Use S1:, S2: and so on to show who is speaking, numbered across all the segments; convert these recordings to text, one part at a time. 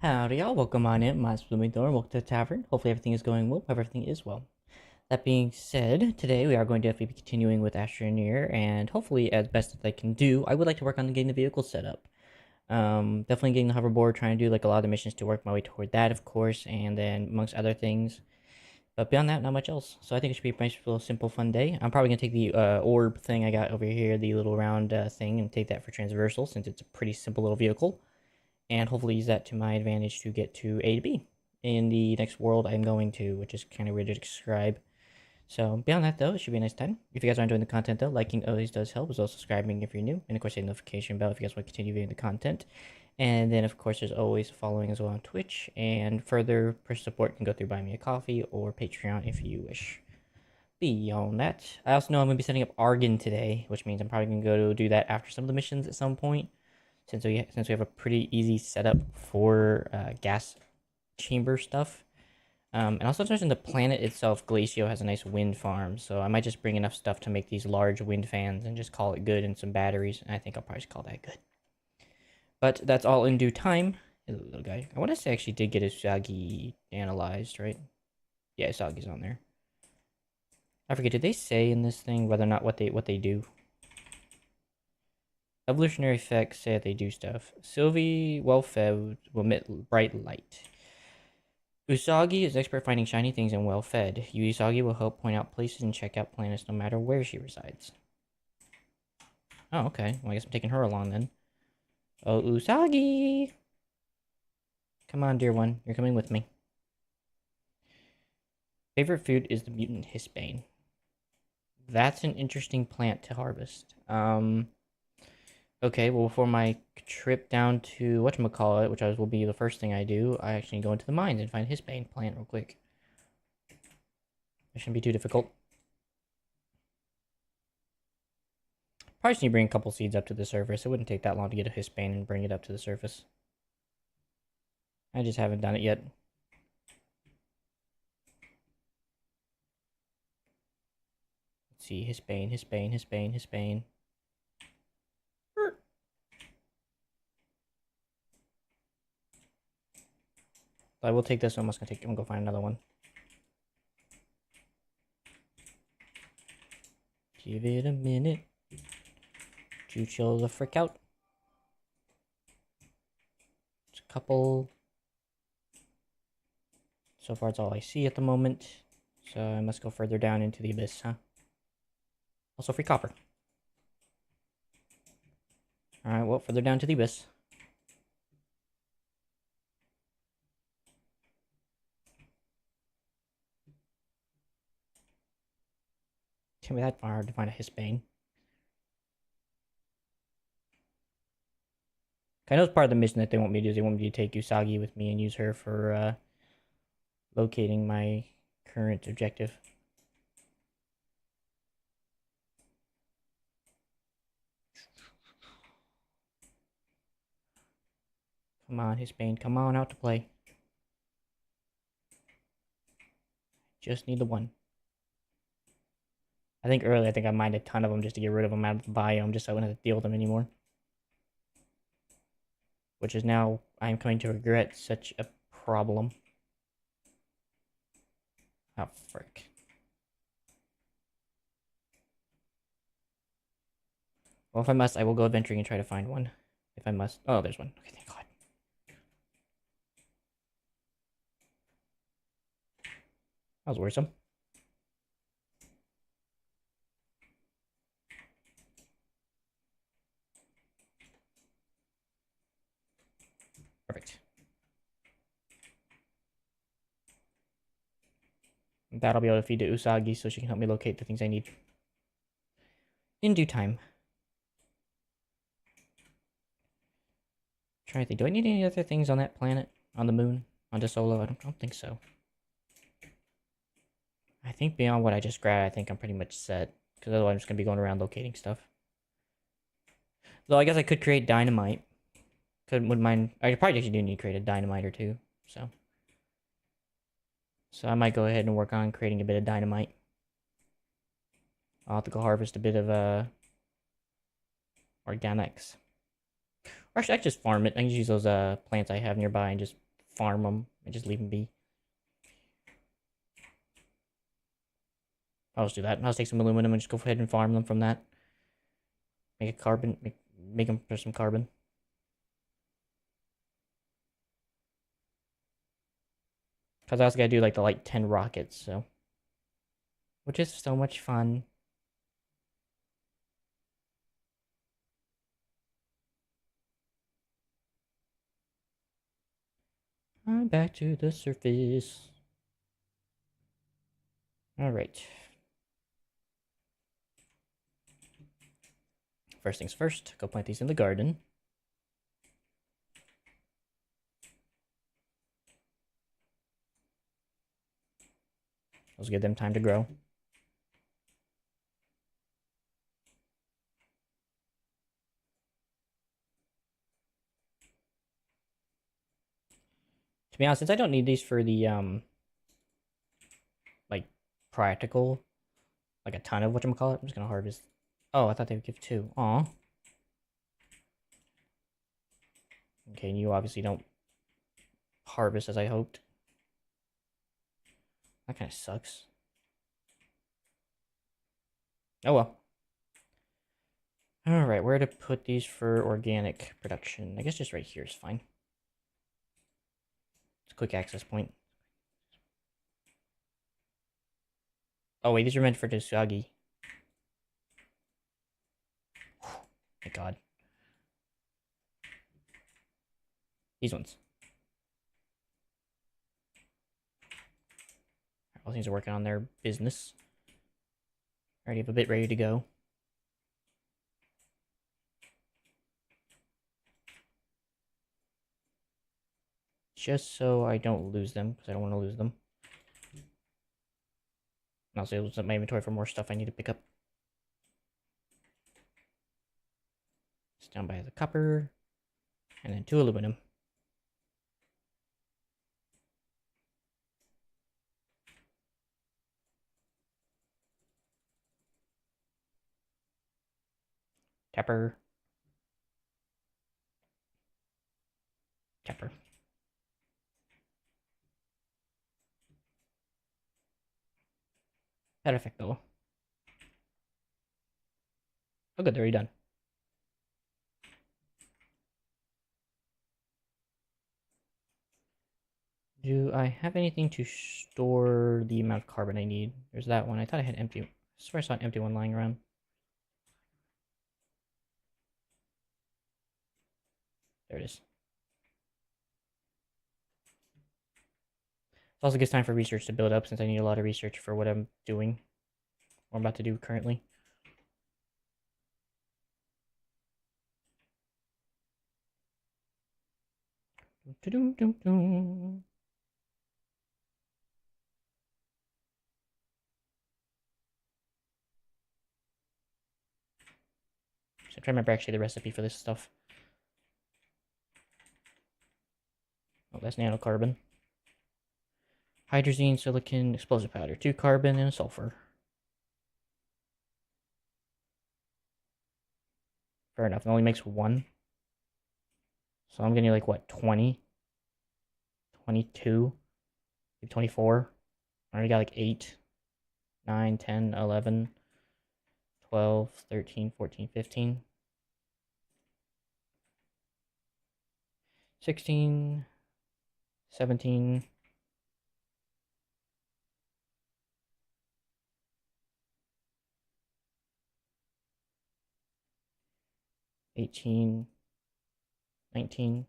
S1: Howdy y'all, welcome on in, my Blooming Door, welcome to the tavern. Hopefully everything is going well, hope everything is well. That being said, today we are going to definitely be continuing with Astroneer, and hopefully as best as I can do, I would like to work on getting the vehicle set up. Definitely getting the hoverboard, trying to do like a lot of the missions to work my way toward that, of course, and then amongst other things. But beyond that, not much else. So I think it should be a nice little simple fun day. I'm probably going to take the orb thing I got over here, the little round thing, and take that for transversal since it's a pretty simple little vehicle, and hopefully use that to my advantage to get to A to B in the next world I'm going to, which is kind of weird to describe. So beyond that, though, it should be a nice time. If you guys are enjoying the content, though, liking always does help, as well as subscribing if you're new, and of course, hit the notification bell if you guys want to continue viewing the content. And then, of course, there's always following as well on Twitch, and further support can go through Buy Me a Coffee or Patreon if you wish. Beyond that, I also know I'm going to be setting up Argon today, which means I'm probably going to go do that after some of the missions at some point, since we have a pretty easy setup for gas chamber stuff. And also mentioned the planet itself, Glacio, has a nice wind farm, so I might just bring enough stuff to make these large wind fans and just call it good, and some batteries, and I think I'll probably just call that good. But that's all in due time. Hello, little guy. I want to say I actually did get Usagi analyzed, right? Yeah, Usagi's on there. I forget, did they say in this thing whether or not what they do? Evolutionary effects say that they do stuff. Sylvie, well fed, will emit bright light. Usagi is expert at finding shiny things and well fed. Usagi will help point out places and check out planets no matter where she resides. Oh, okay. Well, I guess I'm taking her along then. Oh, Usagi! Come on, dear one. You're coming with me. Favorite food is the mutant Hisbane. That's an interesting plant to harvest. Okay, well, for my trip down to whatchamacallit, which will be the first thing I do, I actually go into the mines and find Hisbane plant real quick. It shouldn't be too difficult. Probably just need to bring a couple seeds up to the surface. It wouldn't take that long to get a Hisbane and bring it up to the surface. I just haven't done it yet. Let's see, Hisbane. I will take this one. I'm gonna go find another one. Give it a minute to chill the frick out. It's a couple. So far, it's all I see at the moment. So I must go further down into the abyss, huh? Also free copper. Alright, well, further down to the abyss. Can't be that hard to find a Hisbane. I know it's part of the mission that they want me to do. They want me to take Usagi with me and use her for locating my current objective. Come on, Hisbane. Come on out to play. Just need the one. I think earlier, I mined a ton of them just to get rid of them out of the biome, just so I wouldn't have to deal with them anymore. Which is now, I'm coming to regret such a problem. Oh, frick. Well, if I must, I will go adventuring and try to find one. If I must. Oh, there's one. Okay, thank God. That was worrisome. Perfect. That'll be able to feed to Usagi so she can help me locate the things I need. In due time. Trying to think, do I need any other things on that planet? On the moon? On Solo? I don't think so. I think beyond what I just grabbed, I think I'm pretty much set. Because otherwise I'm just going to be going around locating stuff. Though I guess I could create dynamite. Wouldn't mind. I probably actually do need to create a dynamite or two. So I might go ahead and work on creating a bit of dynamite. I'll have to go harvest a bit of organics. Or actually, I can just farm it. I can just use those plants I have nearby and just farm them and just leave them be. I'll just do that. I'll just take some aluminum and just go ahead and farm them from that. Make a carbon, make them for some carbon. Because I also gotta do like the 10 rockets, so. Which is so much fun. I'm back to the surface. Alright. First things first, go plant these in the garden. Let's give them time to grow. To be honest, since I don't need these for the, like, practical, like a ton of whatchamacallit, I'm just gonna harvest. Oh, I thought they would give 2. Aw. Okay, and you obviously don't harvest as I hoped. That kind of sucks. Oh well. Alright, where to put these for organic production? I guess just right here is fine. It's a quick access point. Oh wait, these are meant for Dosagi. Thank God. These ones. All things are working on their business. Already have a bit ready to go. Just so I don't lose them, because I don't want to lose them. And also use up my inventory for more stuff I need to pick up. It's down by the copper. And then 2 aluminum. Tapper. Tapper. Perfecto. Oh good, they're already done. Do I have anything to store the amount of carbon I need? There's that one. I thought I had empty. I swear I saw an empty one lying around. There it is. It also gives time for research to build up since I need a lot of research for what I'm doing. What I'm about to do currently. So I'm trying to remember actually the recipe for this stuff. Oh, that's nanocarbon. Hydrazine, silicon, explosive powder. 2 carbon and a sulfur. Fair enough. It only makes 1. So I'm getting like what, 20? 22? 24? I already got like 8, 9, 10, 11, 12, 13, 14, 15. 16, 17, 18, 19.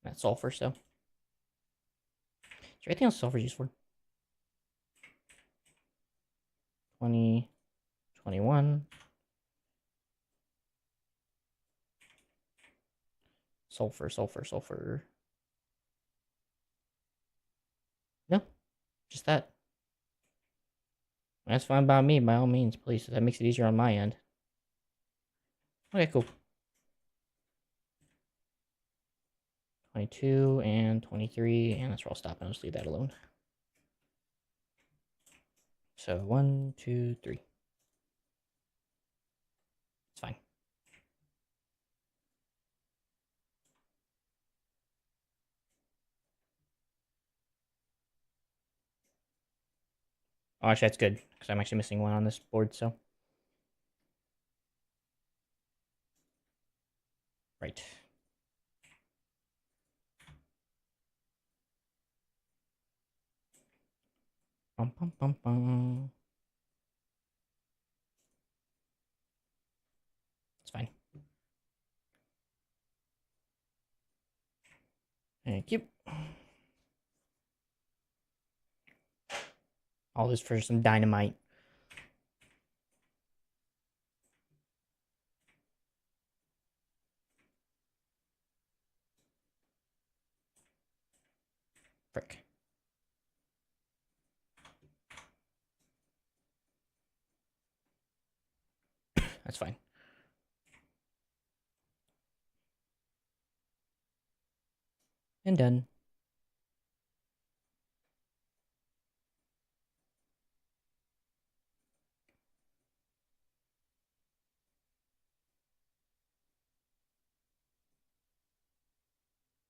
S1: That's sulfur, so. Is there anything else sulfur is used for? 20, 21. Sulfur, sulfur, sulfur. No, just that. That's fine by me, by all means, please. That makes it easier on my end. Okay, cool. 22 and 23, and that's where I'll stop and I'll just leave that alone. So 1, 2, 3. It's fine. Oh, actually, that's good, because I'm actually missing one on this board, so. Right. Bum, bum, bum, bum. It's fine. Thank you. All this for some dynamite. Frick. That's fine. And done.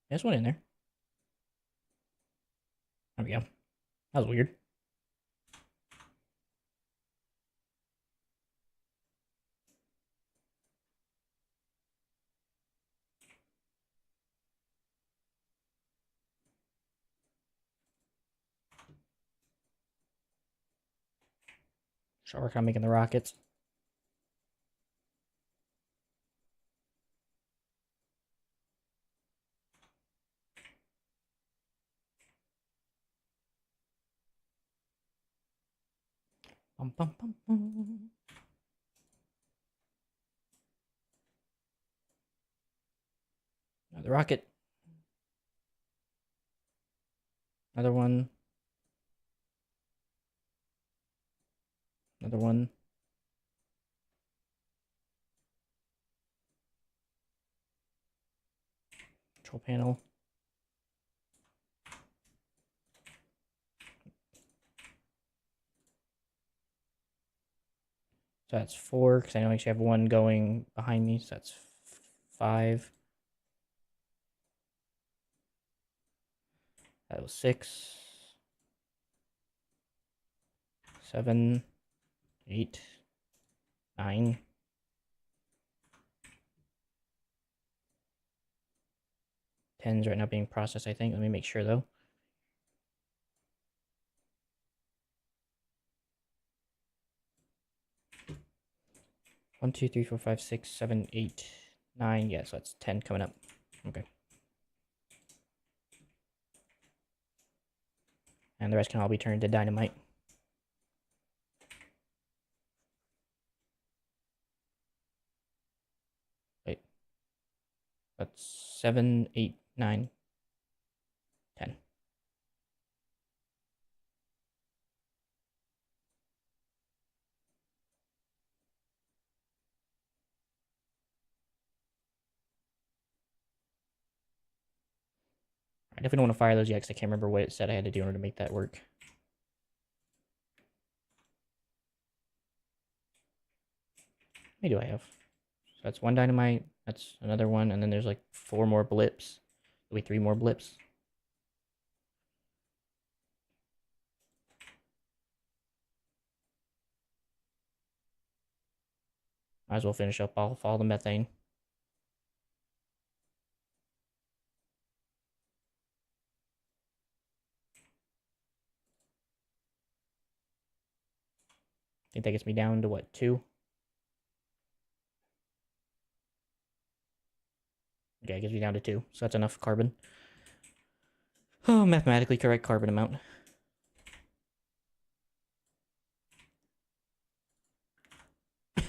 S1: There's one in there. There we go. That was weird. Start working on making the rockets. Bum, bum, bum, bum. Another rocket. Another one. Another one. Control panel. So that's 4, because I know I actually have one going behind me, so that's 5. That was 6. 7. 8. 9. 10's right now being processed, I think. Let me make sure, though. One, 2, 3, 4, 5, 6, 7, 8, 9. Yeah, so that's 10 coming up. Okay. And the rest can all be turned to dynamite. Wait. That's 7, 8, 9, 10. I definitely don't want to fire those yet, because I can't remember what it said I had to do in order to make that work. How many do I have? So that's 1 dynamite, that's another one, and then there's like 4 more blips. There'll be 3 more blips. Might as well finish up all the methane. I think that gets me down to what, 2? Okay, it gets me down to 2, so that's enough carbon. Oh, mathematically correct carbon amount.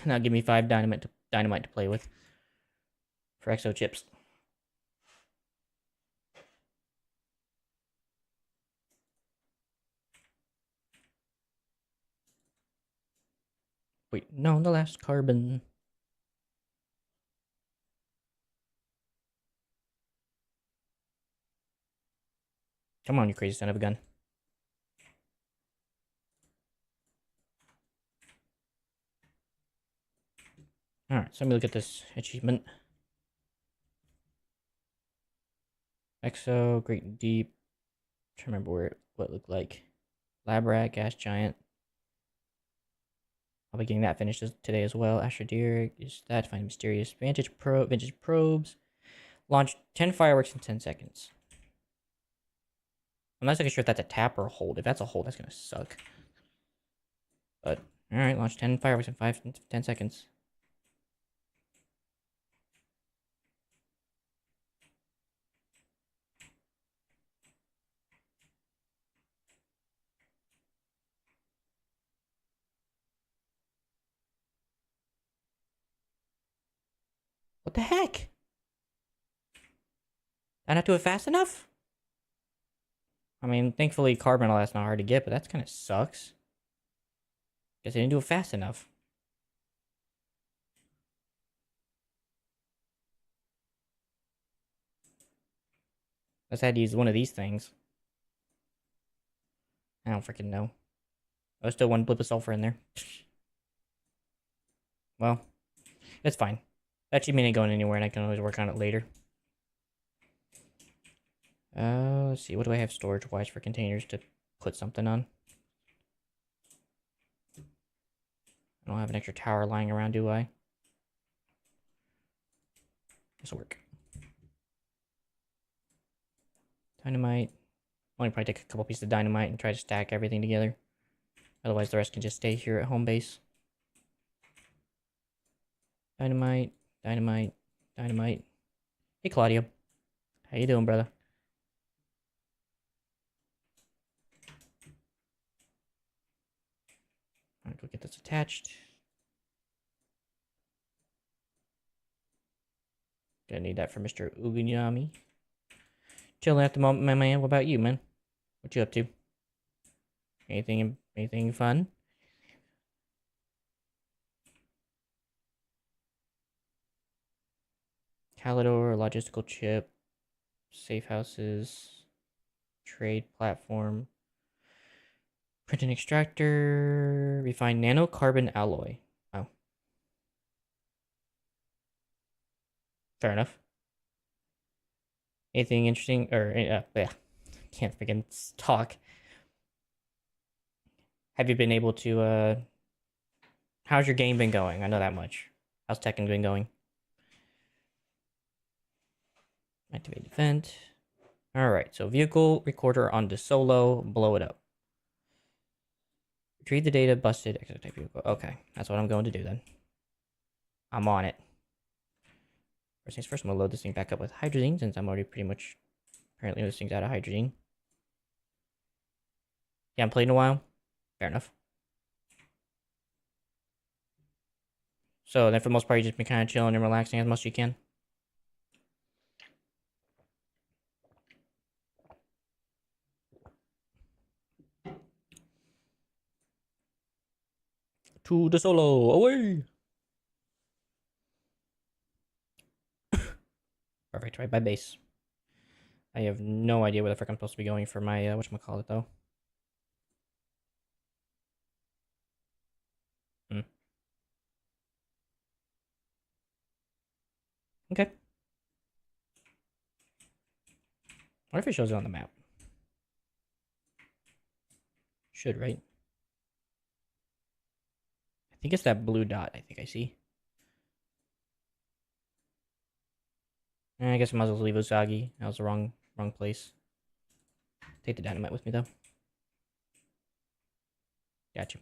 S1: Now give me 5 dynamite to play with for exo chips. Wait, no, the last carbon. Come on, you crazy son of a gun. Alright, so let me look at this achievement. Exo, Great and Deep. I'm trying to remember what it looked like. Lab rat, gas giant. I'll be getting that finished today as well. Astroneer is that. Find mysterious vintage probes. Launch 10 fireworks in 10 seconds. I'm not so sure if that's a tap or a hold. If that's a hold, that's gonna suck. But alright, launch 10 fireworks in 10 seconds. What the heck? Did I not do it fast enough? I mean, thankfully carbon all that's not hard to get, but that's kind of sucks. Guess I didn't do it fast enough. Let's had to use one of these things. I don't freaking know. There's still one blip of sulfur in there. Well, it's fine. That achievement ain't going anywhere, and I can always work on it later. Let's see. What do I have storage-wise for containers to put something on? I don't have an extra tower lying around, do I? This will work. Dynamite. I'll probably take a couple pieces of dynamite and try to stack everything together. Otherwise, the rest can just stay here at home base. Dynamite, dynamite, dynamite. Hey, Claudio. How you doing, brother? Alright, go get this attached. Gonna need that for Mr. Ugunyami. Chilling at the moment, my man. What about you, man? What you up to? Anything fun? Calidor, logistical chip, safe houses, trade platform, printing extractor, refined nanocarbon alloy. Oh. Fair enough. Anything interesting? Or, yeah. Can't freaking talk. Have you been able to, how's your game been going? I know that much. How's Tekken been going? Activate event. Alright, so vehicle recorder on the solo, blow it up. Retrieve the data, busted, exit type vehicle. Okay, that's what I'm going to do then. I'm on it. First things first, I'm gonna load this thing back up with hydrazine since I'm already pretty much apparently this thing's out of hydrazine. Yeah, I'm playing a while. Fair enough. So then for the most part, you just been kind of chilling and relaxing as much as you can. To the solo, away! Perfect, right by base. I have no idea where the frick I'm supposed to be going for my, whatchamacallit, though. Okay. What if it shows it on the map? Should, right? I think it's that blue dot I think I see. I guess I might as well leave Usagi. That was the wrong place. Take the dynamite with me, though. Gotcha.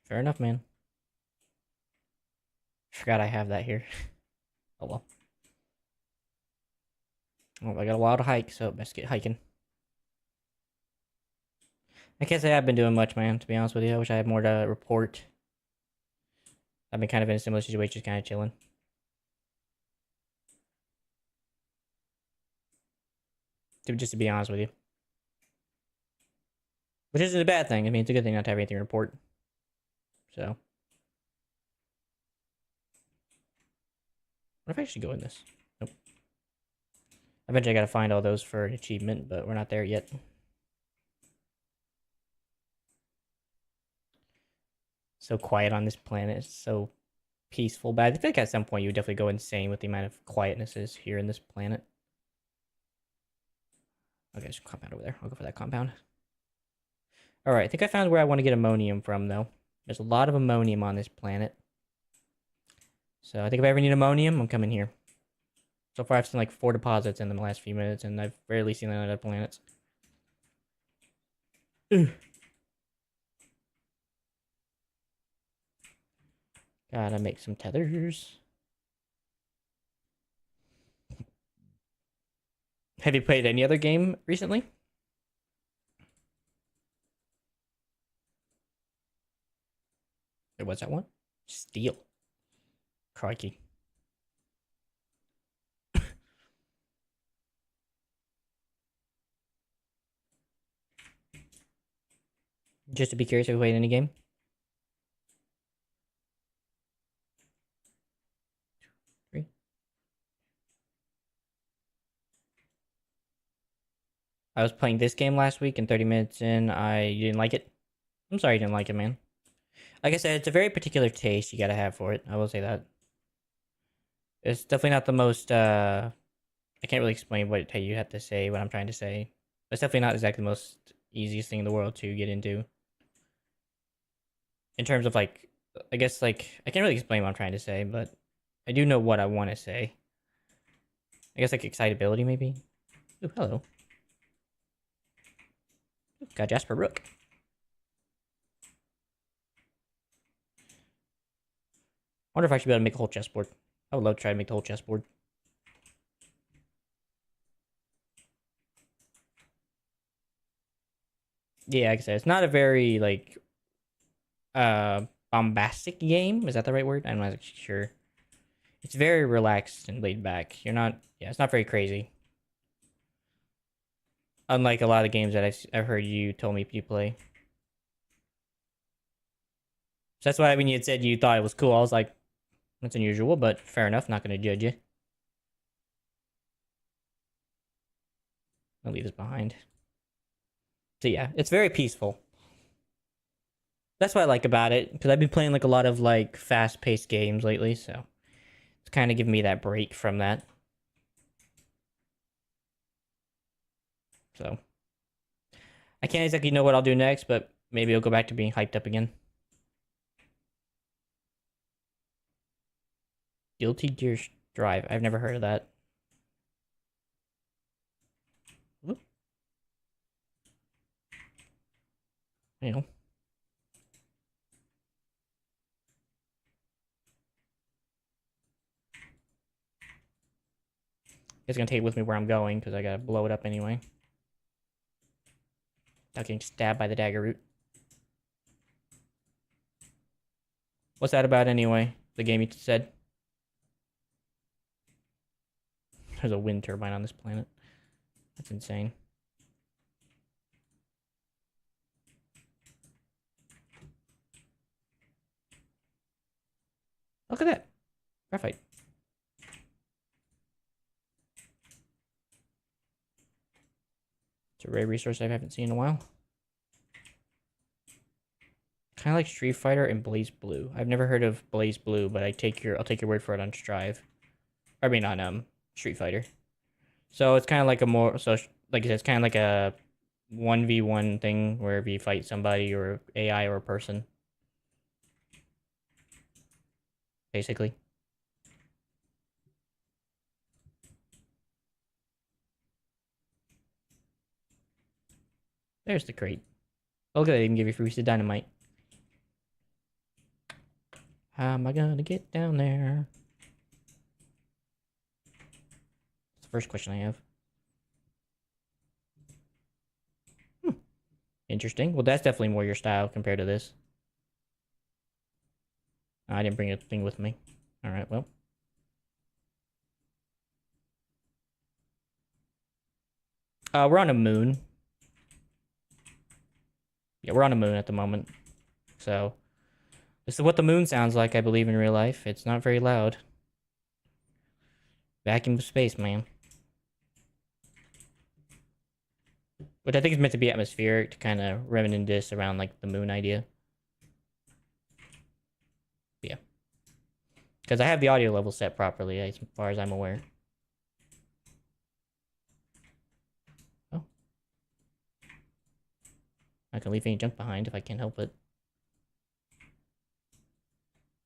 S1: Fair enough, man. Forgot I have that here. Oh, well. Well, I got a while to hike, so best get hiking. I can't say I've been doing much, man, to be honest with you. I wish I had more to report. I've been kind of in a similar situation, just kind of chilling. Just to be honest with you. Which isn't a bad thing. I mean, it's a good thing not to have anything to report. So. What if I should go in this? Nope. Eventually I gotta find all those for an achievement, but we're not there yet. So quiet on this planet. It's so peaceful. But I feel like at some point you would definitely go insane with the amount of quietness is here in this planet. Okay, there's a compound over there. I'll go for that compound. Alright, I think I found where I want to get ammonium from, though. There's a lot of ammonium on this planet. So I think if I ever need ammonium, I'm coming here. So far, I've seen like 4 deposits in the last few minutes, and I've rarely seen any other planets. Ugh. Gotta make some tethers. Have you played any other game recently? What's that one? Steel. Crikey. Just to be curious, have you played any game? Three. I was playing this game last week, and 30 minutes in, you didn't like it? I'm sorry you didn't like it, man. Like I said, it's a very particular taste you gotta have for it. I will say that. It's definitely not the most, I can't really explain what you have to say, what I'm trying to say. It's definitely not exactly the most easiest thing in the world to get into. In terms of, like, I guess, like, I can't really explain what I'm trying to say, but I do know what I want to say. I guess, like, excitability, maybe? Ooh, hello. Got Jasper Rook. Wonder if I should be able to make a whole chessboard. I would love to try to make the whole chessboard. Yeah, like I said, it's not a very, like, bombastic game. Is that the right word? I'm not sure. It's very relaxed and laid back. You're not, yeah, it's not very crazy. Unlike a lot of games that I've heard you told me you play. So that's why when you had said you thought it was cool, I was like, that's unusual, but fair enough. Not going to judge you. I'll leave this behind. So yeah, it's very peaceful. That's what I like about it, because I've been playing like a lot of like fast-paced games lately, so it's kind of giving me that break from that. So I can't exactly know what I'll do next, but maybe I'll go back to being hyped up again. Guilty Gear Drive. I've never heard of that. Whoop. You know. It's gonna take it with me where I'm going because I gotta blow it up anyway. Without getting stabbed by the dagger root. What's that about anyway? The game you said? There's a wind turbine on this planet. That's insane. Look at that. Graphite. It's a rare resource I haven't seen in a while. Kind of like Street Fighter and Blaze Blue. I've never heard of Blaze Blue, but I'll take your word for it on Strive. I mean on Street Fighter. So it's kind of like a more like I said, it's kind of like a 1v1 thing where you fight somebody or AI or a person. Basically. There's the crate. Oh, look at that, they even give you free dynamite. How am I gonna get down there? That's the first question I have. Interesting. Well, that's definitely more your style compared to this. I didn't bring a thing with me. Alright, well. We're on a moon. Yeah, we're on a moon at the moment. So, this is what the moon sounds like, I believe, in real life. It's not very loud. Vacuum of space, man. Which I think is meant to be atmospheric to kind of reminisce around, like, the moon idea. Yeah. Because I have the audio level set properly, as far as I'm aware. Oh. I gonna leave any junk behind if I can't help it.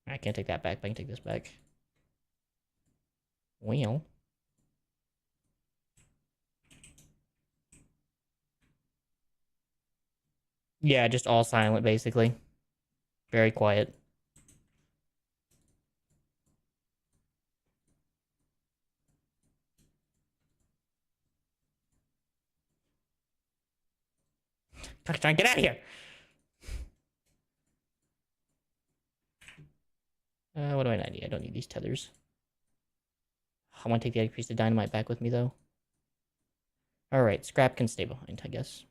S1: I can't take that back, but I can take this back. Well. Yeah, just all silent, basically. Very quiet. Try and get out of here! What do I need? I don't need these tethers. I want to take the other piece of dynamite back with me, though. Alright, scrap can stay behind, I guess.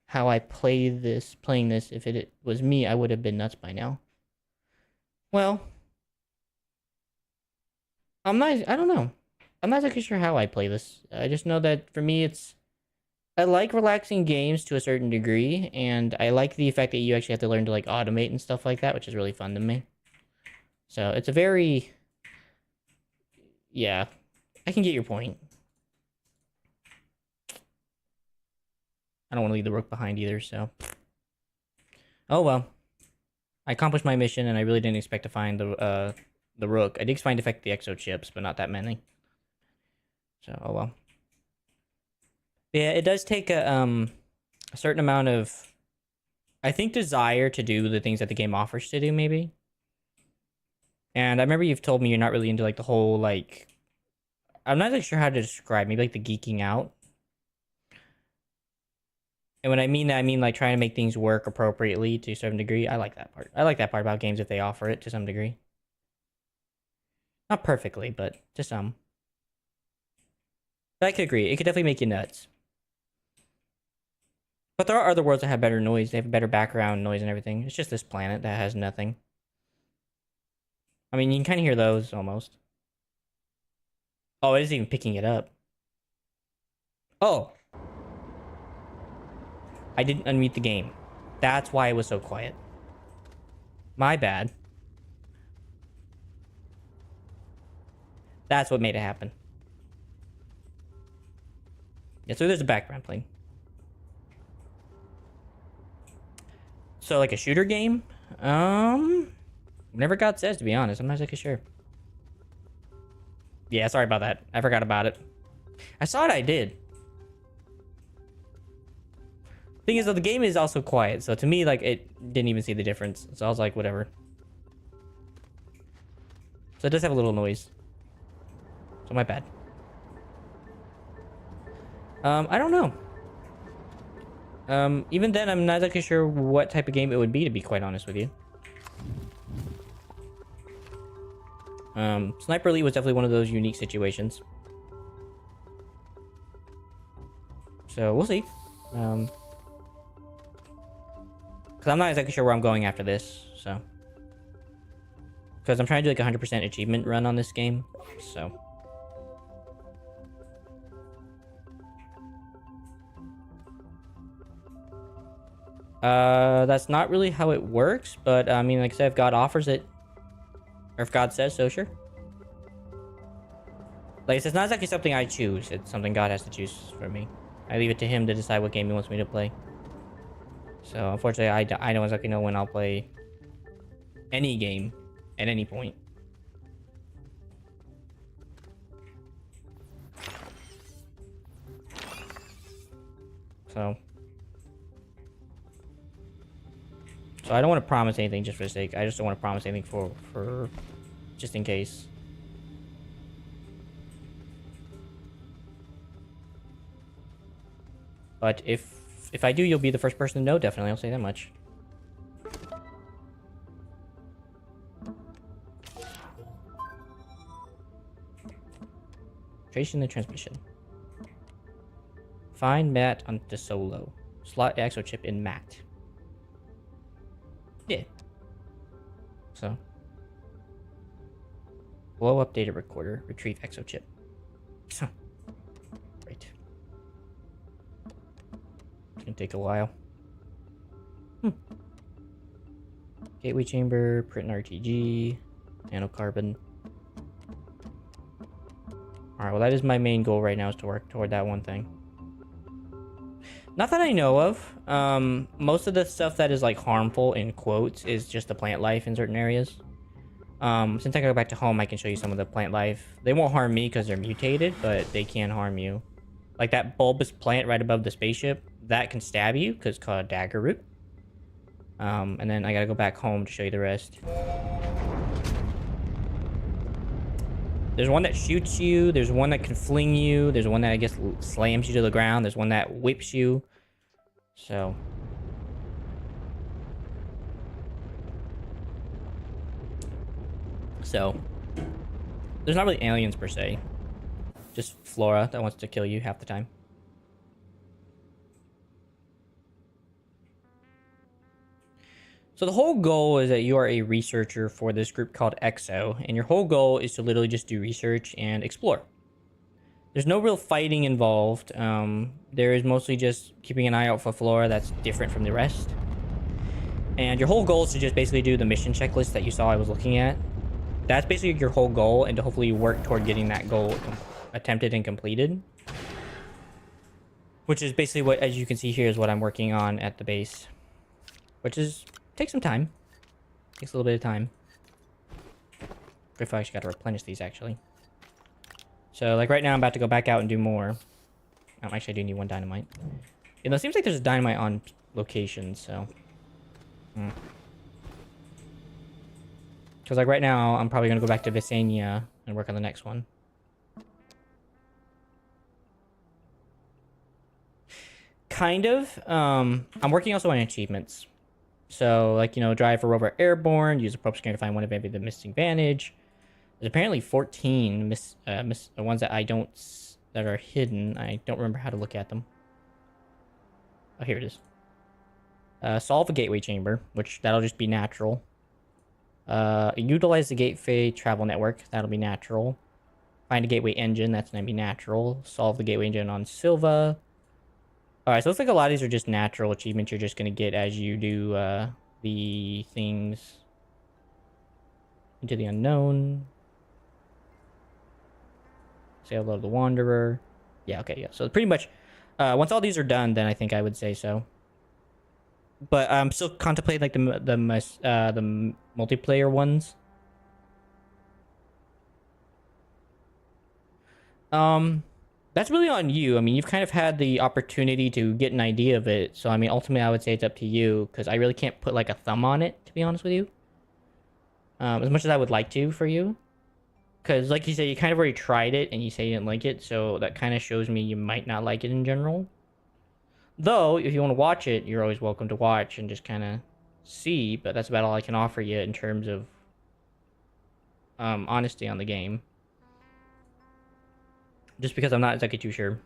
S1: How I playing this, if it was me, I would have been nuts by now. Well, I don't know. I'm not exactly sure how I play this. I just know that for me, I like relaxing games to a certain degree, and I like the fact that you actually have to learn to, like, automate and stuff like that, which is really fun to me. So, it's a very... Yeah, I can get your point. I don't want to leave the rook behind either, so... Oh, well. I accomplished my mission, and I really didn't expect to find the rook. I did find the exo chips, but not that many. So, oh well. Yeah, it does take a certain amount of, I think, desire to do the things that the game offers to do, maybe. And I remember you've told me you're not really into, like, the whole, like... I'm not really sure how to describe, maybe, like, the geeking out. And when I mean that, I mean, like, trying to make things work appropriately to a certain degree. I like that part. I like that part about games if they offer it to some degree. Not perfectly, but to some. But I could agree. It could definitely make you nuts. But there are other worlds that have better noise. They have better background noise and everything. It's just this planet that has nothing. I mean, you can kind of hear those, almost. Oh, it isn't even picking it up. Oh! I didn't unmute the game. That's why it was so quiet. My bad. That's what made it happen. Yeah, so there's a background playing. So, like a shooter game? Never got says, to be honest. I'm not exactly sure. Yeah, sorry about that. I forgot about it. I saw it, I did. Thing is, though, the game is also quiet, so to me, like, it didn't even see the difference. So I was like, whatever. So it does have a little noise. So my bad. I don't know. Even then, I'm not exactly sure what type of game it would be, to be quite honest with you. Sniper Elite was definitely one of those unique situations. So, we'll see. Because I'm not exactly sure where I'm going after this, so. Because I'm trying to do like a 100% achievement run on this game, so. That's not really how it works, but I mean, like I said, if God offers it, or if God says so, sure. Like I said, it's not exactly something I choose. It's something God has to choose for me. I leave it to him to decide what game he wants me to play. So, unfortunately, I don't exactly know when I'll play any game at any point. So I don't want to promise anything just for the sake. I just don't want to promise anything for just in case. But if I do, you'll be the first person to know, definitely. I'll say that much. Tracing the transmission. Find Matt on the solo. Slot exo chip in Matt. Yeah. So. Blow up data recorder. Retrieve exo chip. Right. It's gonna take a while. Gateway chamber. Print an RTG. Nanocarbon. Alright, well that is my main goal right now, is to work toward that one thing. Not that I know of. Most of the stuff that is like harmful in quotes is just the plant life in certain areas. Since I go back to home, I can show you some of the plant life. They won't harm me because they're mutated, but they can harm you. Like that bulbous plant right above the spaceship, that can stab you because it's called a dagger root. And then I gotta go back home to show you the rest. There's one that shoots you. There's one that can fling you. There's one that I guess slams you to the ground. There's one that whips you. So. There's not really aliens per se. Just flora that wants to kill you half the time. So the whole goal is that you are a researcher for this group called EXO, and your whole goal is to literally just do research and explore. There's no real fighting involved. There is mostly just keeping an eye out for flora that's different from the rest. And your whole goal is to just basically do the mission checklist that you saw I was looking at. That's basically your whole goal, and to hopefully work toward getting that goal attempted and completed. Which is basically what, as you can see here, is what I'm working on at the base. Which is, takes some time. Takes a little bit of time. If I actually got to replenish these, actually. So, like, right now I'm about to go back out and do more. Actually, I do need one dynamite. You know, it seems like there's a dynamite on location, so... Because, like, right now, I'm probably going to go back to Visania and work on the next one. Kind of. I'm working also on achievements. So, like, you know, drive for rover airborne, use a probe scanner to find one of maybe the missing vantage. There's apparently 14 ones that I don't... that are hidden. I don't remember how to look at them. Oh, here it is. Solve a gateway chamber, which that'll just be natural. Utilize the gateway travel network. That'll be natural. Find a gateway engine. That's going to be natural. Solve the gateway engine on Silva. Alright, so it looks like a lot of these are just natural achievements you're just going to get as you do the things. Into the unknown. Say hello to the Wanderer. Yeah, okay, yeah. So pretty much, once all these are done, then I think I would say so. But I'm still contemplating like the multiplayer ones. That's really on you. I mean, you've kind of had the opportunity to get an idea of it. So I mean, ultimately, I would say it's up to you because I really can't put like a thumb on it, to be honest with you. As much as I would like to for you. Because, like you said, you kind of already tried it, and you say you didn't like it, so that kind of shows me you might not like it in general. Though, if you want to watch it, you're always welcome to watch and just kind of see, but that's about all I can offer you in terms of honesty on the game. Just because I'm not exactly too sure.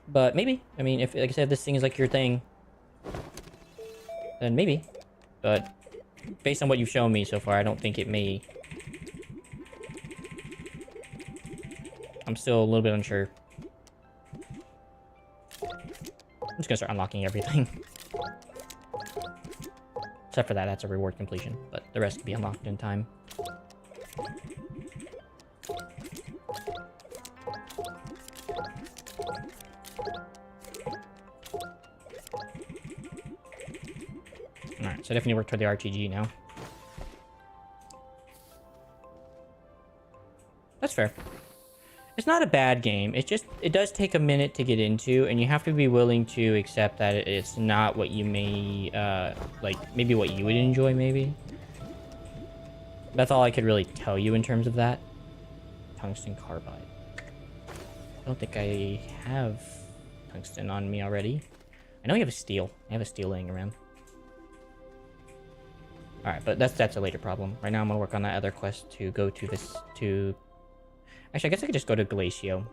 S1: But maybe. I mean, if, like I said, if this thing is like your thing, then maybe. But... based on what you've shown me so far, I don't think it may. I'm still a little bit unsure. I'm just gonna start unlocking everything. Except for that, that's a reward completion. But the rest can be unlocked in time. Alright, so definitely work toward the RTG now. That's fair. It's not a bad game. It's just, it does take a minute to get into, and you have to be willing to accept that it's not what you may, like, maybe what you would enjoy, maybe. That's all I could really tell you in terms of that. Tungsten carbide. I don't think I have tungsten on me already. I know you have a steel. I have a steel laying around. Alright, but that's a later problem. Right now I'm gonna work on that other quest to go to this, to... Actually, I guess I could just go to Glacio.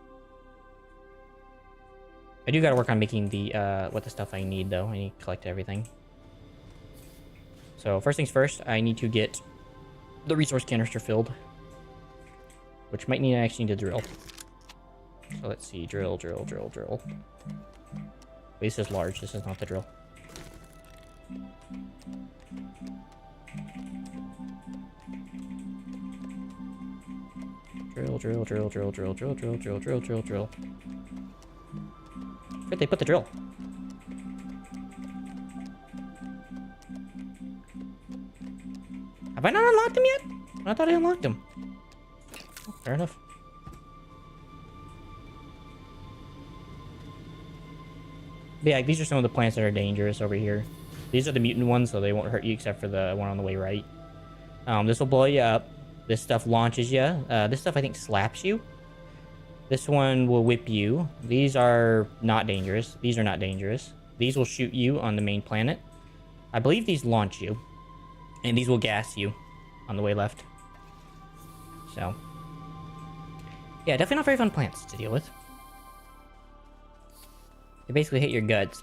S1: I do gotta work on making the, what the stuff I need, though. I need to collect everything. So, first things first, I need to get the resource canister filled. Which might mean I actually need to drill. So, let's see. Drill. Wait, this is large. This is not the drill. Drill, drill, drill, drill, drill, drill, drill, drill, drill, drill, drill. Where'd they put the drill? Have I not unlocked him yet? I thought I unlocked him. Oh, fair enough. But yeah, these are some of the plants that are dangerous over here. These are the mutant ones, so they won't hurt you except for the one on the way right. This will blow you up. This stuff launches you. This stuff, I think, slaps you. This one will whip you. These are not dangerous. These are not dangerous. These will shoot you on the main planet. I believe these launch you. And these will gas you on the way left. So. Yeah, definitely not very fun plants to deal with. They basically hit your guts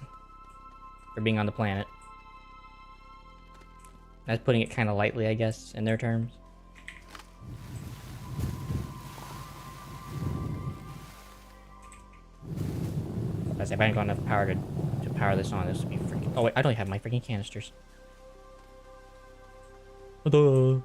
S1: for being on the planet. That's putting it kind of lightly, I guess, in their terms. If I hadn't got enough power to power this on, this would be freaking... Oh, wait, I don't have my freaking canisters. Duh.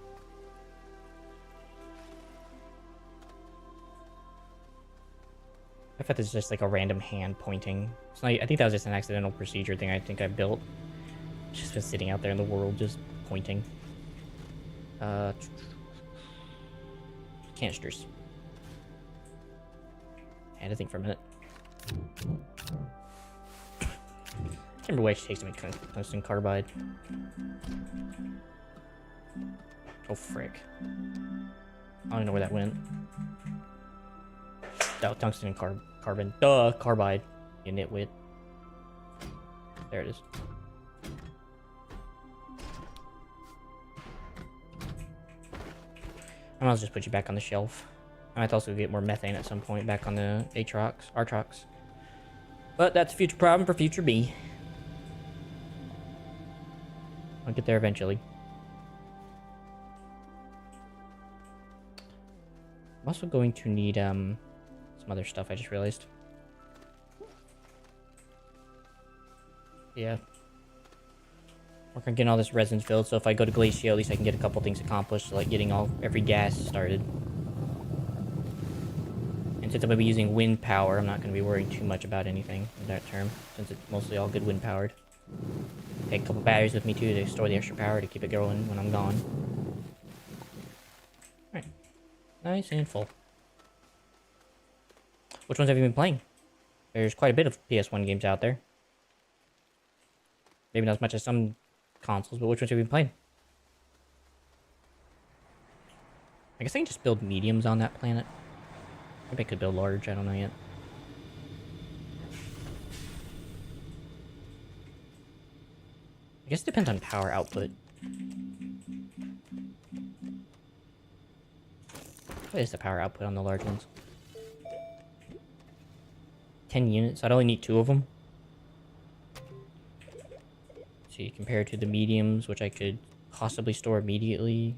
S1: I thought this is just like a random hand pointing. It's not, I think that was just an accidental procedure thing I think I built. It's just been sitting out there in the world, just pointing. Canisters. I had to think for a minute. I can't remember what it takes to make tungsten carbide. Oh, frick. I don't even know where that went. Oh, tungsten and carbon. Duh, carbide. You nitwit. There it is. I might as well just put you back on the shelf. I might also get more methane at some point back on the Artrox. But that's a future problem for future me. I'll get there eventually. I'm also going to need some other stuff I just realized. Yeah. Work on getting all this resin filled, so if I go to Glacial, at least I can get a couple things accomplished, like getting every gas started. And since I'm going to be using wind power, I'm not going to be worrying too much about anything in that term, since it's mostly all good wind powered. Take a couple batteries with me too to store the extra power to keep it going when I'm gone. Alright. Nice and full. Which ones have you been playing? There's quite a bit of PS1 games out there. Maybe not as much as some consoles, but which ones have you been playing? I guess I can just build mediums on that planet. Maybe I could build large, I don't know yet. I guess it depends on power output. What is the power output on the large ones? 10 units. I'd only need 2 of them. See, compared to the mediums, which I could possibly store immediately.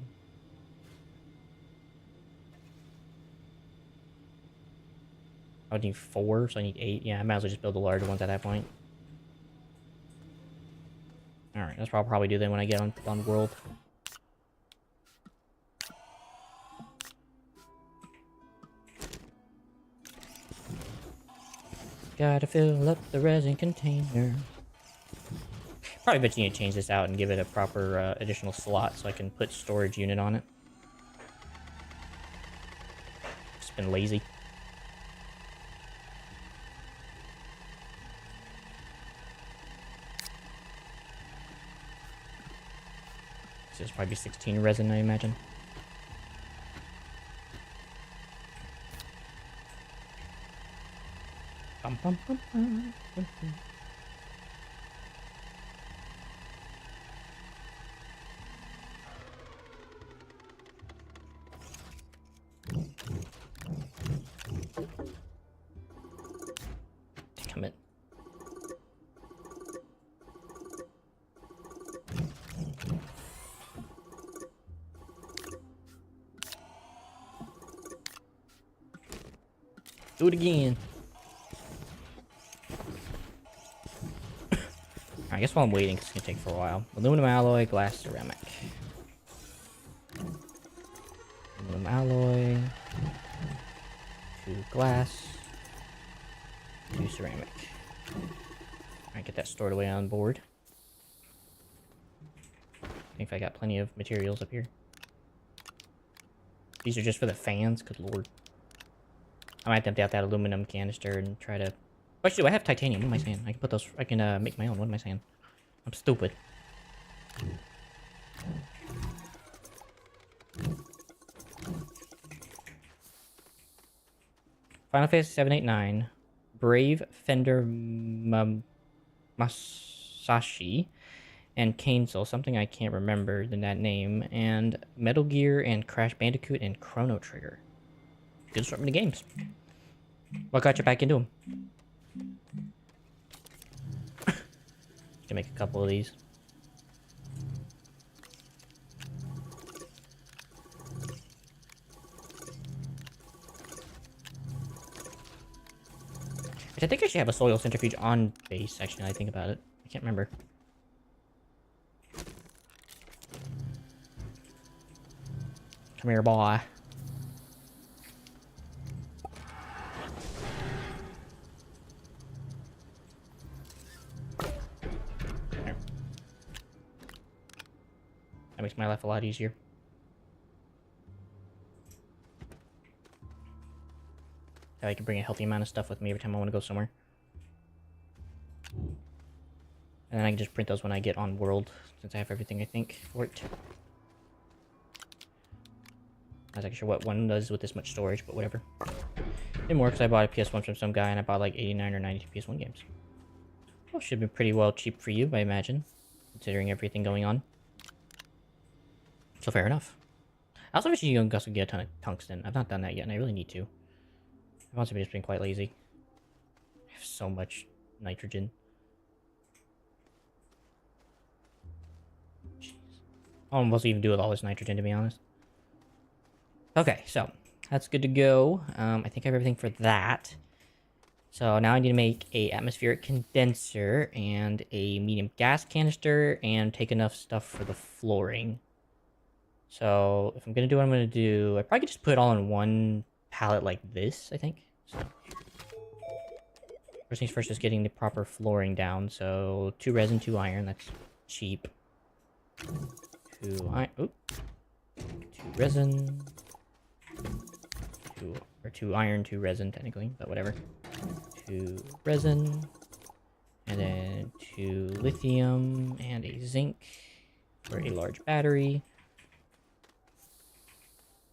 S1: I would need 4, so I need 8. Yeah, I might as well just build the larger ones at that point. Alright, that's what I'll probably do then when I get on world. Gotta fill up the resin container. Probably bet you need to change this out and give it a proper additional slot so I can put storage unit on it. Just been lazy. This is probably 16 resin, I imagine. Bum, bum, bum, bum, bum, bum. Come in. Do it again. I guess while I'm waiting, 'cause it's gonna take for a while. Aluminum alloy, glass ceramic. Aluminum alloy. glass, 2 ceramic. Alright, get that stored away on board. I think I got plenty of materials up here. These are just for the fans? Good lord. I might empty out that aluminum canister and try to... Actually, do I have titanium? What am I saying? I can put those... I can make my own. What am I saying? I'm stupid. Final Fantasy 789. Brave Fender Masashi. And Cancel, something I can't remember in that name. And Metal Gear and Crash Bandicoot and Chrono Trigger. Good assortment of games. What got you back into them? Can make a couple of these. Which I think I should have a soil centrifuge on base, actually, now I think about it. I can't remember. Come here, boy. There. That makes my life a lot easier. That way I can bring a healthy amount of stuff with me every time I want to go somewhere. And then I can just print those when I get on world, since I have everything, I think, for it. I'm not actually sure what one does with this much storage, but whatever. Didn't work because I bought a PS1 from some guy and I bought like 89 or 92 PS1 games. Well, should be pretty well cheap for you, I imagine, considering everything going on. So fair enough. I also wish you can also get a ton of tungsten. I've not done that yet, and I really need to. I've also just been quite lazy. I have so much nitrogen. Jeez. I don't know what to even do with all this nitrogen, to be honest. Okay, so that's good to go. I think I have everything for that. So now I need to make a atmospheric condenser and a medium gas canister and take enough stuff for the flooring. So if I'm gonna do what I'm gonna do, I probably could just put it all in one pallet like this, I think. So first things first is getting the proper flooring down. So 2 resin, 2 iron, that's cheap. 2 iron, oop. 2 resin. 2 iron, 2 resin, technically, but whatever. 2 resin, and then 2 lithium, and a zinc for a large battery.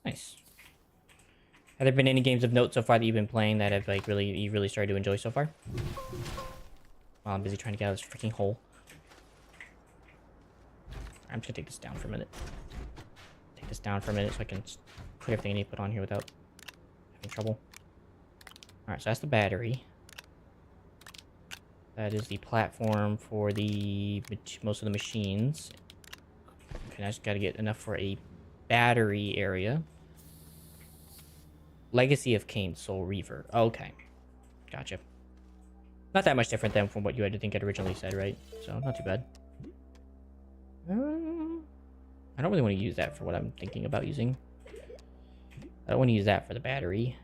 S1: Nice. Have there been any games of note so far that you've been playing that have like you really started to enjoy so far? While I'm busy trying to get out of this freaking hole. I'm just gonna take this down for a minute. Take this down for a minute so I can put everything I need to put on here without having trouble. Alright, so that's the battery. That is the platform for the most of the machines. Okay, I just gotta get enough for a battery area. Legacy of Cain, Soul Reaver. Okay. Gotcha. Not that much different than from what you had to think I'd originally said, right? So, not too bad. I don't really want to use that for what I'm thinking about using. I don't want to use that for the battery.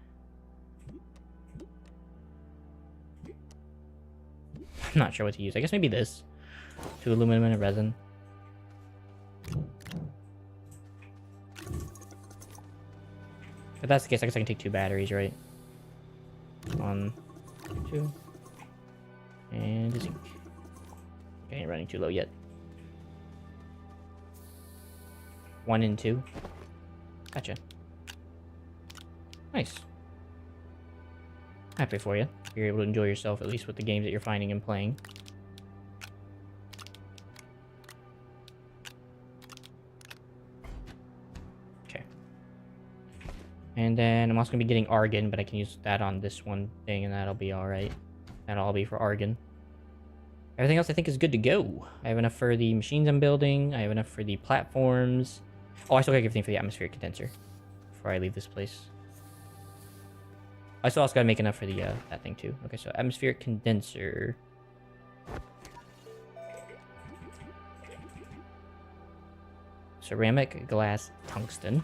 S1: I'm not sure what to use. I guess maybe this. 2 aluminum and a resin. If that's the case, I guess I can take 2 batteries, right? 1, 2. And a zinc. Okay, ain't running too low yet. 1 and 2. Gotcha. Nice. Happy for you. You're able to enjoy yourself, at least with the games that you're finding and playing. Okay. And then I'm also going to be getting argon, but I can use that on this one thing, and that'll be alright. That'll all be for argon. Everything else I think is good to go. I have enough for the machines I'm building. I have enough for the platforms. Oh, I still got everything for the atmospheric condenser before I leave this place. I still also gotta make enough for the that thing too. Okay, so atmospheric condenser. Ceramic, glass, tungsten.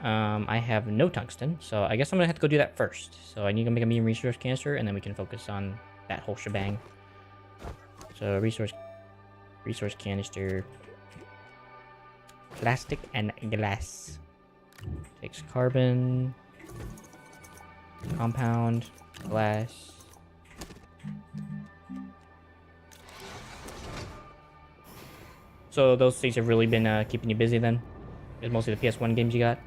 S1: I have no tungsten, so I guess I'm gonna have to go do that first. So I need to make a medium resource canister, and then we can focus on that whole shebang. So resource canister, plastic and glass. Takes carbon, compound, glass. So those things have really been keeping you busy then? It's mostly the PS1 games you got?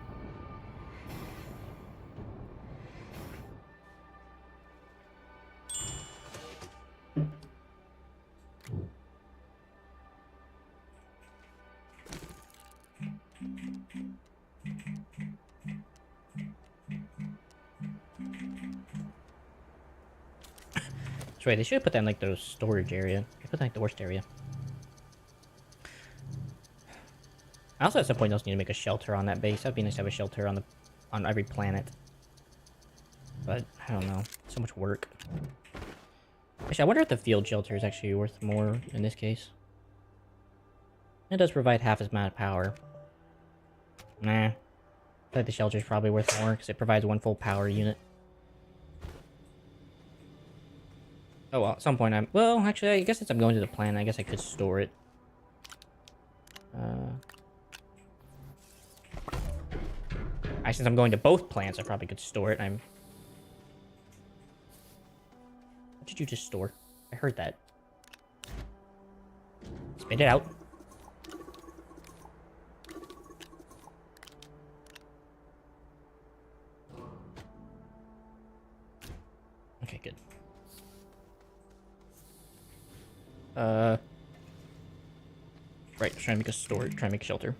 S1: That's right, they should have put that in like the storage area. They put that in like the worst area. I also at some point also need to make a shelter on that base. That'd be nice to have a shelter on every planet. But I don't know. So much work. Actually, I wonder if the field shelter is actually worth more in this case. It does provide half as amount of power. Nah. I feel like the shelter is probably worth more because it provides one full power unit. Oh well, at some point well, actually, I guess since I'm going to the planet, I guess I could store it. Since I'm going to both plants, I probably could store it. What did you just store? I heard that. Spit it out. Okay, good. Right, trying to make a storage, trying to make a shelter.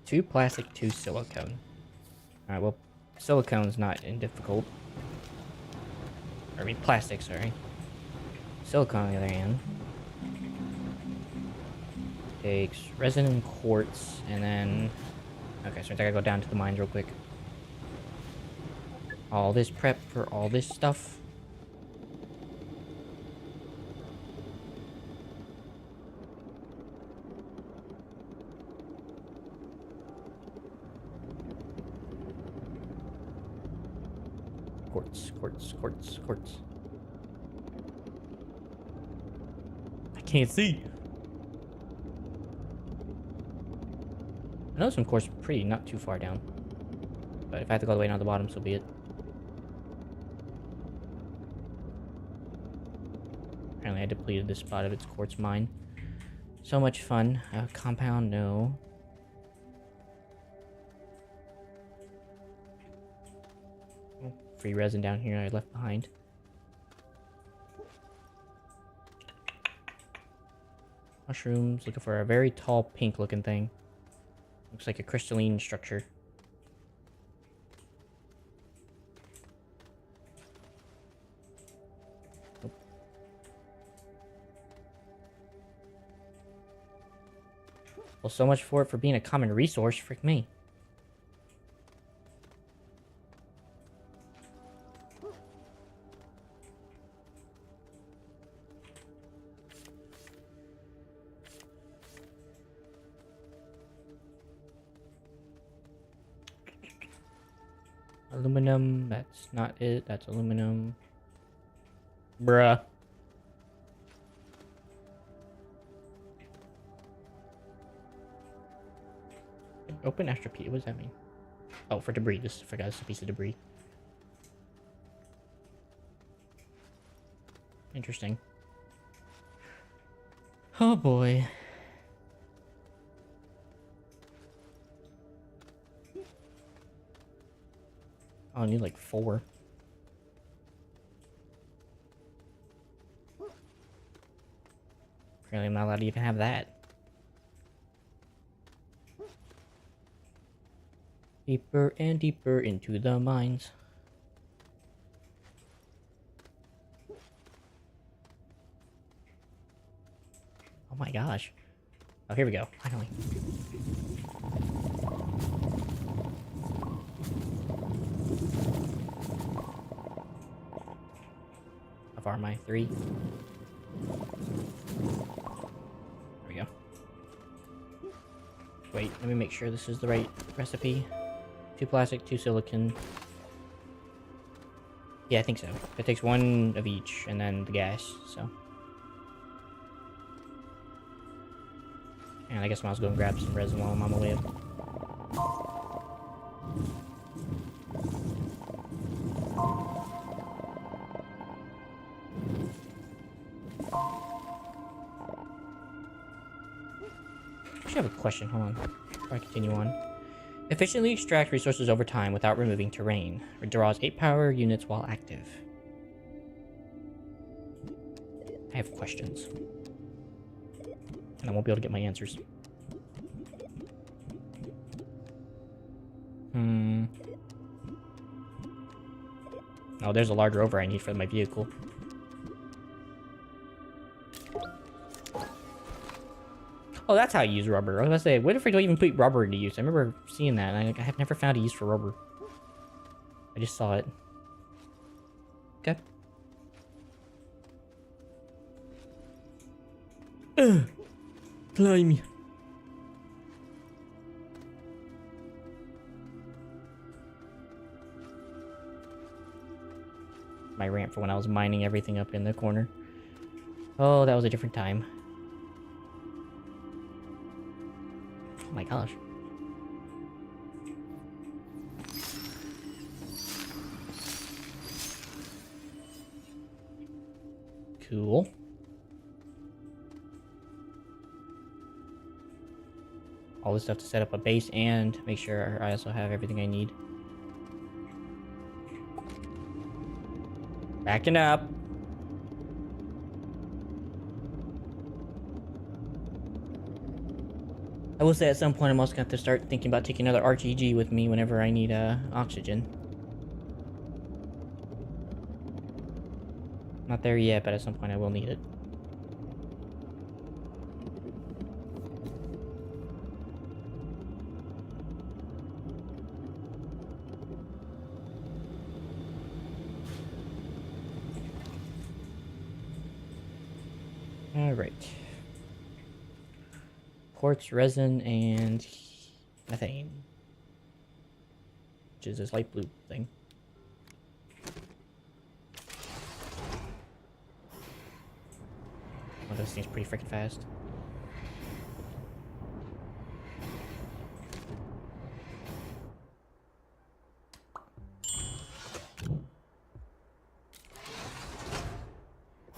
S1: 2 plastic, 2 silicone. Alright, well, silicone's not difficult. Or, I mean, plastic, sorry. Silicone, on the other hand, takes resin and quartz, and then... Okay, so I gotta go down to the mines real quick. All this prep for all this stuff. Quartz. I can't see. I know some quartz pretty not too far down. But if I have to go all the way down to the bottom, so be it. Apparently I depleted this spot of its quartz mine. So much fun. Compound, no. Free resin down here I left behind. Mushrooms, looking for a very tall pink looking thing. Looks like a crystalline structure. Oh. Well, so much for it for being a common resource, frick me. Aluminum, that's not it, that's aluminum. Bruh. Open astral P, what does that mean? Oh, for debris, I forgot it's a piece of debris. Interesting. Oh boy. Oh, I need like 4. Apparently I'm not allowed to even have that. Deeper and deeper into the mines. Oh my gosh. Oh, here we go. Finally. How far am I? 3? There we go. Wait, let me make sure this is the right recipe. 2 plastic, 2 silicon. Yeah, I think so. It takes 1 of each, and then the gas, so. And I guess I might go and grab some resin while I'm on my way up. I actually have a question, hold on, before I continue on. Efficiently extract resources over time without removing terrain. Draws 8 power units while active. I have questions. And I won't be able to get my answers. Oh, there's a large rover I need for my vehicle. Oh, that's how you use rubber. I was gonna say, what if I don't even put rubber into use? I remember seeing that, and I have never found a use for rubber. I just saw it. Okay. Climb. My ramp for when I was mining everything up in the corner. Oh, that was a different time. Oh my gosh. Cool. All this stuff to set up a base and make sure I also have everything I need. Backing up. I will say at some point I'm also going to have to start thinking about taking another RTG with me whenever I need oxygen. Not there yet, but at some point I will need it. Alright. Quartz, resin, and methane. Which is this light blue thing. Oh, this thing's pretty freaking fast.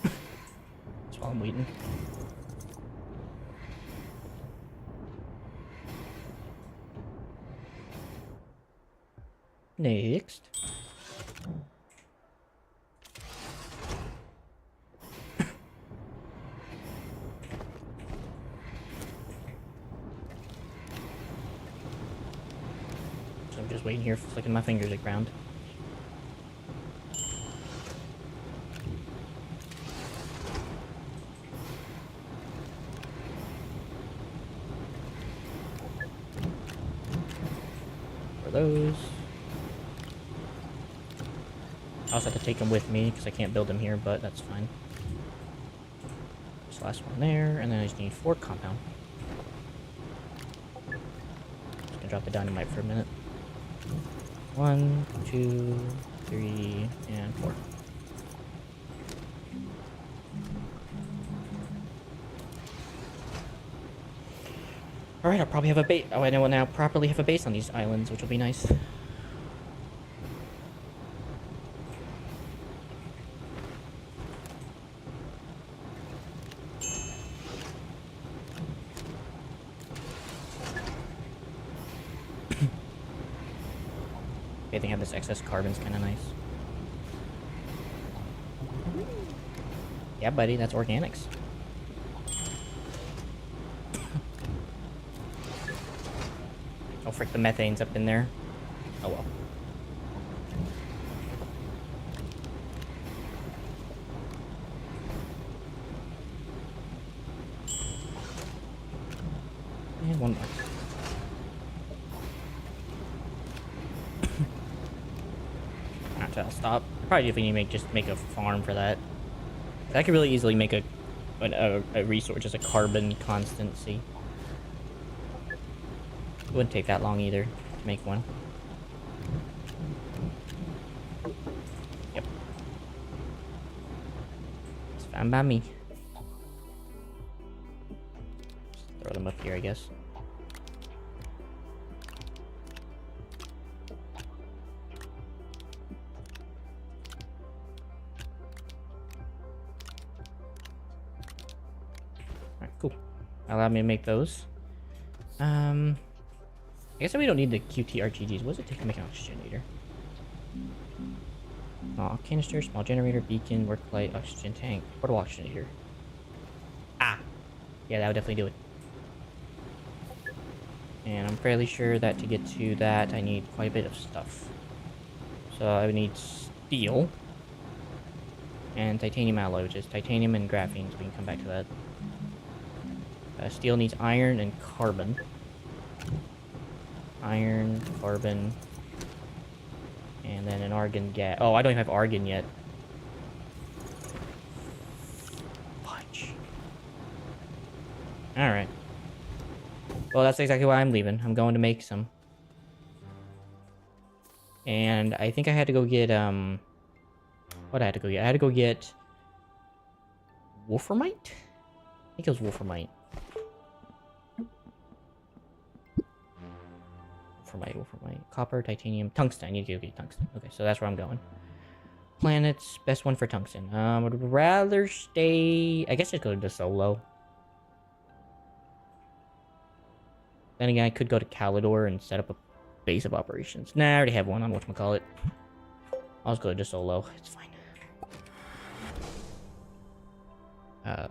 S1: That's while I'm waiting. Next. So I'm just waiting here, flicking my fingers at ground. For those. I also have to take them with me because I can't build them here, but that's fine. This last one there, and then I just need 4 compound. Just gonna drop the dynamite for a minute. 1, 2, 3, and 4. Alright, I'll probably have a base. Oh, I know, now properly have a base on these islands, which will be nice. I think have this excess carbon's kind of nice. Yeah, buddy, that's organics. Oh, frick, the methane's up in there. Oh well. And one more. I'll stop. Probably if we need to just make a farm for that. I could really easily make a resource, just a carbon constancy. It wouldn't take that long either to make one. Fine by me. Just throw them up here, I guess. Alright, cool. Allow me to make those. I guess we don't need the QT-RGGs. What does it take to make an oxygenator? Small canister, small generator, beacon, work light, oxygen tank, portable oxygenator. Ah! Yeah, that would definitely do it. And I'm fairly sure that to get to that, I need quite a bit of stuff. So I would need steel. And titanium alloy, which is titanium and graphene, so we can come back to that. Steel needs iron and carbon. Iron, carbon, and then an argon gas. Oh, I don't even have argon yet. Fudge. Alright. Well, that's exactly why I'm leaving. I'm going to make some. And I think I had to go get, what I had to go get? I had to go get wolframite? I think it was wolframite. Wolframite. Copper, titanium, tungsten. I need to go get tungsten. Okay, so that's where I'm going. Planets, best one for tungsten. I would rather stay... I guess I'd go to Solo. Then again, I could go to Calidor and set up a base of operations. Nah, I already have one on whatchamacallit. I'll just go to Solo. It's fine. Oh,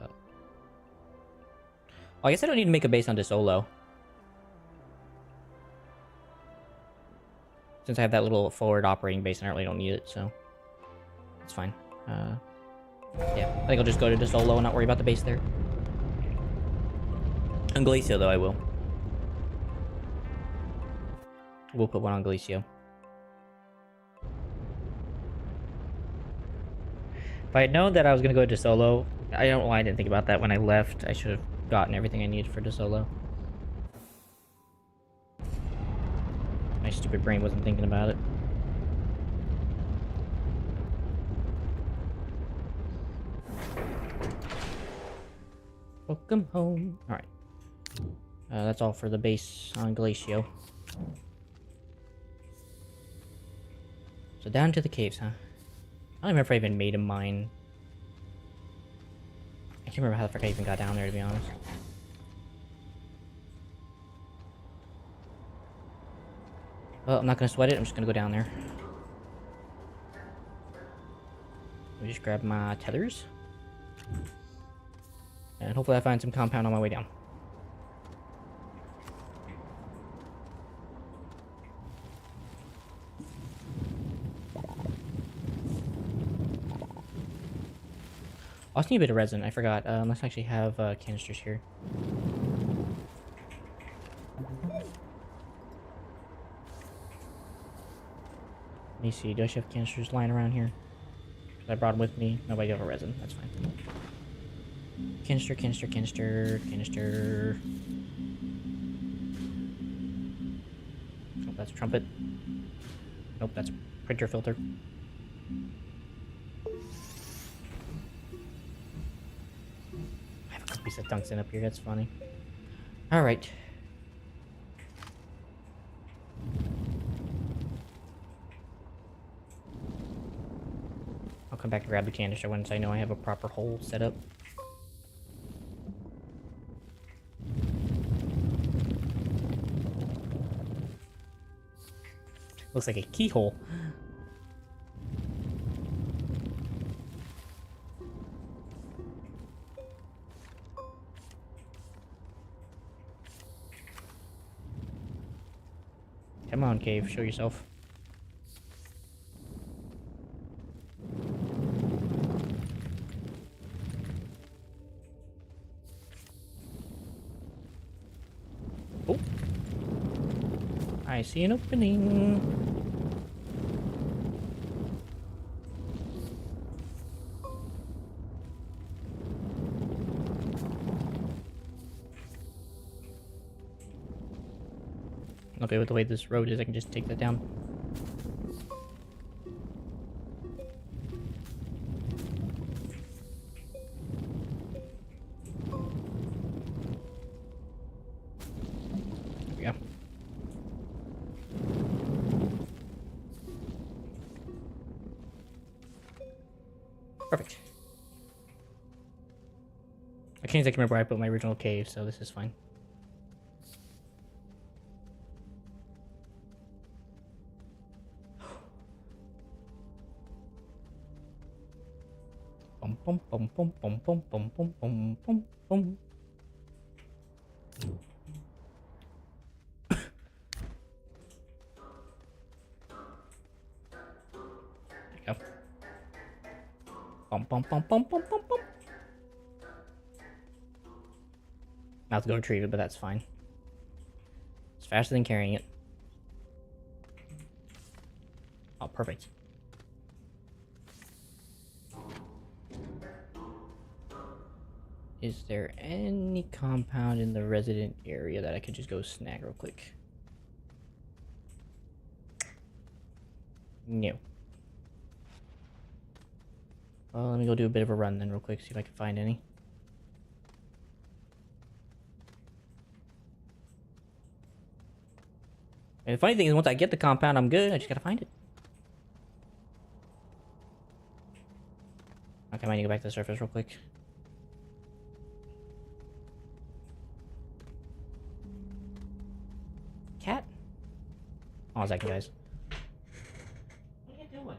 S1: I guess I don't need to make a base on Solo. Since I have that little forward operating base and I really don't need it, so... It's fine. Yeah, I think I'll just go to Solo and not worry about the base there. On Glacio, though, I will. We'll put one on Glacio. If I had known that I was going to go to Solo, I don't know why I didn't think about that when I left. I should have gotten everything I needed for Solo. My stupid brain wasn't thinking about it. Welcome home. Alright. That's all for the base on Glacio. So down to the caves, huh? I don't remember if I even made a mine. I can't remember how the frick I even got down there, to be honest. Well, I'm not gonna sweat it, I'm just gonna go down there. Let me just grab my tethers. And hopefully I find some compound on my way down. I also need a bit of resin, I forgot. Let's actually have canisters here. Let me see, do I have canisters lying around here? I brought them with me. Nobody have a resin, that's fine. Canister, canister, canister, canister. Oh, that's a trumpet. Nope, that's a printer filter. I have a piece of tungsten up here, that's funny. Alright. I'll come back and grab the canister once I know I have a proper hole set up. Looks like a keyhole. Come on, cave, show yourself. Oh. I see an opening. Okay, with the way this road is, I can just take that down. Perfect. I can't exactly remember where I put my original cave, so this is fine. Bum bum bum bum bum bum bum bum bum bum bum. There you go. Bum bum bum bum bum bum bum. Now to go retrieve it, but that's fine. It's faster than carrying it. Oh, perfect. Is there any compound in the resident area that I could just go snag real quick? No. Well, let me go do a bit of a run then real quick, see if I can find any. And the funny thing is, once I get the compound, I'm good. I just gotta find it. Okay, I might need to go back to the surface real quick. Cat? Oh, 1 second, guys. What are you doing?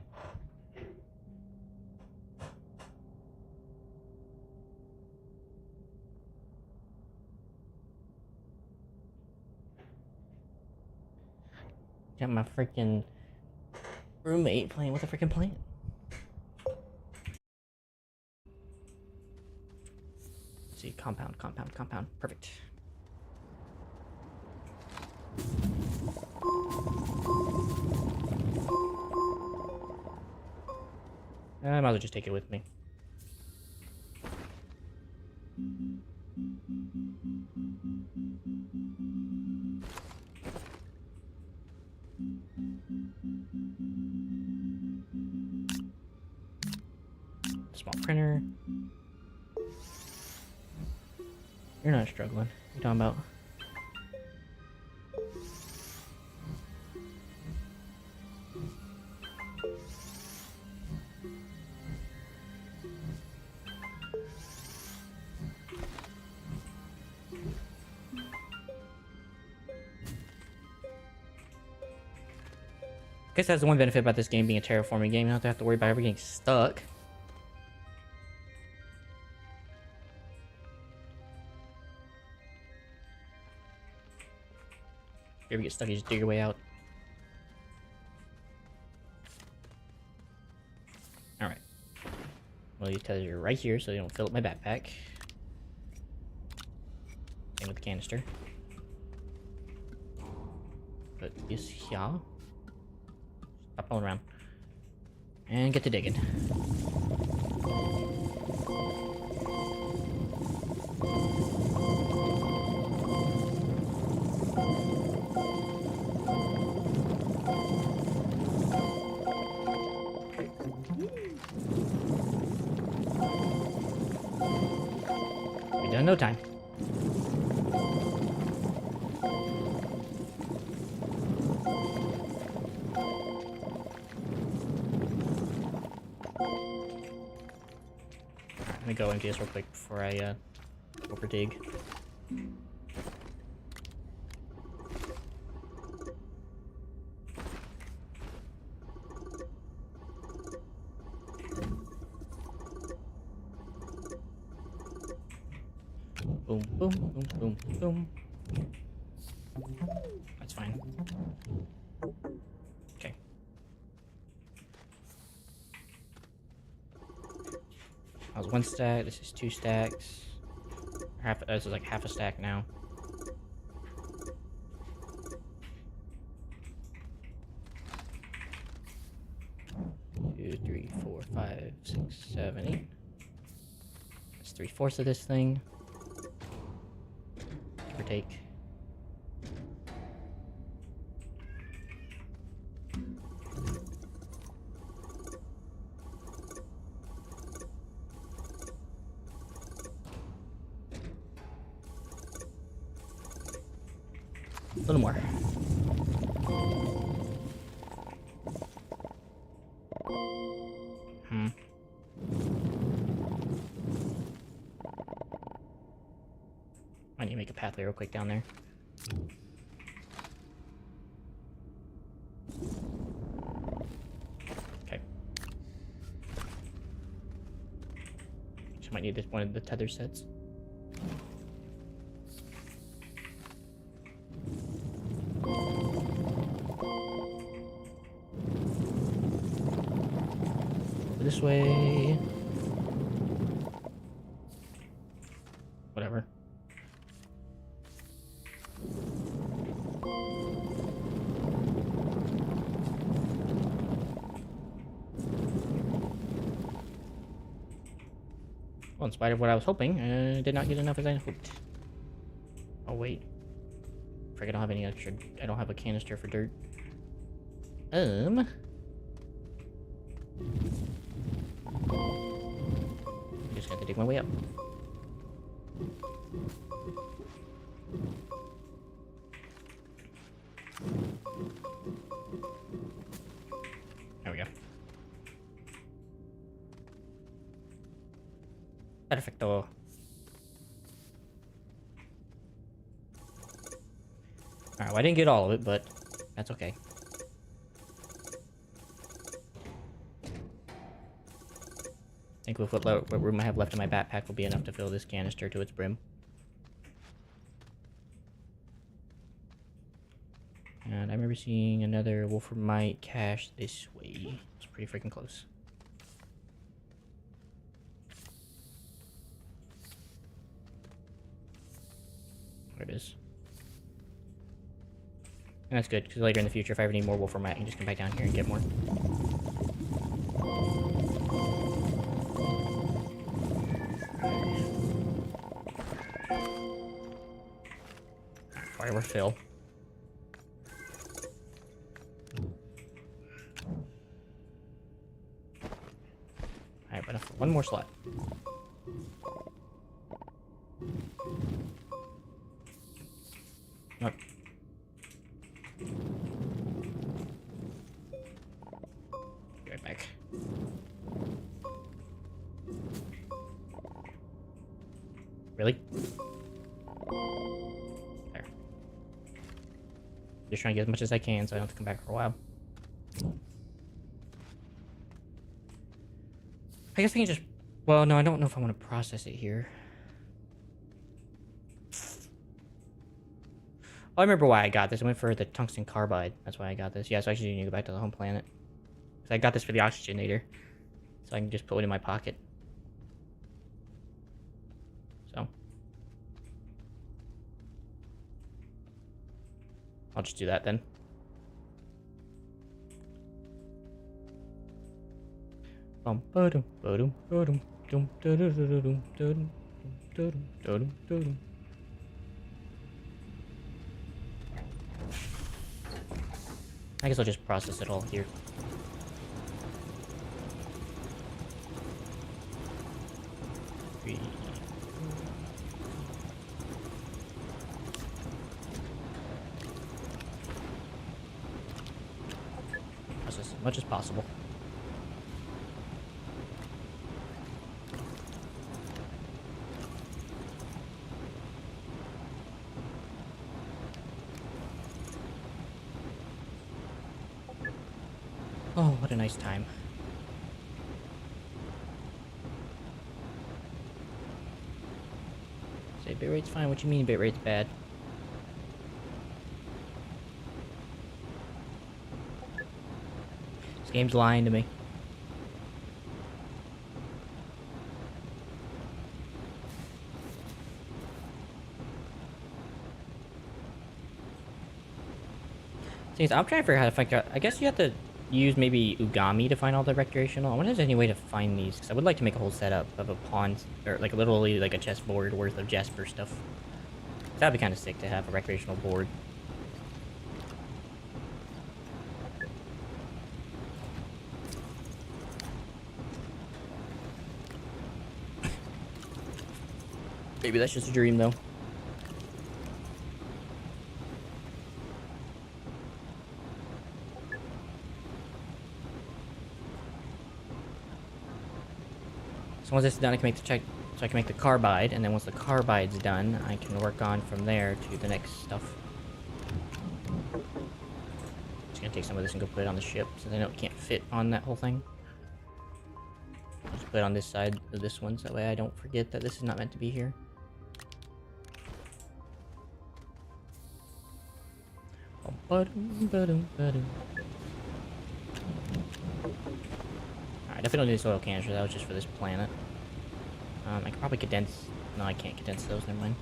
S1: Got my freaking roommate playing with a freaking plant. Let's see, compound. Perfect. I might as well just take it with me. Small printer. You're not struggling. What are you talking about? I guess that's the one benefit about this game being a terraforming game. You don't have to worry about ever getting stuck. If you ever get stuck, you just dig your way out. Alright. Well, these tethers are right here, so they don't fill up my backpack. Same with the canister. Put this here. Stop pulling around. And get to digging. Be done in no time. Let me go empty this real quick before I over dig. Boom, boom, boom, boom, boom. That's fine. Okay. That was 1 stack. This is 2 stacks. This is like half a stack now. Two, 3, 4, 5, 6, 7, 8. That's 3/4 of this thing. Give or take. A little more. I need to make a pathway real quick down there. Okay. Just might need this one of the tether sets. Over this way. Whatever. Well, in spite of what I was hoping, I did not get enough as I hoped. Oh, wait. Frick, I don't have any extra... I don't have a canister for dirt. I'm just gonna have to dig my way up. There we go. Perfecto. Alright, well, I didn't get all of it, but that's okay. I think with what room I have left in my backpack will be enough to fill this canister to its brim. And I remember seeing another wolframite cache this way. It's pretty freaking close. There it is. And that's good, because later in the future, if I ever need more wolframite, I can just come back down here and get more. Fire fill. Alright, but one more slot. Nope. Be right back. Really? There. Just trying to get as much as I can so I don't have to come back for a while. I guess I can just... Well, no, I don't know if I want to process it here. Oh, I remember why I got this. I went for the tungsten carbide. That's why I got this. Yeah, so I actually need to go back to the home planet. So I got this for the oxygenator. So I can just put it in my pocket. So. I'll just do that then. I guess I'll just process it all here. Process as much as possible. Oh, what a nice time. Say bitrate's fine. What you mean bitrate's bad? This game's lying to me. See, I'm trying to figure out how to find out. I guess you have to use maybe Ugami to find all the recreational. I wonder if there's any way to find these, because I would like to make a whole setup of a pawn, or like literally like a chessboard worth of Jasper stuff. That'd be kind of sick to have a recreational board. Maybe that's just a dream though. So once I sit down, I can make the check. So I can make the carbide, and then once the carbide's done, I can work on from there to the next stuff. Just gonna take some of this and go put it on the ship, since I know it can't fit on that whole thing. I'll just put it on this side of this one, so that way I don't forget that this is not meant to be here. Alright, definitely don't need soil canister, that was just for this planet. I can probably condense... No, I can't condense those, never mind.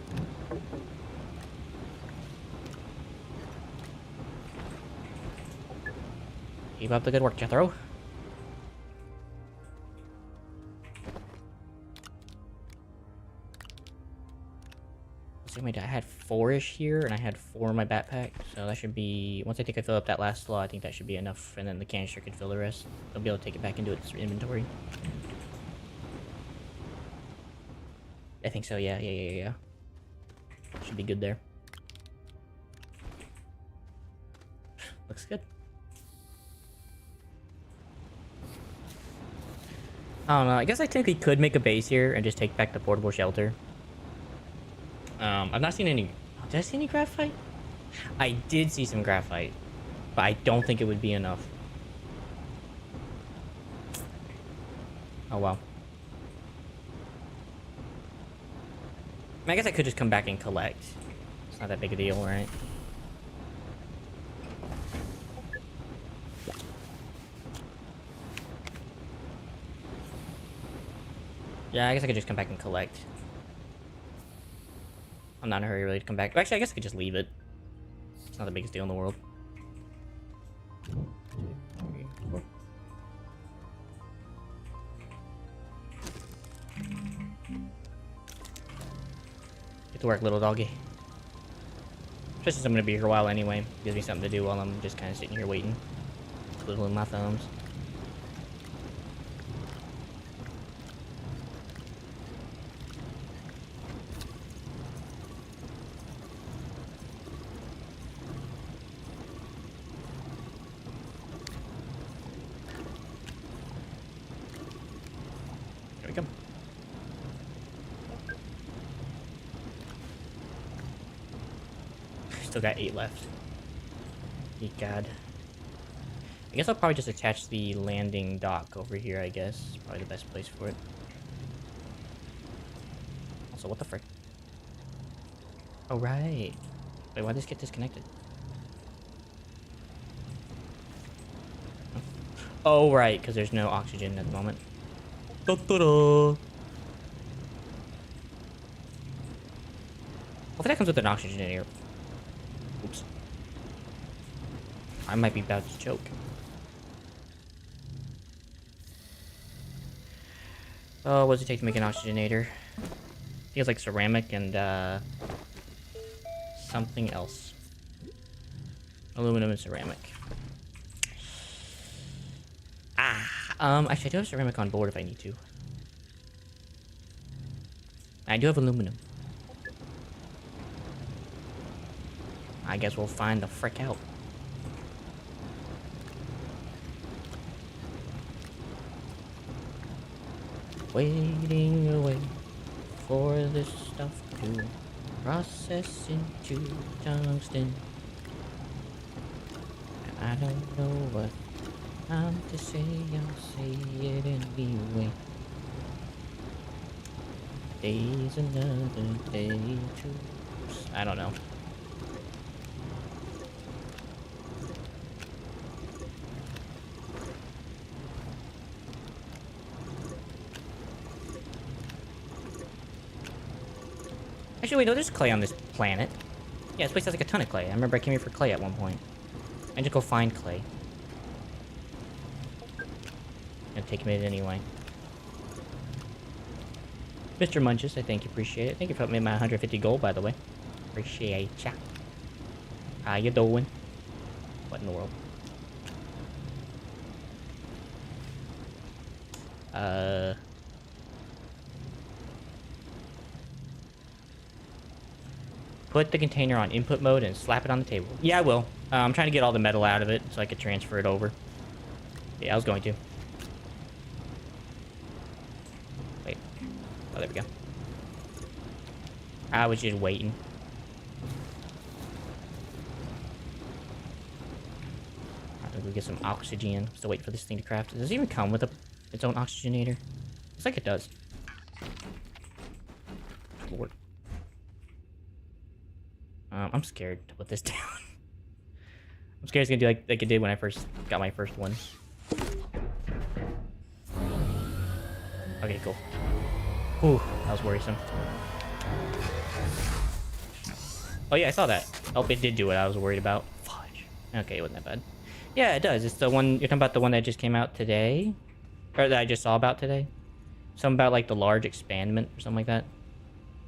S1: Keep up the good work, Jethro. I had 4-ish here, and I had 4 in my backpack, so that should be... Once I think I fill up that last slot, I think that should be enough, and then the canister could fill the rest. I'll be able to take it back into its inventory. I think so, yeah. Should be good there. Looks good. I don't know, I guess I technically could make a base here and just take back the portable shelter. I've not seen any... Did I see any graphite? I did see some graphite, but I don't think it would be enough. Oh, well. I mean, I guess I could just come back and collect. It's not that big a deal, right? Yeah, I guess I could just come back and collect. I'm not in a hurry really to come back. Actually, I guess I could just leave it. It's not the biggest deal in the world. 2, 3, 4. Get to work, little doggy. Especially since I'm going to be here a while anyway. Gives me something to do while I'm just kind of sitting here waiting. Twiddling my thumbs. Still got 8 left. Ye God. I guess I'll probably just attach the landing dock over here, I guess. Probably the best place for it. Also, what the frick? Oh, right. Wait, why'd this get disconnected? Oh, right, because there's no oxygen at the moment. Da-da-da. Hopefully that comes with an oxygen in here. Oops. I might be about to choke. Oh, what does it take to make an oxygenator? Feels like ceramic and, something else. Aluminum and ceramic. Actually, I do have ceramic on board if I need to. I do have aluminum. I guess we'll find the frick out. Waiting away for this stuff to process into tungsten. I don't know what I'm to say, I'll say it anyway. Day's another day to... I don't know. Actually, wait, no, there's clay on this planet. Yeah, this place has like a ton of clay. I remember I came here for clay at one point. I just go find clay. Gonna take a minute anyway. Mr. Munches, I thank you, appreciate it. Thank you for helping me my 150 gold, by the way. Appreciate ya. How you doing? What in the world? Put the container on input mode and slap it on the table. Yeah, I will. I'm trying to get all the metal out of it so I could transfer it over. Yeah, I was going to. Wait. Oh, there we go. I was just waiting. Alright, we get some oxygen. Still waiting for this thing to craft. Does it even come with its own oxygenator? Looks like it does. Lord. I'm scared to put this down. I'm scared it's gonna do like it did when I first got my first one. Okay, cool. Whew, that was worrisome. Oh yeah, I saw that. Oh, it did do what I was worried about. Fudge. Okay, it wasn't that bad. Yeah, it does. It's the one, you're talking about the one that just came out today? Or that I just saw about today? Something about like the large expandment or something like that.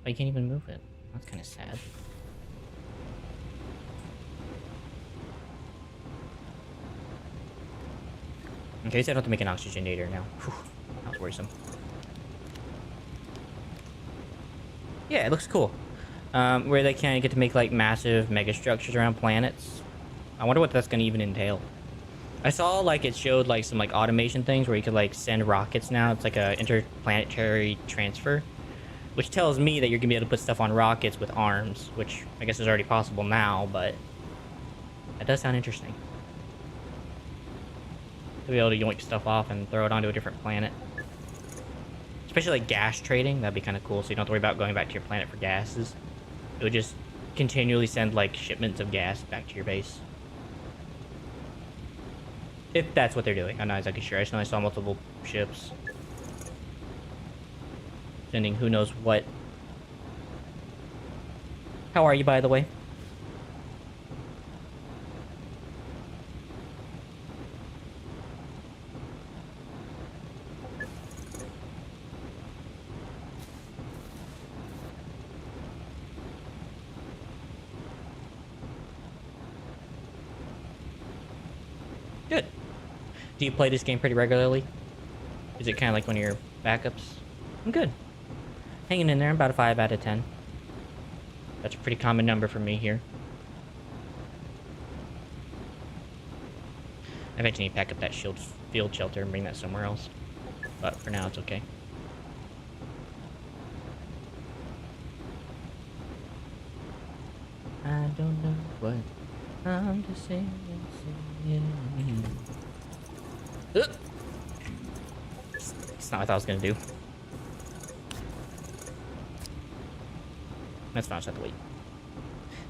S1: Oh, you can't even move it. That's kind of sad. Okay, so I don't have to make an oxygenator now. Whew, that was worrisome. Yeah, it looks cool. Where they kind of get to make like massive mega structures around planets. I wonder what that's going to even entail. I saw like it showed like some like automation things where you could like send rockets now. It's like a interplanetary transfer, which tells me that you're gonna be able to put stuff on rockets with arms, which I guess is already possible now, but that does sound interesting. To be able to yoink stuff off and throw it onto a different planet. Especially like gas trading, that'd be kind of cool, so you don't have to worry about going back to your planet for gases. It would just continually send like shipments of gas back to your base. If that's what they're doing. I'm not exactly sure. I just know I saw multiple ships sending who knows what. How are you, by the way? Good. Do you play this game pretty regularly? Is it kind of like one of your backups? I'm good. Hanging in there. I'm about a 5 out of 10. That's a pretty common number for me here. I eventually need to pack up that field shelter and bring that somewhere else. But for now, it's okay. I don't know what I'm just saying. It's not what I thought I was gonna do. That's fine, I just have to wait.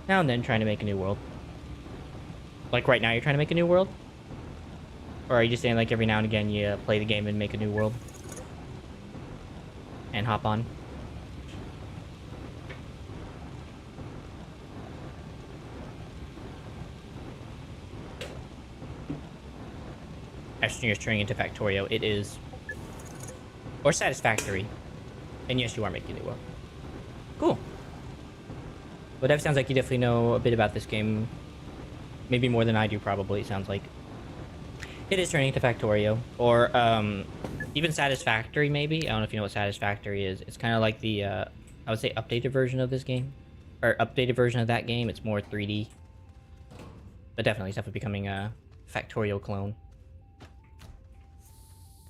S1: Now and then, trying to make a new world. Like right now, you're trying to make a new world? Or are you just saying like every now and again you play the game and make a new world? And hop on? Astroneer is turning into Factorio. It is. Or Satisfactory. And yes, you are making a new world. Cool. Well, that sounds like you definitely know a bit about this game. Maybe more than I do, probably, it sounds like. It is turning into Factorio. Or, even Satisfactory, maybe? I don't know if you know what Satisfactory is. It's kind of like the, I would say, updated version of this game. Or updated version of that game. It's more 3D. But definitely, it's definitely becoming a Factorio clone.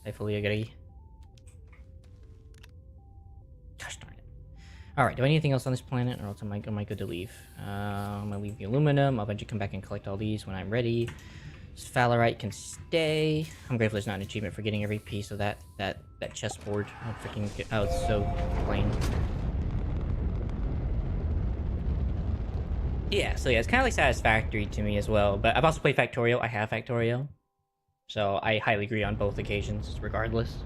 S1: I fully agree. Gosh darn it. Alright, do I need anything else on this planet? Or else am I good to leave? I'm gonna leave the aluminum. I'll eventually come back and collect all these when I'm ready. Sphalerite can stay. I'm grateful there's not an achievement for getting every piece of that chessboard. Oh, it's so plain. Yeah, so yeah, it's kind of like Satisfactory to me as well. But I've also played Factorio. I have Factorio. So I highly agree on both occasions, regardless.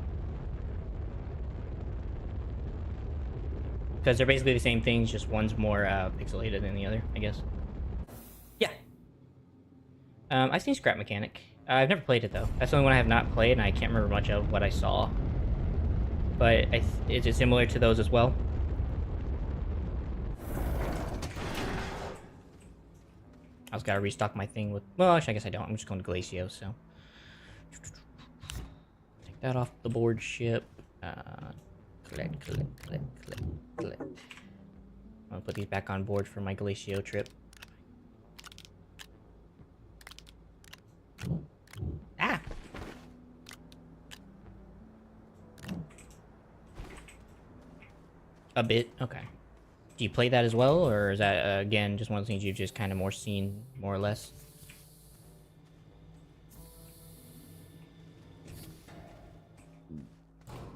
S1: Because they're basically the same things, just one's more pixelated than the other, I guess. Yeah. I've seen Scrap Mechanic. I've never played it, though. That's the only one I have not played, and I can't remember much of what I saw. But is it similar to those as well? I just gotta restock my thing with... Well, actually, I guess I don't. I'm just going to Glacio, so... Take that off the board ship. Collect. I'm gonna put these back on board for my Glacio trip. Ah! A bit? Okay. Do you play that as well, or is that again just one of the things you've just kind of more seen, more or less?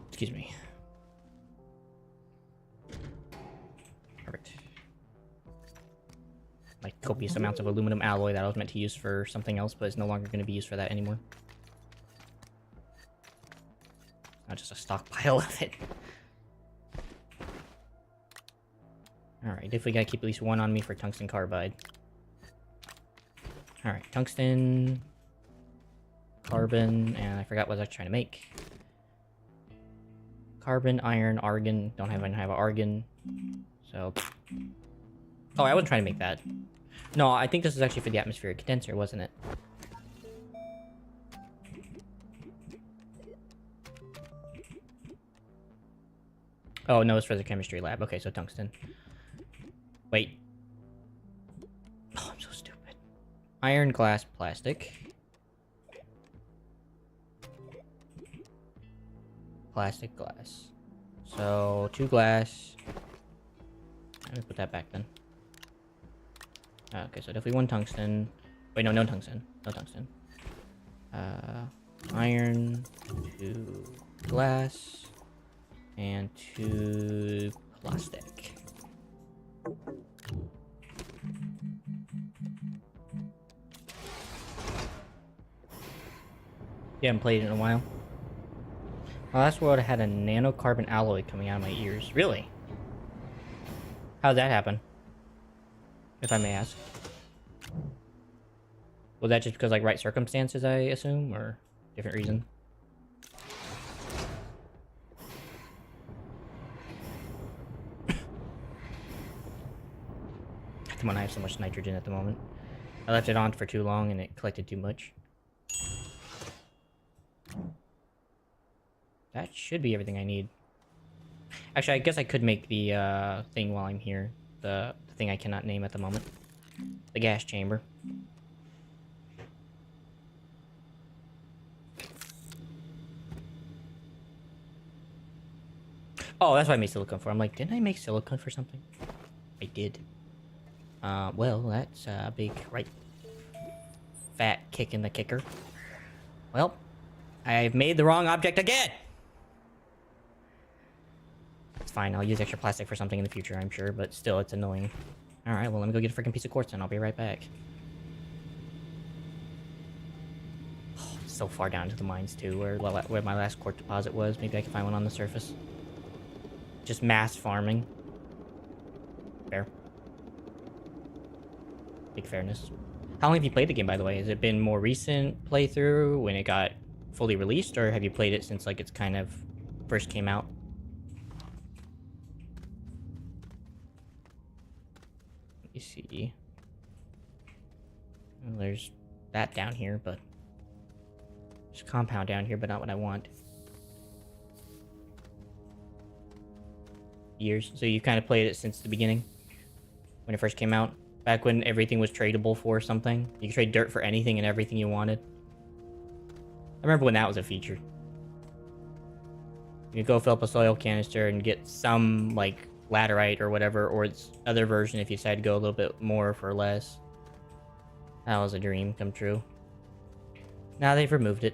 S1: Excuse me. Perfect. Like copious amounts of aluminum alloy that I was meant to use for something else, but it's no longer going to be used for that anymore. Not just a stockpile of it. Alright, definitely gotta keep at least one on me for tungsten carbide. Alright, tungsten, carbon, and I forgot what I was trying to make. Carbon, iron, argon. Don't have argon. So... Oh, I wasn't trying to make that. No, I think this is actually for the atmospheric condenser, wasn't it? Oh, no, it's for the chemistry lab. Okay, so tungsten. Wait. Oh, I'm so stupid. Iron, glass, plastic. Plastic, glass. So, 2 glass. Let me put that back then. Okay, so definitely 1 tungsten. Wait, no tungsten. No tungsten. Iron, 2 glass, and 2 plastic. Yeah, I haven't played it in a while. My last world I had a nanocarbon alloy coming out of my ears. Really? How'd that happen? If I may ask. Was that just because, like, right circumstances, I assume? Or different reason? Come on, I have so much nitrogen at the moment. I left it on for too long and it collected too much. That should be everything I need. Actually, I guess I could make the thing while I'm here. The thing I cannot name at the moment. The gas chamber. Oh, that's what I made silicone for. I'm like, didn't I make silicone for something? I did. Well, that's a big, right, fat kick in the kicker. Well, I've made the wrong object again! It's fine, I'll use extra plastic for something in the future, I'm sure, but still, it's annoying. Alright, well, let me go get a freaking piece of quartz and I'll be right back. Oh, it's so far down to the mines, too, where my last quartz deposit was. Maybe I can find one on the surface. Just mass farming. Fair. Big fairness. How long have you played the game, by the way? Has it been more recent playthrough when it got fully released, or have you played it since, like, it's kind of first came out? Let me see. Well, there's that down here, but there's a compound down here, but not what I want. Years. So you kind of played it since the beginning? When it first came out? Back when everything was tradable for something? You could trade dirt for anything and everything you wanted? I remember when that was a feature. You could go fill up a soil canister and get some, like, laterite or whatever, or its other version if you decide to go a little bit more for less. That was a dream come true. Now they've removed it.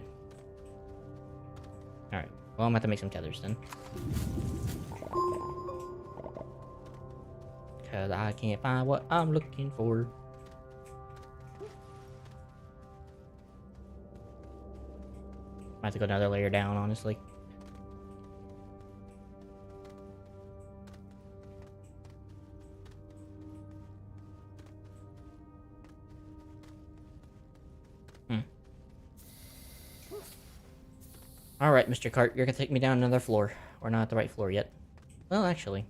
S1: Alright, well, I'm gonna have to make some tethers then. Because I can't find what I'm looking for. Might have to go another layer down, honestly. Alright, Mr. Cart, you're gonna take me down another floor. We're not at the right floor yet. Well, actually.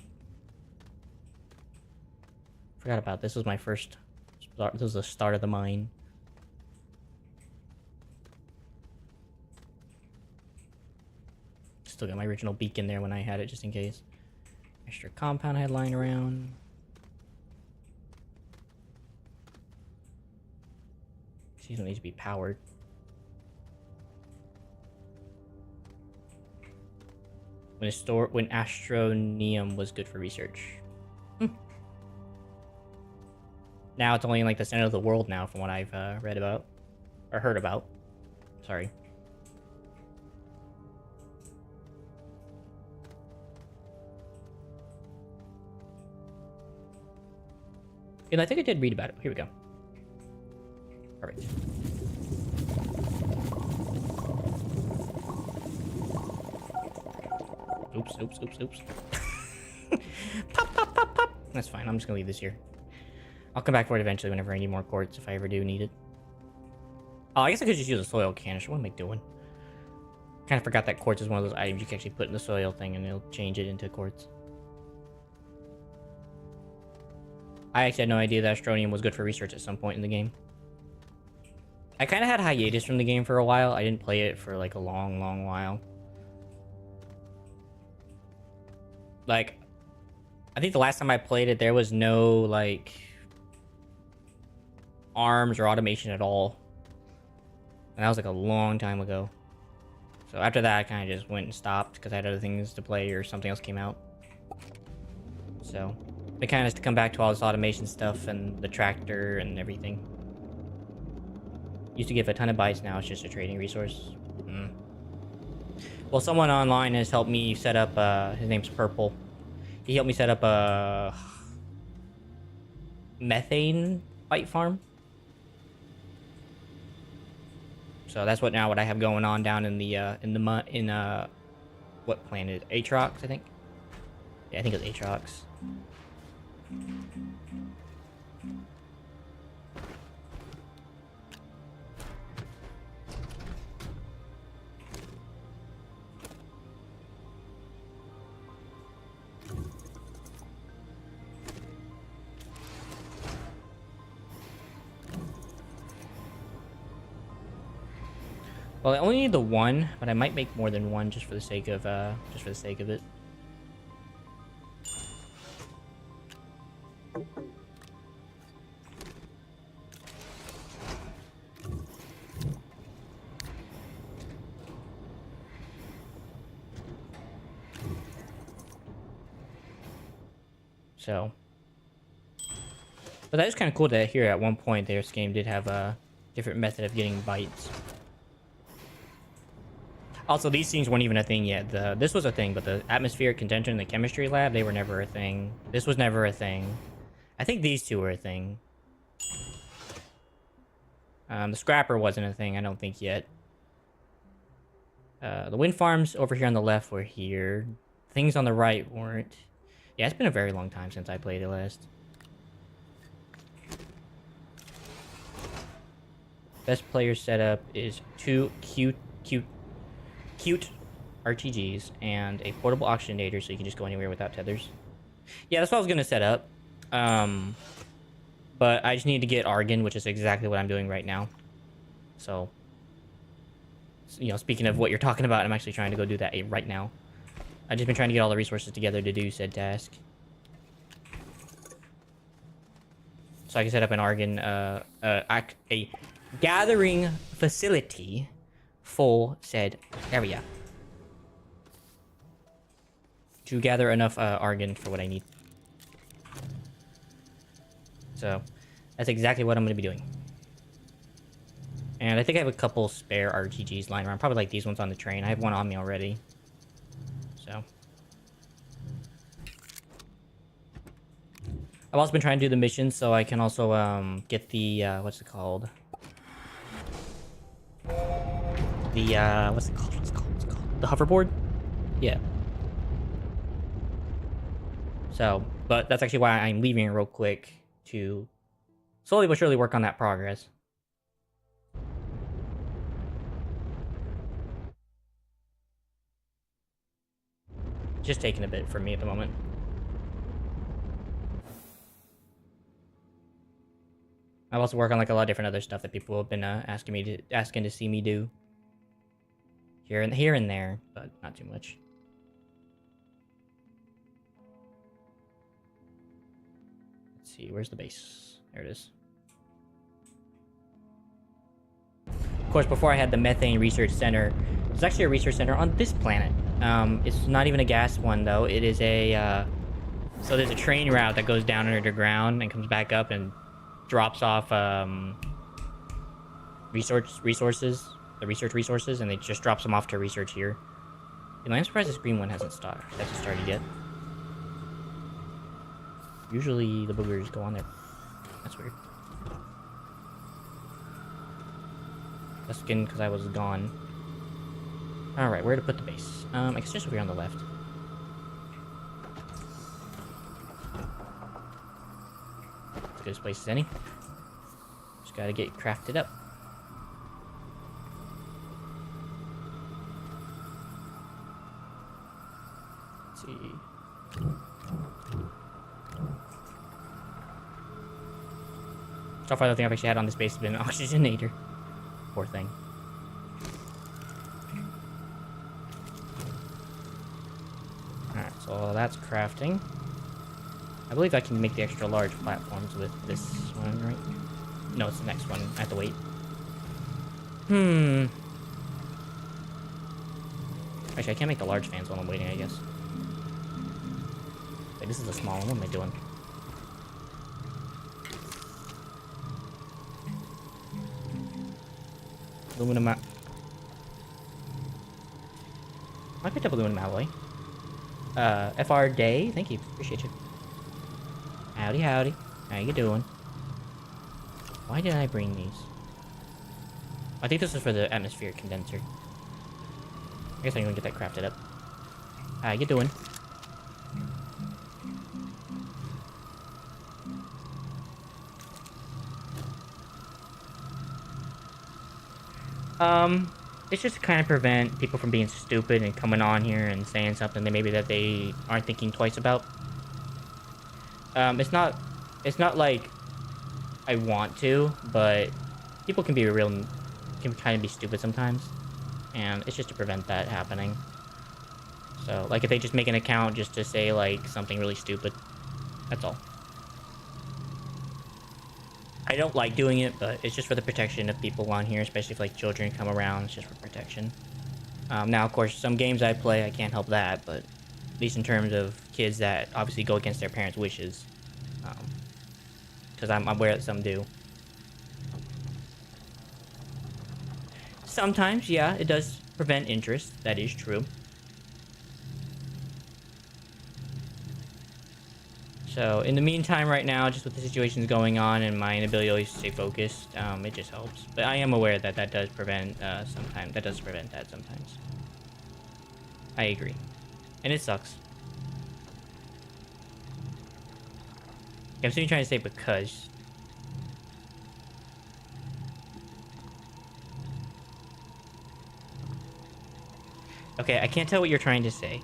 S1: Forgot about this. This was my first start. This was the start of the mine. Still got my original beacon there when I had it, just in case. Extra compound I had lying around. These don't need to be powered. When Astroneer was good for research. Now it's only in like the center of the world now, from what I've read about or heard about. Sorry. And I think I did read about it. Here we go. Perfect. Oops. Pop. That's fine. I'm just gonna leave this here. I'll come back for it eventually whenever I need more quartz, if I ever do need it. Oh, I guess I could just use a soil canister. What am I doing? Kind of forgot that quartz is one of those items you can actually put in the soil thing and it'll change it into quartz. I actually had no idea that Astronium was good for research at some point in the game. I kind of had hiatus from the game for a while. I didn't play it for like a long while. Like, I think the last time I played it, there was no, like, arms or automation at all. And that was like a long time ago. So after that, I kind of just went and stopped because I had other things to play or something else came out. So it kind of has to come back to all this automation stuff and the tractor and everything. Used to give a ton of bytes, now it's just a trading resource. Well, someone online has helped me set up, his name's Purple. He helped me set up a methane byte farm. So that's what I have going on down in the what planet? Atrox, I think. Yeah, I think it's Atrox. Well, I only need the one, but I might make more than one just for the sake of it. So, but that is kind of cool to hear. At one point, this game did have a different method of getting bytes. Also, these things weren't even a thing yet. This was a thing, but the atmospheric contention in the chemistry lab, they were never a thing. This was never a thing. I think these two were a thing. The scrapper wasn't a thing, I don't think yet. The wind farms over here on the left were here. Things on the right weren't. Yeah, it's been a very long time since I played it last. Best player setup is 2 cute RTGs and a portable oxygenator so you can just go anywhere without tethers. Yeah, that's what I was gonna set up. But I just need to get Argon, which is exactly what I'm doing right now. So, you know, speaking of what you're talking about, I'm actually trying to go do that right now. I've just been trying to get all the resources together to do said task. So I can set up an Argon, a gathering facility for said area. To gather enough Argon for what I need. So, that's exactly what I'm going to be doing. And I think I have a couple spare RTGs lying around. Probably like these ones on the train. I have one on me already. So. I've also been trying to do the missions so I can also get the, what's it called? The, what's it called? The hoverboard? Yeah. So, but that's actually why I'm leaving real quick to slowly but surely work on that progress. Just taking a bit for me at the moment. I've also worked on like a lot of different other stuff that people have been asking to see me do. Here and there, but not too much. Let's see, where's the base? There it is. Of course, before I had the Methane Research Center, there's actually a research center on this planet. It's not even a gas one, though. It is a, so there's a train route that goes down under the ground and comes back up and drops off resources, the research resources, and it just drops them off to research here. And I'm surprised this green one hasn't started yet. Usually the boogers go on there. That's weird. That's again because I was gone. Alright, where to put the base? I guess just over here on the left. As good a place as any. Just gotta get crafted up. Let's see. So far, the thing I've actually had on this base has been an oxygenator. Poor thing. Alright, so that's crafting. I believe I can make the extra large platforms with this one, right? No, it's the next one. I have to wait. Actually, I can't make the large fans while I'm waiting, I guess. Wait, this is a small one. What am I doing? Aluminum. I picked up aluminum alloy. FR Day, thank you, appreciate you. Howdy, howdy. How you doing? Why did I bring these? I think this is for the atmospheric condenser. I guess I'm gonna get that crafted up. How you doing? It's just to kind of prevent people from being stupid and coming on here and saying something that maybe that they aren't thinking twice about. It's not like I want to, but people can kind of be stupid sometimes, and it's just to prevent that happening. So, like, if they just make an account just to say, like, something really stupid, that's all. I don't like doing it, but it's just for the protection of people on here, especially if, like, children come around. It's just for protection. Now, of course, some games I play, I can't help that, but at least in terms of kids that obviously go against their parents' wishes. Because I'm aware that some do. Sometimes, yeah, it does prevent interest. That is true. So, in the meantime, right now, just with the situations going on and my inability to always stay focused, it just helps. But I am aware that that does prevent, sometimes. That does prevent that sometimes. I agree. And it sucks. I'm still trying to say because. Okay, I can't tell what you're trying to say.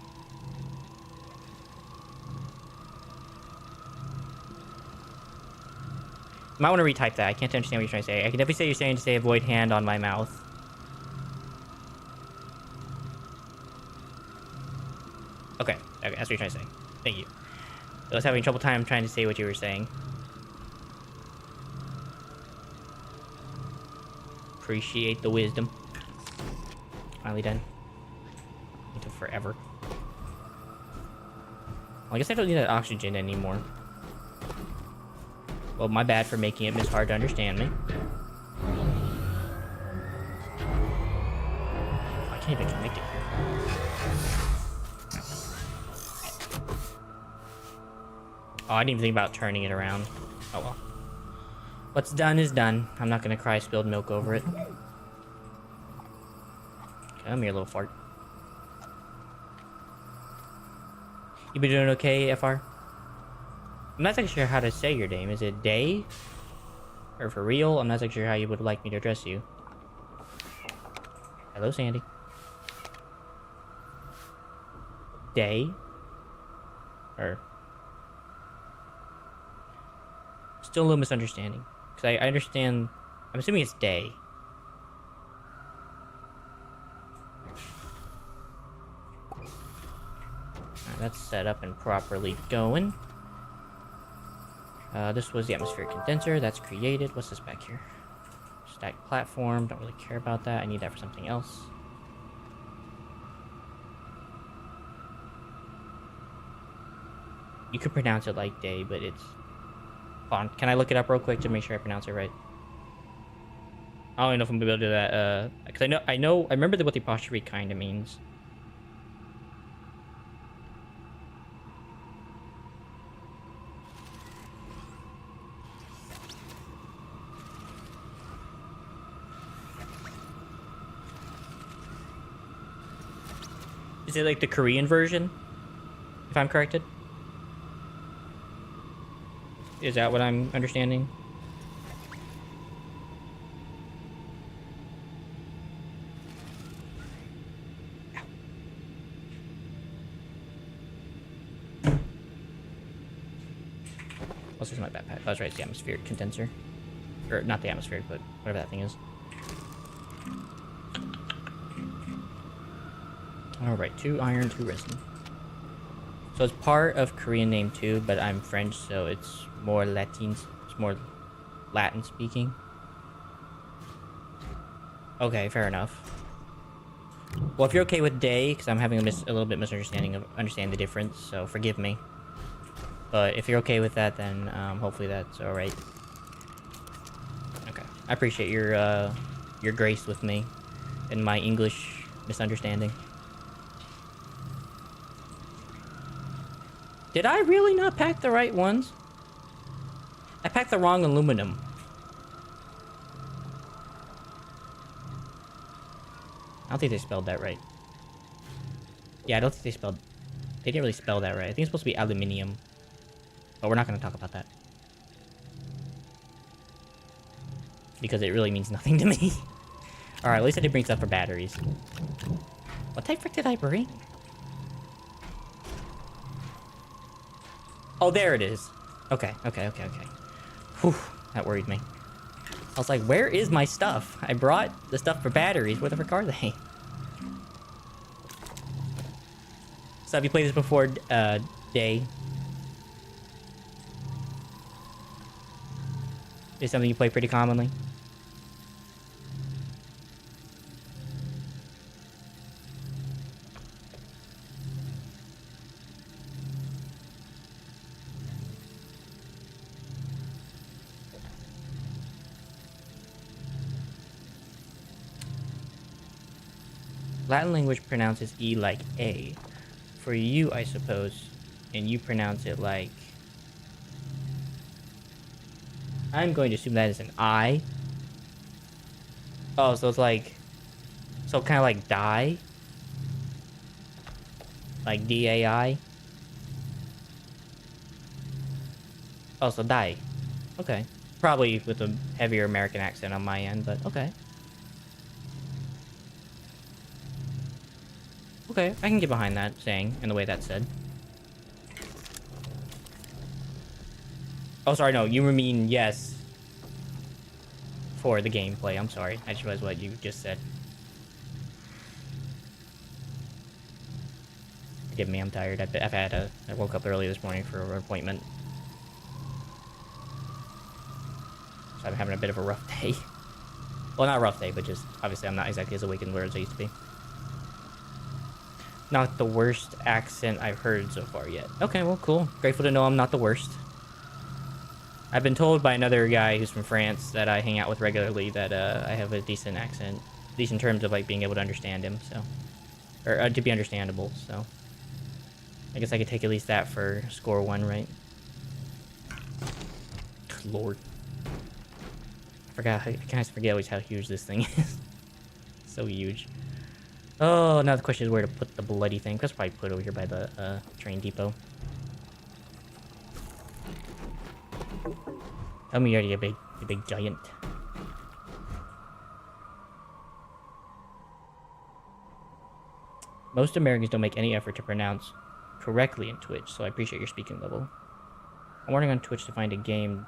S1: You might want to retype that. I can't understand what you're trying to say. I can definitely say you're saying to say avoid hand on my mouth. Okay, that's what you're trying to say. Thank you. I was having trouble time trying to say what you were saying. Appreciate the wisdom. Finally done. It took forever. Well, I guess I don't need that oxygen anymore. Well, my bad for making it miss hard to understand me. I can't even connect it here. Oh, I didn't even think about turning it around. Oh well. What's done is done. I'm not gonna cry spilled milk over it. Come here, little fart. You been doing okay, FR? I'm not exactly sure how to say your name. Is it Day? Or for real? I'm not exactly sure how you would like me to address you. Hello, Sandy. Day? Or... Still a little misunderstanding. Because I understand... I'm assuming it's Day. Alright, that's set up and properly going. This was the atmospheric condenser. That's created. What's this back here? Stack platform. Don't really care about that. I need that for something else. You could pronounce it like day, but it's Hold on, can I look it up real quick to make sure I pronounce it right? I don't know if I'm gonna be able to do that, because I remember what the apostrophe kind of means. Is it like the Korean version? If I'm corrected? Is that what I'm understanding? Oh, there's my backpack. Oh, that's right, it's the atmospheric condenser. Or, not the atmospheric, but whatever that thing is. Alright, 2 iron, 2 resin. So it's part of Korean name too, but I'm French, so it's more Latin. It's more Latin speaking. Okay, fair enough. Well, if you're okay with day, because I'm having a little bit misunderstanding of understanding the difference, so forgive me. But if you're okay with that, then hopefully that's alright. Okay, I appreciate your grace with me and my English misunderstanding. Did I really not pack the right ones? I packed the wrong aluminum. I don't think they spelled that right. Yeah, I don't think they didn't really spell that right. I think it's supposed to be aluminium. But we're not going to talk about that. Because it really means nothing to me. Alright, at least I did bring stuff for batteries. What type frick did I bring? Oh, there it is. Okay. Whew, that worried me. I was like, where is my stuff? I brought the stuff for batteries. Where the frick are they? So have you played this before, Day? Is something you play pretty commonly? Latin language pronounces E like A. For you, I suppose. And you pronounce it like... I'm going to assume that is an I. Oh, so it's like... So kind of like die? Like D-A-I? Oh, so die. Okay. Probably with a heavier American accent on my end, but okay. Okay, I can get behind that saying and the way that's said. Oh, sorry, no, you mean yes. For the gameplay, I'm sorry. I just realized what you just said. Forgive me, I'm tired. I woke up early this morning for an appointment. So I'm having a bit of a rough day. Well, not a rough day, but just, obviously I'm not exactly as awake and alert as I used to be. Not the worst accent I've heard so far yet. Okay, well, cool. Grateful to know I'm not the worst. I've been told by another guy who's from France that I hang out with regularly that I have a decent accent. Decent terms of, like, being able to understand him, so... Or, to be understandable, so... I guess I could take at least that for score 1, right? Lord. I kind of forget always how huge this thing is. So huge. Oh, now the question is where to put the bloody thing. That's probably put over here by the train depot. Tell me you're a big giant. Most Americans don't make any effort to pronounce correctly in Twitch, so I appreciate your speaking level. I'm wondering on Twitch to find a game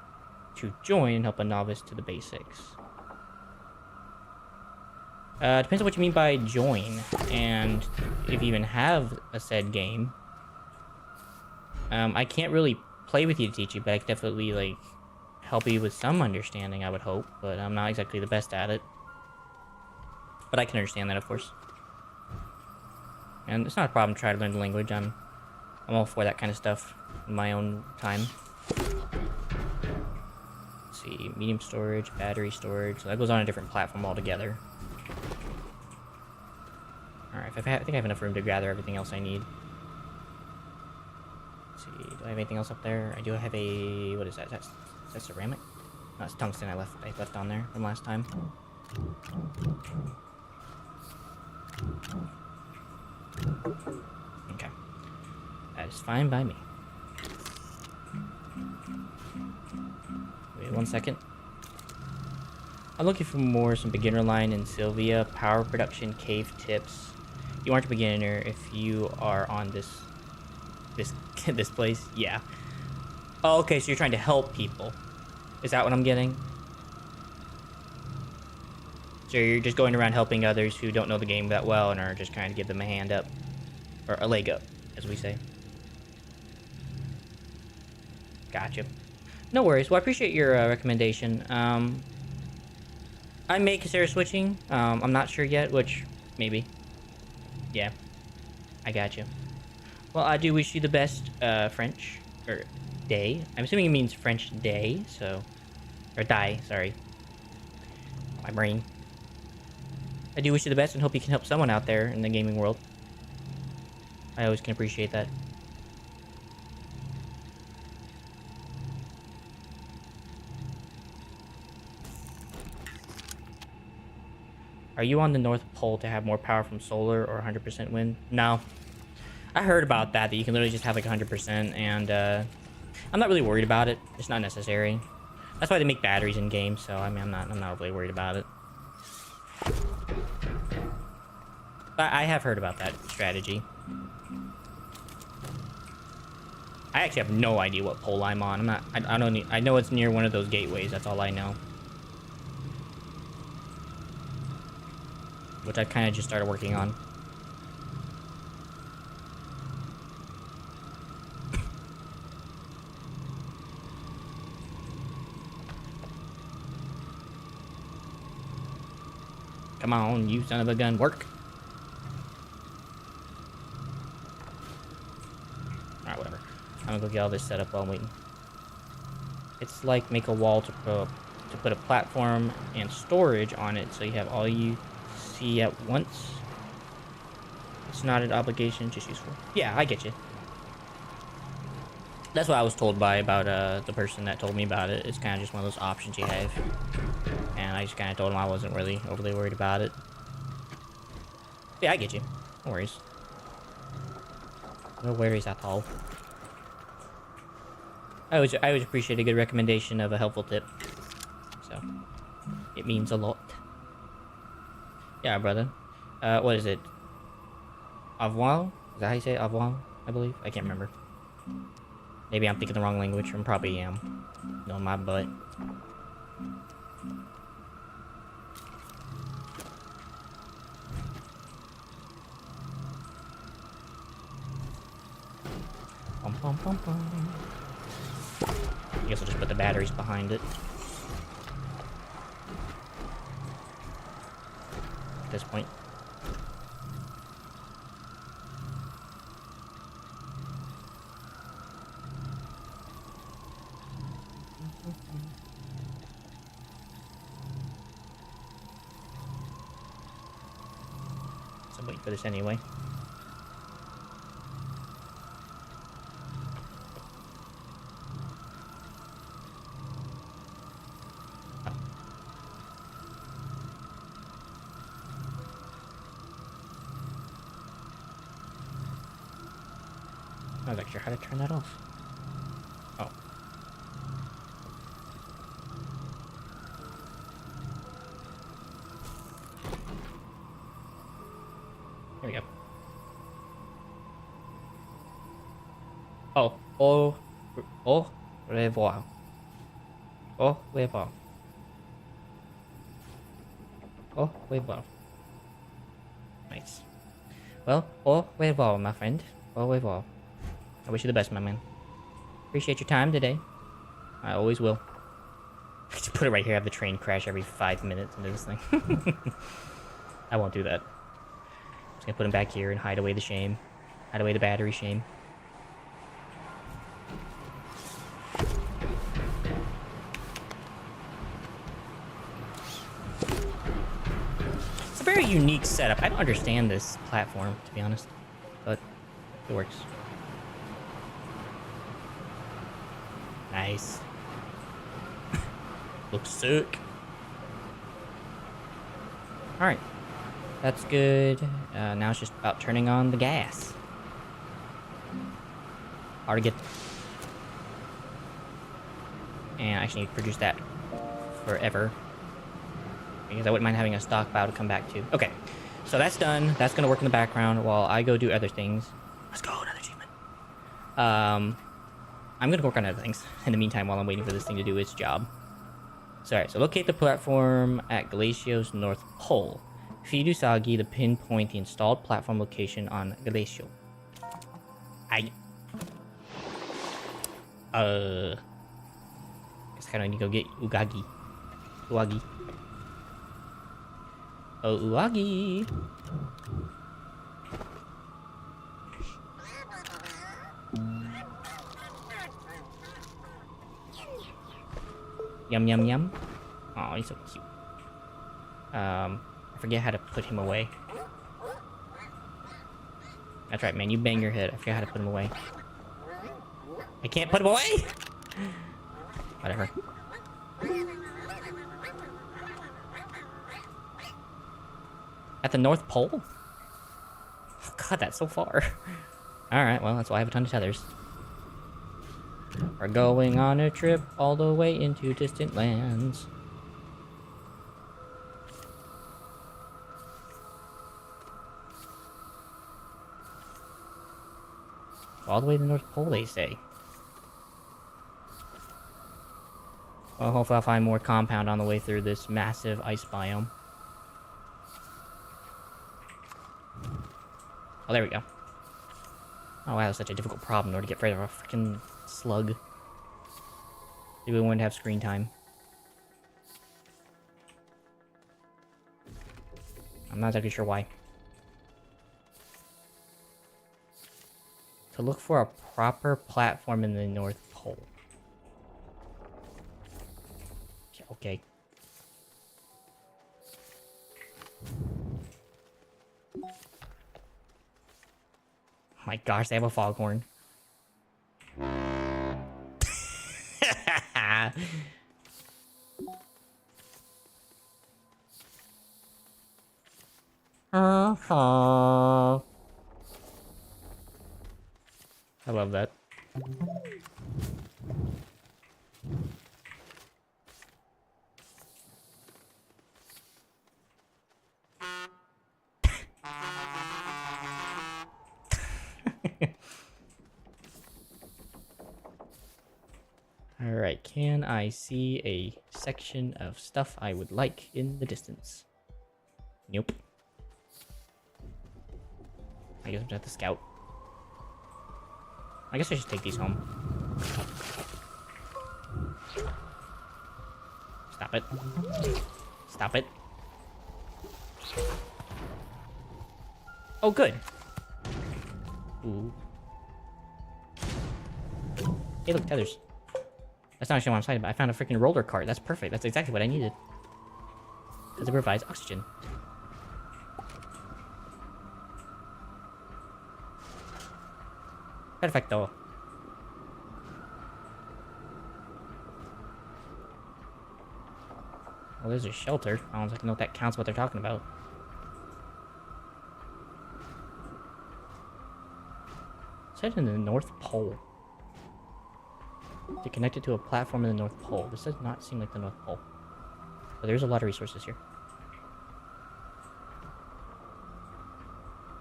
S1: to join and help a novice to the basics. Depends on what you mean by join, and if you even have a said game. I can't really play with you to teach you, but I can definitely, like, help you with some understanding, I would hope, but I'm not exactly the best at it. But I can understand that, of course. And it's not a problem to try to learn the language. I'm all for that kind of stuff in my own time. see, medium storage, battery storage. So that goes on a different platform altogether. Alright, I think I have enough room to gather everything else I need. Let's see, do I have anything else up there? I do have a... what is that? Is that ceramic? No, it's tungsten I left on there from last time. Okay. That is fine by me. Wait 1 second. I'm looking for some beginner line in Sylvia, power production, cave tips. You aren't a beginner if you are on this place. Yeah. Oh, okay, so you're trying to help people. Is that what I'm getting? So you're just going around helping others who don't know the game that well and are just trying to give them a hand up. Or a leg up, as we say. Gotcha. No worries. Well, I appreciate your recommendation. I may consider switching. I'm not sure yet, which, maybe. Yeah. I gotcha. Well, I do wish you the best, French, or day. I'm assuming it means French day, so... or die, sorry. My brain. I do wish you the best and hope you can help someone out there in the gaming world. I always can appreciate that. Are you on the North Pole to have more power from solar or 100% wind? No. I heard about that you can literally just have like 100%, and I'm not really worried about it. It's not necessary. That's why they make batteries in games, so I mean, I'm not really worried about it. But I have heard about that strategy. I actually have no idea what pole I'm on. I know it's near one of those gateways. That's all I know. Which I kind of just started working on. Come on, you son of a gun, work. Alright, whatever. I'm gonna go get all this set up while I'm waiting. It's like make a wall to put a platform and storage on it, so you have all you see at once. It's not an obligation, just useful. Yeah, I get you. That's what I was told about the person that told me about it. It's kind of just one of those options you have. And I just kind of told him I wasn't really overly worried about it. Yeah, I get you. No worries. No worries at all. I always appreciate a good recommendation of a helpful tip. So, it means a lot. Yeah, brother. What is it? Avoir? Is that how you say it? Avoir, I believe? I can't remember. Maybe I'm thinking the wrong language. I probably am. No, my butt. Bum, bum, bum, bum. I guess I'll just put the batteries behind it. At this point. So I'm waiting for this anyway. I was not sure how to turn that off. Oh. Here we go. Oh. Au revoir. Au revoir. Au revoir. Nice. Well, au revoir, my friend. Au revoir. I wish you the best, my man. Appreciate your time today. I always will. Just put it right here, have the train crash every 5 minutes into this thing. I won't do that. I'm just gonna put him back here and hide away the shame. Hide away the battery shame. very unique setup. I don't understand this platform, to be honest. But it works. Nice. Looks sick. Alright. That's good. Now it's just about turning on the gas. Hard to get. And I actually need to produce that forever. Because I wouldn't mind having a stockpile to come back to. Okay. So that's done. That's going to work in the background while I go do other things. Let's go, another achievement. I'm going to work on other things in the meantime while I'm waiting for this thing to do its job. So, alright, so locate the platform at Galacio's North Pole. Feed Usagi to pinpoint the installed platform location on Galacio. Guess I kinda need to go get Uagi. Uagi. Oh, Uagi! Yum, yum, yum. Oh, he's so cute. I forget how to put him away. That's right, man. You bang your head. I forget how to put him away. I can't put him away! Whatever. At the North Pole? Oh, God, that's so far. Alright, well, that's why I have a ton of tethers. We're going on a trip all the way into distant lands. All the way to the North Pole, they say. Well, hopefully I'll find more compound on the way through this massive ice biome. Oh, there we go. Oh, wow, that's such a difficult problem in order to get rid of a freaking slug. Maybe we wanted to have screen time. I'm not exactly sure why. To look for a proper platform in the North Pole. Okay. My gosh, they have a foghorn. I love that. Alright, can I see a section of stuff I would like in the distance? Nope. I guess I'm gonna have to scout. I guess I should take these home. Stop it. Stop it. Oh, good. Ooh. Hey, look, tethers. That's not actually what I'm excited about. I found a freaking roller cart. That's perfect. That's exactly what I needed. Because it provides oxygen. Perfecto. Well, there's a shelter. I don't know if that counts what they're talking about. Set in the North Pole. To connect it to a platform in the North Pole. This does not seem like the North Pole. But there's a lot of resources here.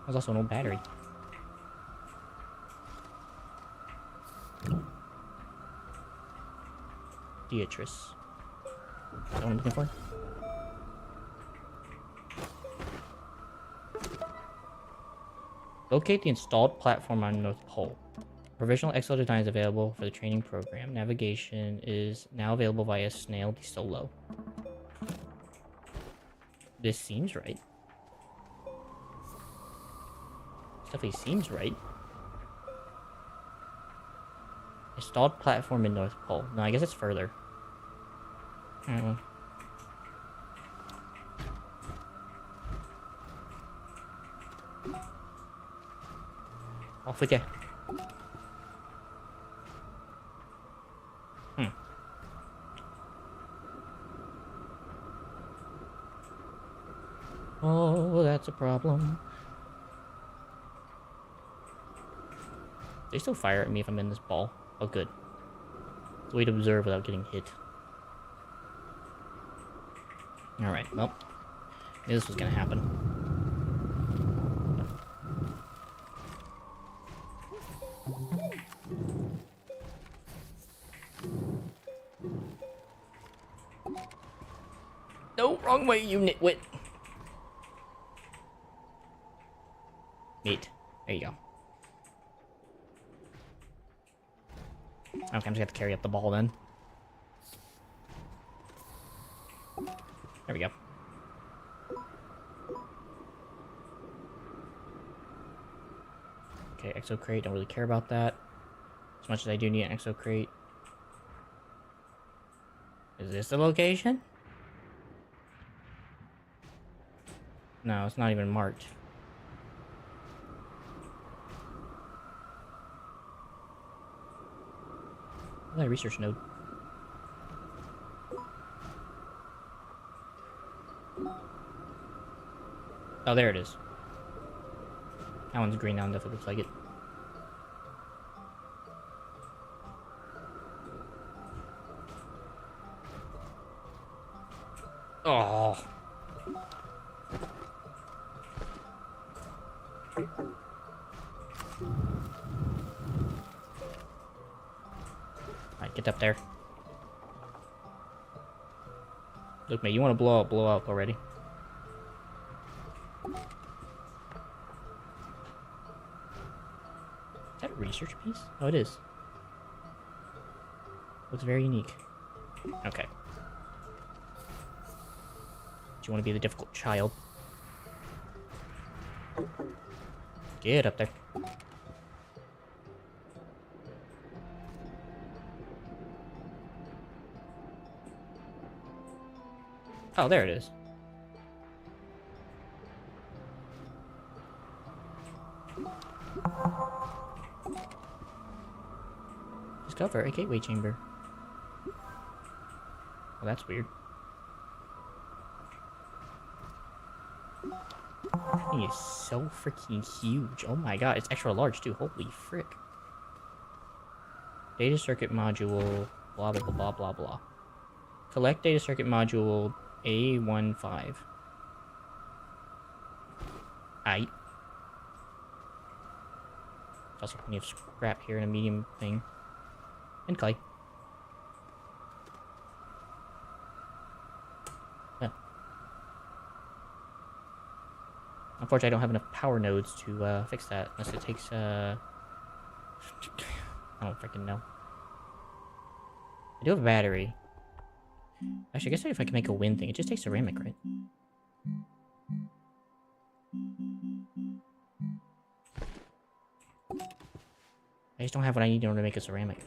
S1: There's also an old battery. Beatrice. Is that what I'm looking for? Locate the installed platform on North Pole. Provisional Excel design is available for the training program. Navigation is now available via Snail de Solo. This seems right. This definitely seems right. Installed platform in North Pole. No, I guess it's further. I don't know. Off with ya. Oh, that's a problem. They still fire at me if I'm in this ball. Oh, good. It's a way to observe without getting hit. Alright, well. Knew this was gonna happen. No, wrong way, you nitwit. Neat. There you go. Okay, I'm just gonna have to carry up the ball then. There we go. Okay, exo crate, don't really care about that. As much as I do need an exo crate. Is this the location? No, it's not even marked. That research node. Oh, there it is. That one's green now, definitely looks like it. Oh. Alright, get up there. Look, mate, you want to blow up already. Is that a research piece? Oh, it is. Looks very unique. Okay. Do you want to be the difficult child? Get up there. Oh, there it is. Discover a gateway chamber. Well, that's weird. That thing is so freaking huge. Oh my god, it's extra large too. Holy frick. Data circuit module, blah blah blah blah blah. Collect data circuit module A15. Aight. There's also plenty of scrap here in a medium thing. And clay. Yeah. Unfortunately, I don't have enough power nodes to fix that. Unless it takes, I don't freaking know. I do have a battery. Actually, I guess if I can make a wind thing, it just takes ceramic, right? I just don't have what I need in order to make a ceramic.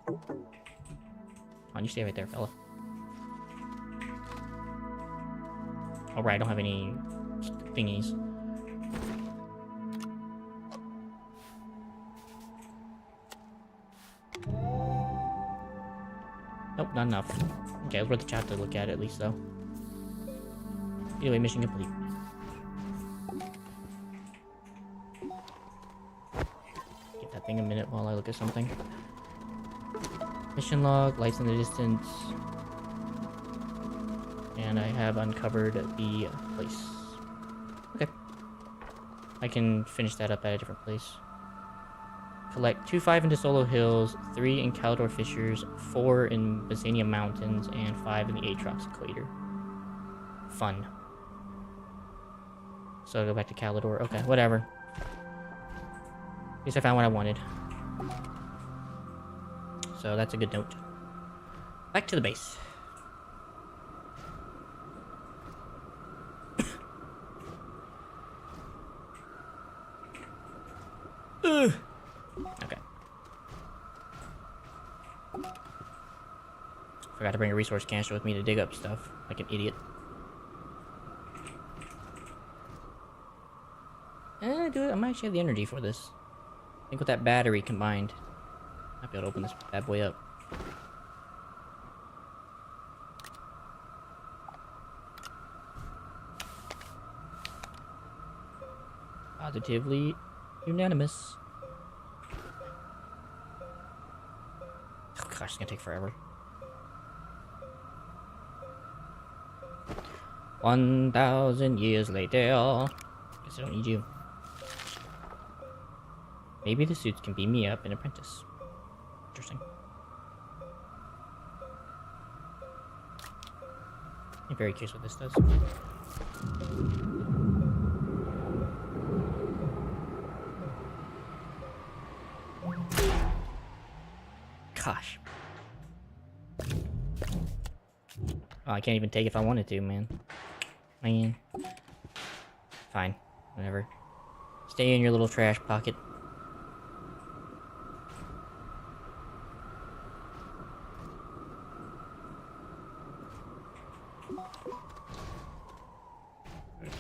S1: Come on, you stay right there, fella. Oh, right, I don't have any thingies. Nope, not enough. Okay, it was worth the chat to look at least, though. Anyway, mission complete. Give that thing a minute while I look at something. Mission log, lights in the distance. And I have uncovered the place. Okay. I can finish that up at a different place. Collect 2-5 into Solo Hills, 3 in Caldor Fissures, 4 in Basania Mountains, and 5 in the Atrox Equator. Fun. So I go back to Calidor. Okay, whatever. At least I found what I wanted. So that's a good note. Back to the base. Okay. Forgot to bring a resource canister with me to dig up stuff, like an idiot. Dude, I might actually have the energy for this. I think with that battery combined, I'll be able to open this bad boy up. Positively unanimous. Oh gosh, it's gonna take forever. 1,000 years later. Guess I don't need you. Maybe the suits can beat me up an apprentice. Interesting. I'm very curious what this does. Gosh. Oh, I can't even take it if I wanted to, man. Man. Fine. Whatever. Stay in your little trash pocket.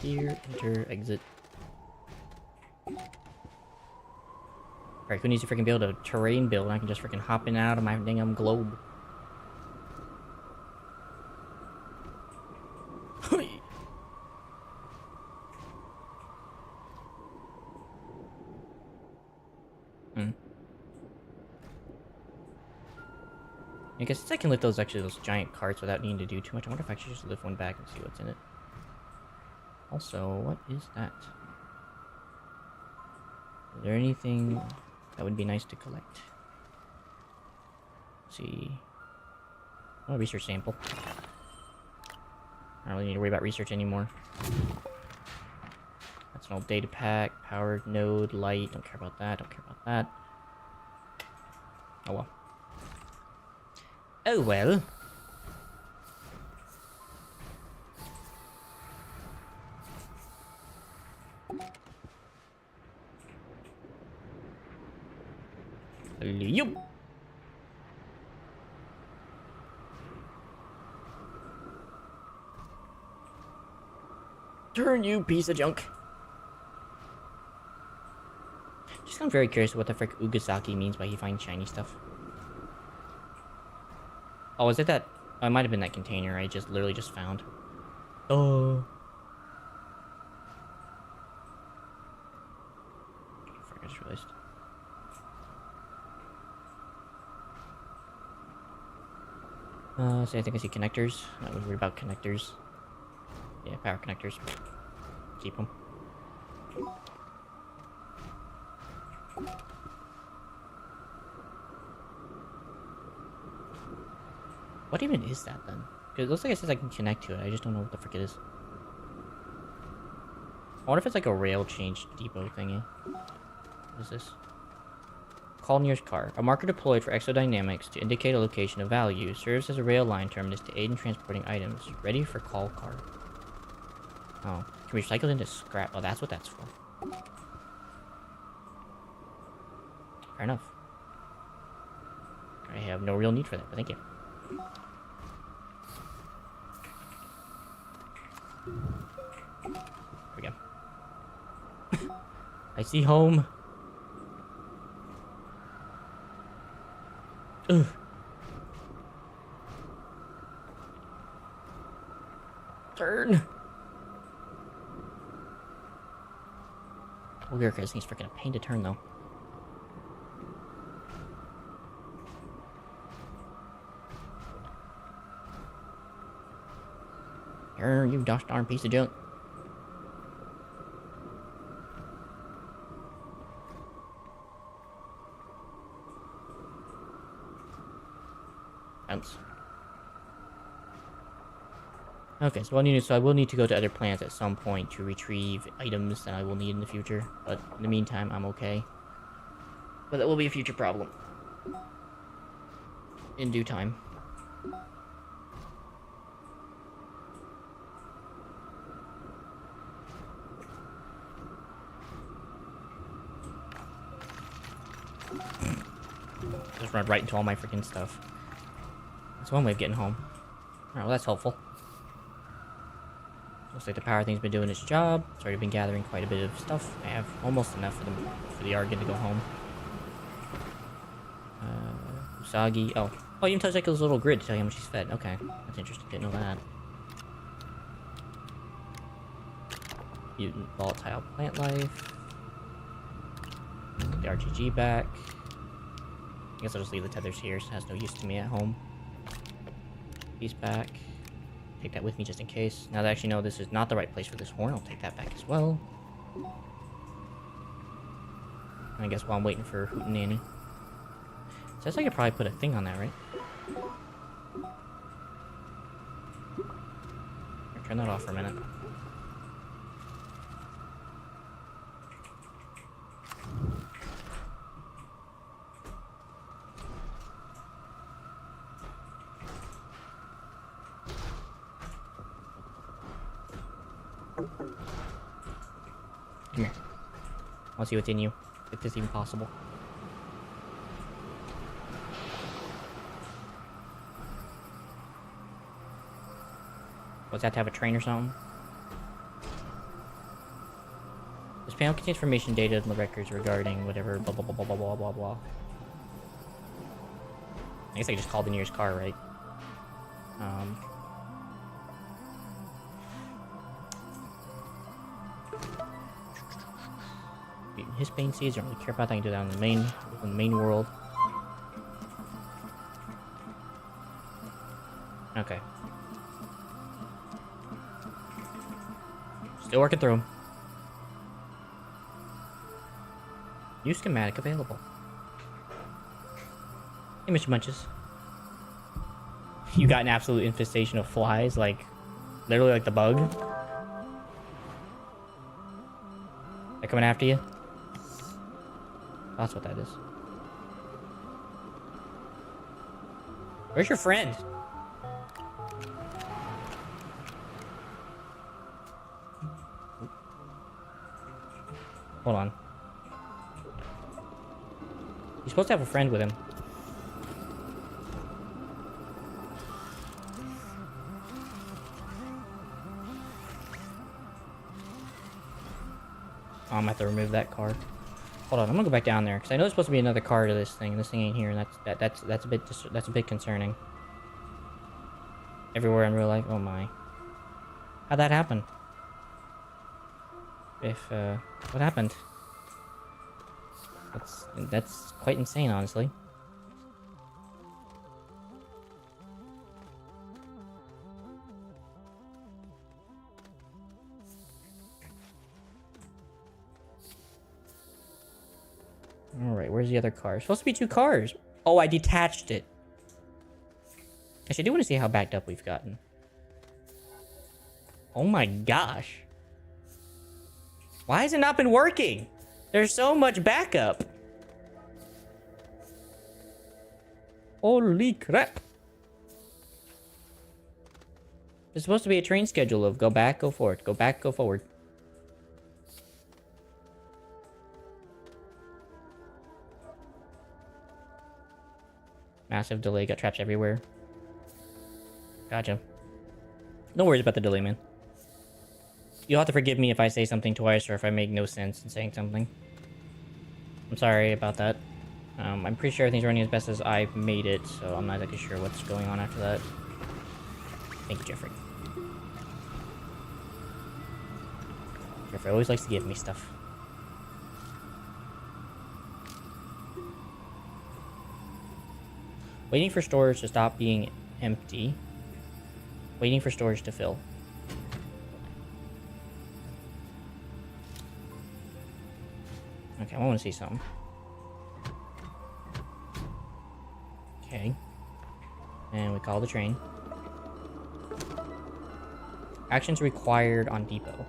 S1: Here, enter, exit. Alright, who needs to freaking build a terrain build? I can just freaking hop in and out of my dang globe. I guess since I can lift those giant carts without needing to do too much, I wonder if I should just lift one back and see what's in it. Also, what is that? Is there anything that would be nice to collect? Let's see. Oh, research sample. I don't really need to worry about research anymore. That's an old data pack, powered node, light. Don't care about that. Don't care about that. Oh well. Oh well. Yup. Turn, you piece of junk. Just I'm very curious what the frick Ugasaki means by he finds shiny stuff. Oh, is it that? Oh, it might have been that container I just literally just found. Oh. I just realized. So I think I see connectors. Not really worried about connectors. Yeah, power connectors. Keep them. What even is that then? Because it looks like it says I can connect to it. I just don't know what the frick it is. I wonder if it's like a rail change depot thingy. What is this? Call nearest car. A marker deployed for exodynamics to indicate a location of value. Serves as a rail line terminus to aid in transporting items. Ready for call car. Oh. Can be recycled into scrap. Oh, that's what that's for. Fair enough. I have no real need for that, but thank you. There we go. I see home. Ugh. Turn. Weird, because he's freaking a pain to turn though. You gosh darn piece of junk. Bounce. Okay, so I will need to go to other planets at some point to retrieve items that I will need in the future. But in the meantime, I'm okay. But that will be a future problem. In due time. Just run right into all my freaking stuff. That's one way of getting home. Alright, well that's helpful. Looks like the power thing's been doing its job. It's already been gathering quite a bit of stuff. I have almost enough for the Argon to go home. Usagi. Oh, you can touch like his little grid to tell you how much he's fed. Okay, that's interesting. Didn't know that. Mutant volatile plant life. The RGG back. I guess I'll just leave the tethers here, so it has no use to me at home. He's back. Take that with me just in case. Now that I actually know this is not the right place for this horn, I'll take that back as well. And I guess while I'm waiting for Hootenanny. Says I could probably put a thing on that, right? Here, turn that off for a minute. Come here. I want to see what's in you. If this is even possible. What's that, to have a train or something? This panel contains information data in the records regarding whatever blah blah blah blah blah blah blah blah. I guess I could just call the nearest car, right? His pain seeds, don't really care about that. I can do that in the main world. Okay. Still working through them. New schematic available. Hey, Mr. Munches. You got an absolute infestation of flies, like, literally like the bug. They're coming after you? That's what that is. Where's your friend? Hold on. You're supposed to have a friend with him. Oh, I'm gonna have to remove that card. Hold on, I'm gonna go back down there because I know there's supposed to be another card to this thing. This thing ain't here, and that's a bit concerning. Everywhere in real life. Oh my. How'd that happen? What happened? That's quite insane, honestly. Alright, where's the other car? It's supposed to be 2 cars. Oh, I detached it. Actually, I do want to see how backed up we've gotten. Oh my gosh. Why has it not been working? There's so much backup. Holy crap. There's supposed to be a train schedule of go back, go forward, go back, go forward. Massive delay, got traps everywhere. Gotcha. No worries about the delay, man. You'll have to forgive me if I say something twice or if I make no sense in saying something. I'm sorry about that. I'm pretty sure everything's running as best as I've made it, so I'm not exactly sure what's going on after that. Thank you, Jeffrey. Jeffrey always likes to give me stuff. Waiting for storage to stop being empty. Waiting for storage to fill. Okay, I want to see something. Okay. And we call the train. Actions required on depot.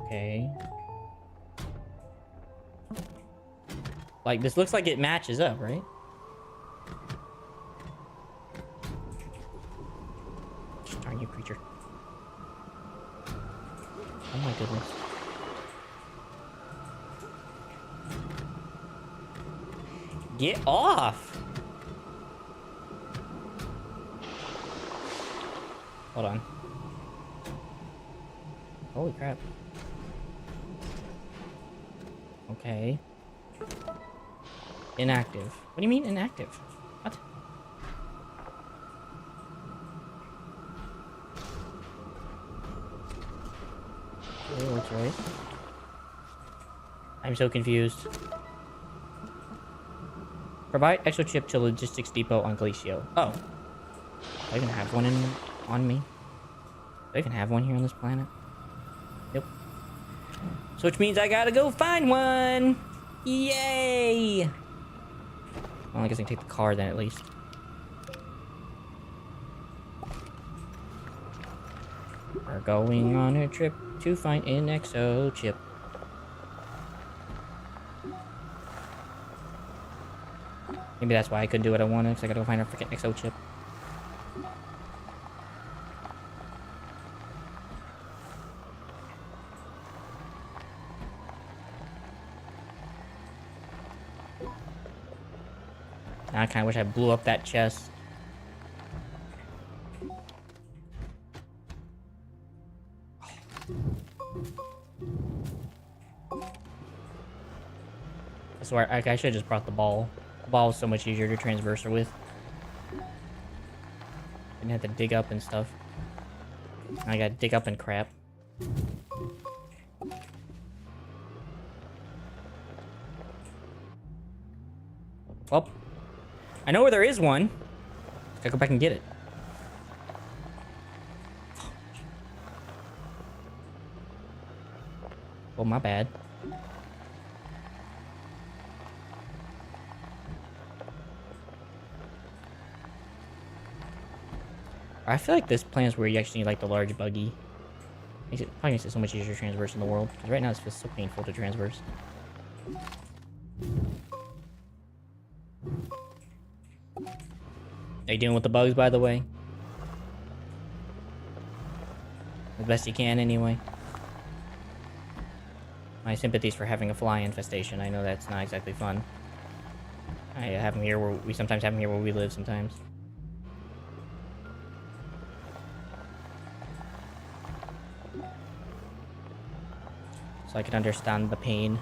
S1: Okay. Like, this looks like it matches up, right? Darn you, creature. Oh my goodness. Get off! Hold on. Holy crap. Okay. Inactive. What do you mean inactive? What? Okay, looks right. I'm so confused. Provide extra chip to logistics depot on Glacio. Oh. Do I even have one on me? Do I even have one here on this planet? Nope. So which means I gotta go find one! Yay! Well, I guess I can take the car then at least. We're going on a trip to find an exo chip. Maybe that's why I couldn't do what I wanted, because I gotta go find a freaking exo chip. Now I kind of wish I blew up that chest. I swear, I should have just brought the ball. The ball was so much easier to transverse with. Didn't have to dig up and stuff. Now I gotta dig up and crap. Well, I know where there is one. Gotta go back and get it. Oh, my bad. I feel like this plan is where you actually need like the large buggy. Probably makes it so much easier to transverse in the world. Because right now it feels so painful to transverse. Are you dealing with the bugs, by the way? As best you can, anyway. My sympathies for having a fly infestation. I know that's not exactly fun. I have them here where we sometimes have them here where we live sometimes. So I can understand the pain.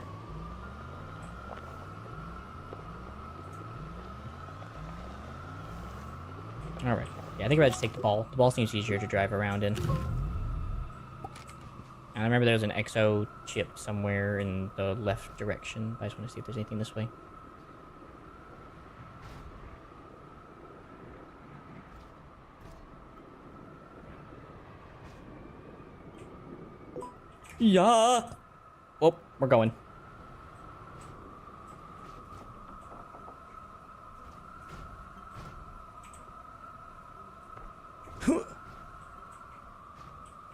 S1: Alright. Yeah, I think I'd just take the ball. The ball seems easier to drive around in. I remember there was an exo chip somewhere in the left direction. I just want to see if there's anything this way. Yeah! Oh, we're going.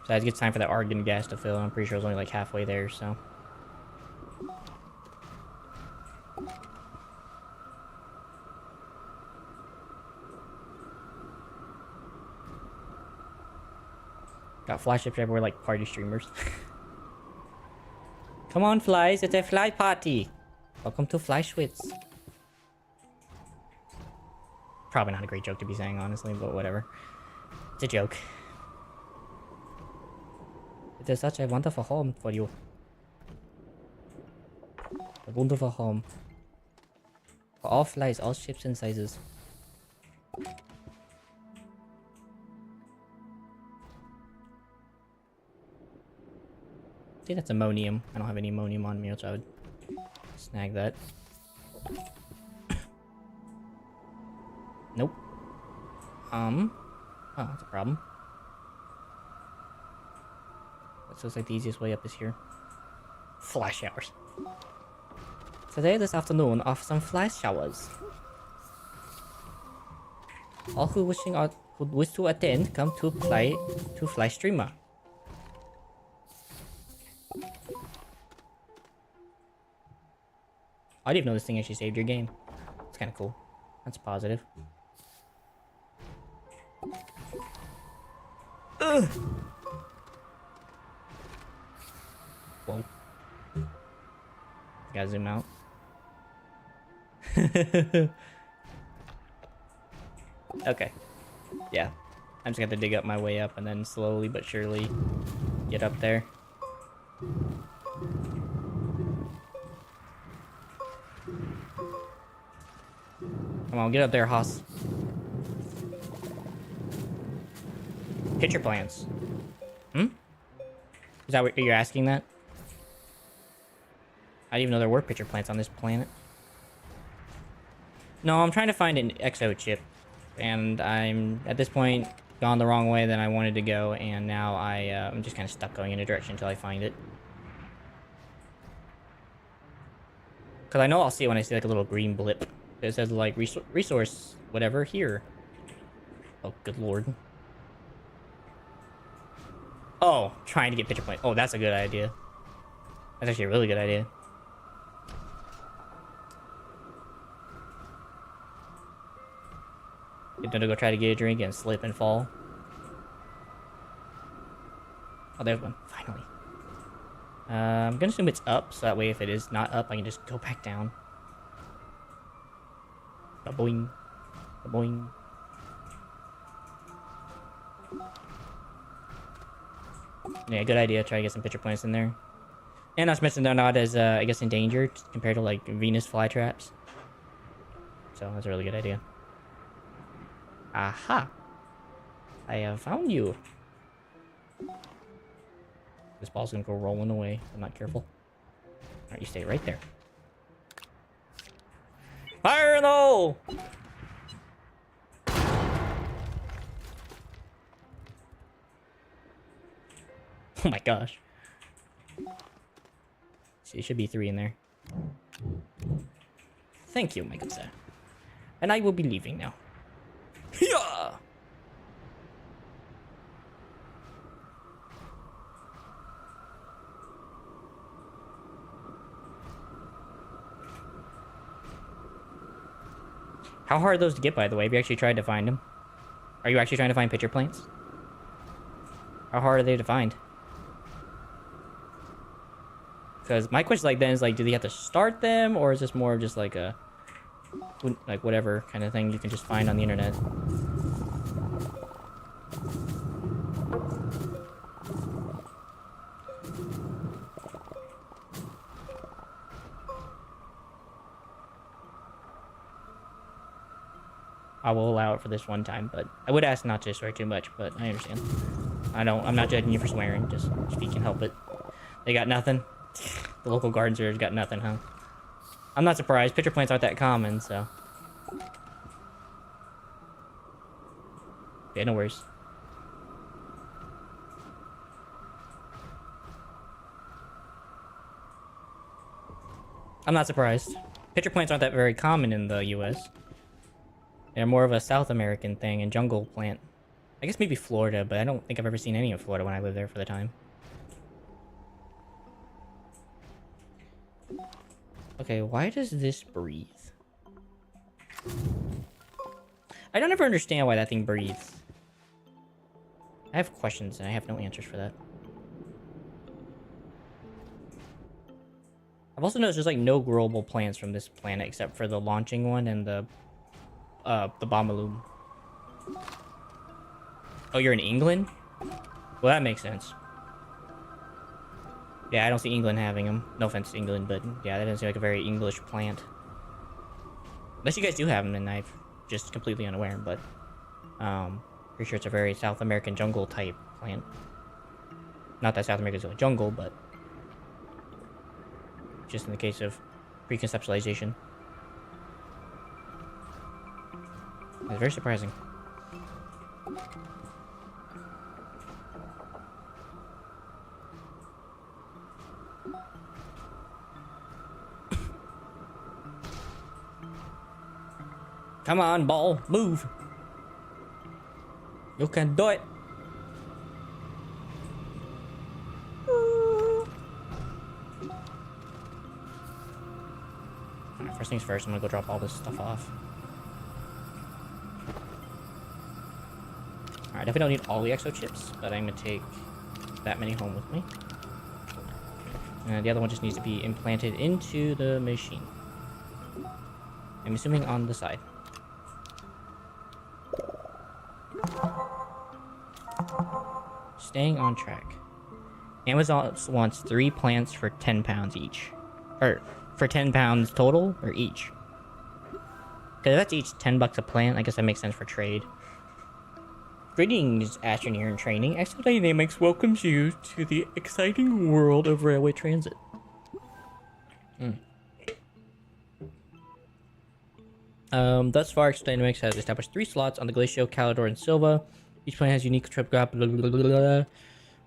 S1: So it gets time for that argon gas to fill. I'm pretty sure it was only like halfway there, so. Got fly ships everywhere like party streamers. Come on, flies, it's a fly party. Welcome to Fly Schwitz. Probably not a great joke to be saying, honestly, but whatever. It's a joke. It is such a wonderful home for you. A wonderful home. For all flies, all shapes and sizes. I think that's ammonium. I don't have any ammonium on me, so I would snag that. Nope. Oh, that's a problem. That looks like the easiest way up is here. Fly showers. Today, this afternoon, offer some fly showers. All who wish to attend, come to Fly Streamer. I didn't even know this thing actually saved your game. It's kind of cool. That's positive. Ugh. Whoa. Gotta zoom out. Okay. Yeah. I'm just gonna have to dig up my way up and then slowly but surely get up there. Come on, get up there, Haas. Pitcher plants. Hmm? Is that what you're asking that? I didn't even know there were pitcher plants on this planet. No, I'm trying to find an exo chip. And I'm, at this point, gone the wrong way than I wanted to go. And now I'm just kind of stuck going in a direction until I find it. Because I know I'll see it when I see like a little green blip. It says like resource, whatever, here. Oh, good lord. Oh, trying to get pitcher plants. Oh, that's a good idea. That's actually a really good idea. You're gonna go try to get a drink and slip and fall. Oh, there's one. Finally. I'm gonna assume it's up, so that way if it is not up, I can just go back down. Ba-boing. Ba-boing. Yeah, good idea. Try to get some pitcher plants in there. And not to mention they're not as, I guess, endangered compared to, like, Venus flytraps. So, that's a really good idea. Aha! I have found you. This ball's gonna go rolling away. I'm not careful. Alright, you stay right there. Fire in the hole! Oh my gosh. See, there should be 3 in there. Thank you, my good sir. And I will be leaving now. Yeah! How hard are those to get, by the way? Have you actually tried to find them? Are you actually trying to find pitcher plants? How hard are they to find? Because my question like then is like, do they have to start them, or is this more of just like a, like whatever kind of thing you can just find on the internet? I will allow it for this one time, but I would ask not to swear too much, but I understand. I'm not judging you for swearing, just if you can help it. They got nothing? The local garden center's got nothing, huh? I'm not surprised. Pitcher plants aren't that common, so. Yeah, no worries. I'm not surprised. Pitcher plants aren't that very common in the US. They're more of a South American thing and jungle plant. I guess maybe Florida, but I don't think I've ever seen any of Florida when I lived there for the time. Okay, why does this breathe? I don't ever understand why that thing breathes. I have questions and I have no answers for that. I've also noticed there's like no growable plants from this planet except for the launching one and the abominable. Oh, you're in England? Well, that makes sense. Yeah, I don't see England having them. No offense to England, but yeah, that doesn't seem like a very English plant. Unless you guys do have them, and I'm just completely unaware, but pretty sure it's a very South American jungle type plant. Not that South America's a jungle, but just in the case of preconceptualization. It's very surprising. Come on, ball, move. You can do it. Alright, first things first, I'm gonna go drop all this stuff off. Alright, definitely don't need all the exo chips, but I'm gonna take that many home with me. And the other one just needs to be implanted into the machine. I'm assuming on the side. staying on track. Amazon wants 3 plants for 10 pounds each. Or, for 10 pounds total, or each? Because that's each 10 bucks a plant, I guess that makes sense for trade. Greetings, Astroneer in training. Exo Dynamics welcomes you to the exciting world of railway transit. Thus far, Exo Dynamics has established 3 slots on the Glacio, Calidor, and Silva. Each plant has unique trip graph,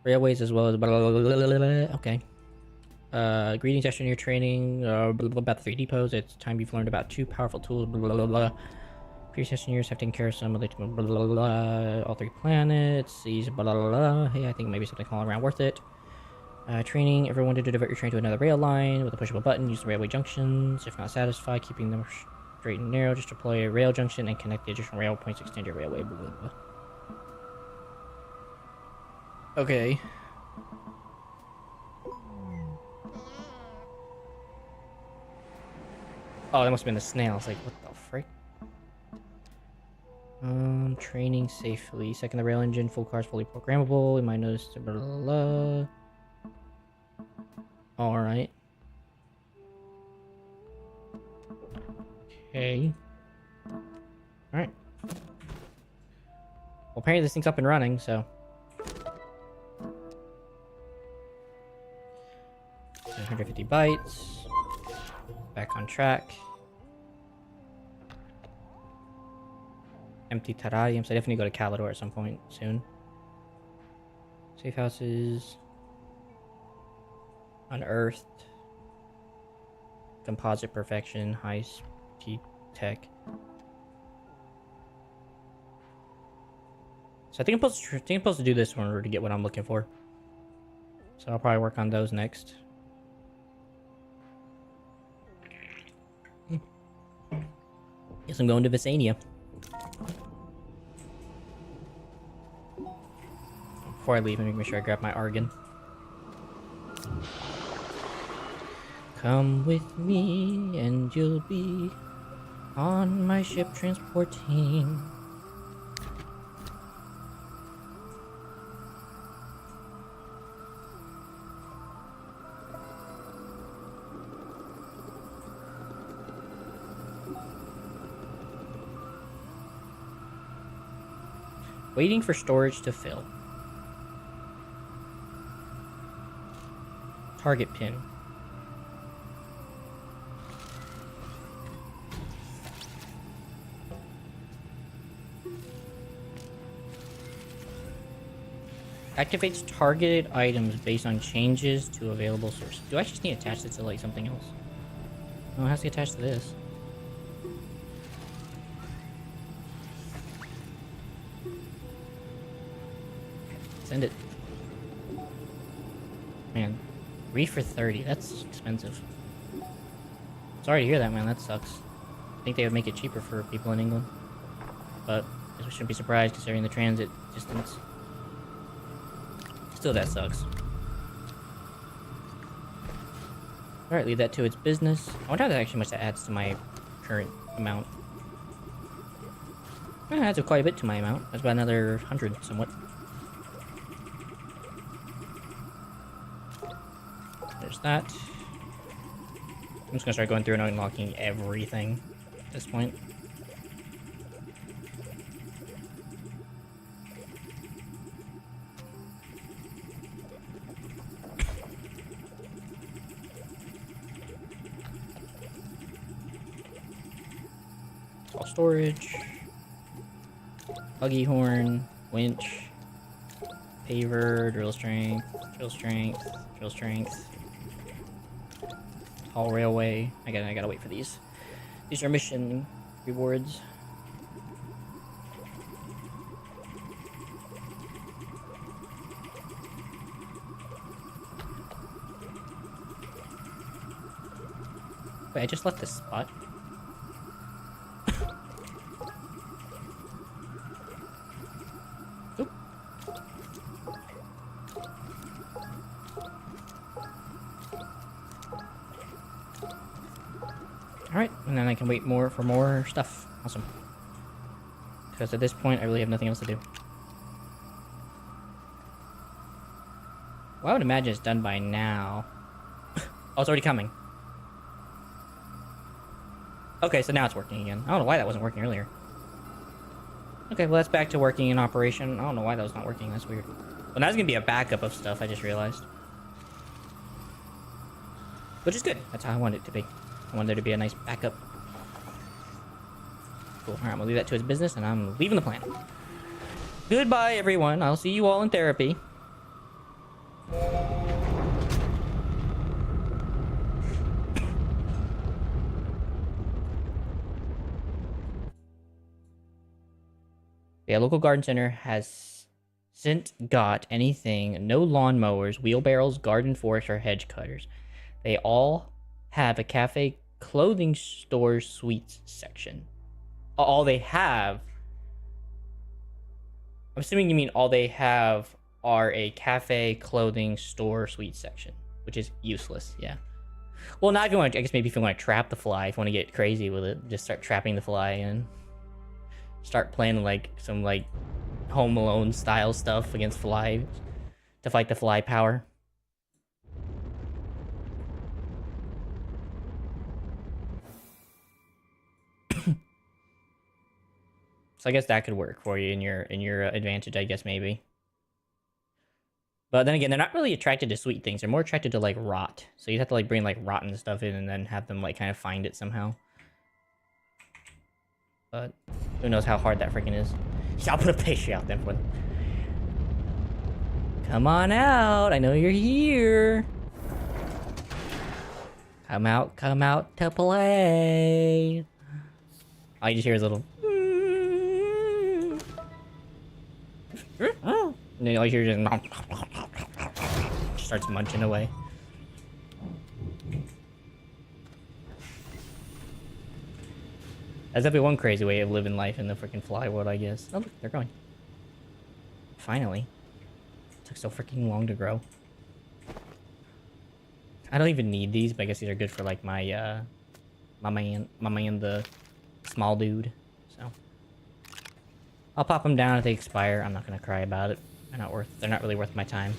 S1: railways, as well as okay. Greetings, Astroneer training. About the 3 depots. It's time you've learned about 2 powerful tools. Previous Astroneers have taken care of some of the all 3 planets. These Hey, I think maybe something all around worth it. Training. Everyone to divert your train to another rail line with a pushable button. Use the railway junctions. If not satisfied, keeping them straight and narrow. Just deploy a rail junction and connect the additional rail points to extend your railway. Okay. Oh, that must have been the snail. It's like, what the frick? Training safely. Second, the rail engine. Full cars fully programmable. You might notice. Alright. Okay. Alright. Well, apparently this thing's up and running, so. 150 bytes. Back on track. Empty terrariums. I definitely go to Calidor at some point soon. Safe houses. Unearthed. Composite perfection. High speed tech. So I think I'm supposed to do this one in order to get what I'm looking for. So I'll probably work on those next. Guess I'm going to Visania. Before I leave, let me make sure I grab my Argon. Come with me and you'll be on my ship transporting. Waiting for storage to fill. Target pin. Activates targeted items based on changes to available sources. Do I just need to attach it to like something else? No, it has to get attached to this. Send it. Man, read for 30. That's expensive. Sorry to hear that, man. That sucks. I think they would make it cheaper for people in England. But I shouldn't be surprised considering the transit distance. Still, that sucks. Alright, leave that to its business. I wonder how actually much that adds to my current amount. That adds quite a bit to my amount. That's about another 100 somewhat. There's that. I'm just gonna start going through and unlocking everything at this point. All storage. Buggy horn, winch, paver, drill strength, drill strength, drill strength. Haul railway. I gotta wait for these. These are mission rewards. Wait, I just left this spot. Oop. Alright, and then I can wait for more stuff. Awesome. Because at this point, I really have nothing else to do. Well, I would imagine it's done by now. Oh, it's already coming. Okay, so now it's working again. I don't know why that wasn't working earlier. Okay, well, that's back to working in operation. I don't know why that was not working. That's weird. Well, now it's going to be a backup of stuff, I just realized. Which is good. That's how I want it to be. I want there to be a nice backup. Cool. Alright, I'm going to leave that to his business, and I'm leaving the planet. Goodbye, everyone. I'll see you all in therapy. Yeah, local garden center hasn't got anything. No lawnmowers, wheelbarrows, garden forks, or hedge cutters. They all have a cafe, clothing store, sweets section. All they have... I'm assuming you mean all they have are a cafe, clothing, store, sweets section. Which is useless, yeah. Well, not if you want to... I guess maybe if you want to trap the fly, if you want to get crazy with it, just start trapping the fly and... start playing like some like Home Alone style stuff against flies to fight the fly power. So I guess that could work for you in your advantage, I guess maybe. But then again, they're not really attracted to sweet things. They're more attracted to like rot. So you'd have to like bring like rotten stuff in and then have them like kind of find it somehow. But who knows how hard that freaking is. I'll put a pastry out there for them. Come on out. I know you're here. Come out to play. All you just hear is a little... and then all you hear is just... starts munching away. That's definitely one crazy way of living life in the freaking fly world, I guess. Oh, look, they're growing. Finally. It took so freaking long to grow. I don't even need these, but I guess these are good for like my my man the small dude. So I'll pop them down if they expire. I'm not gonna cry about it. They're not really worth my time.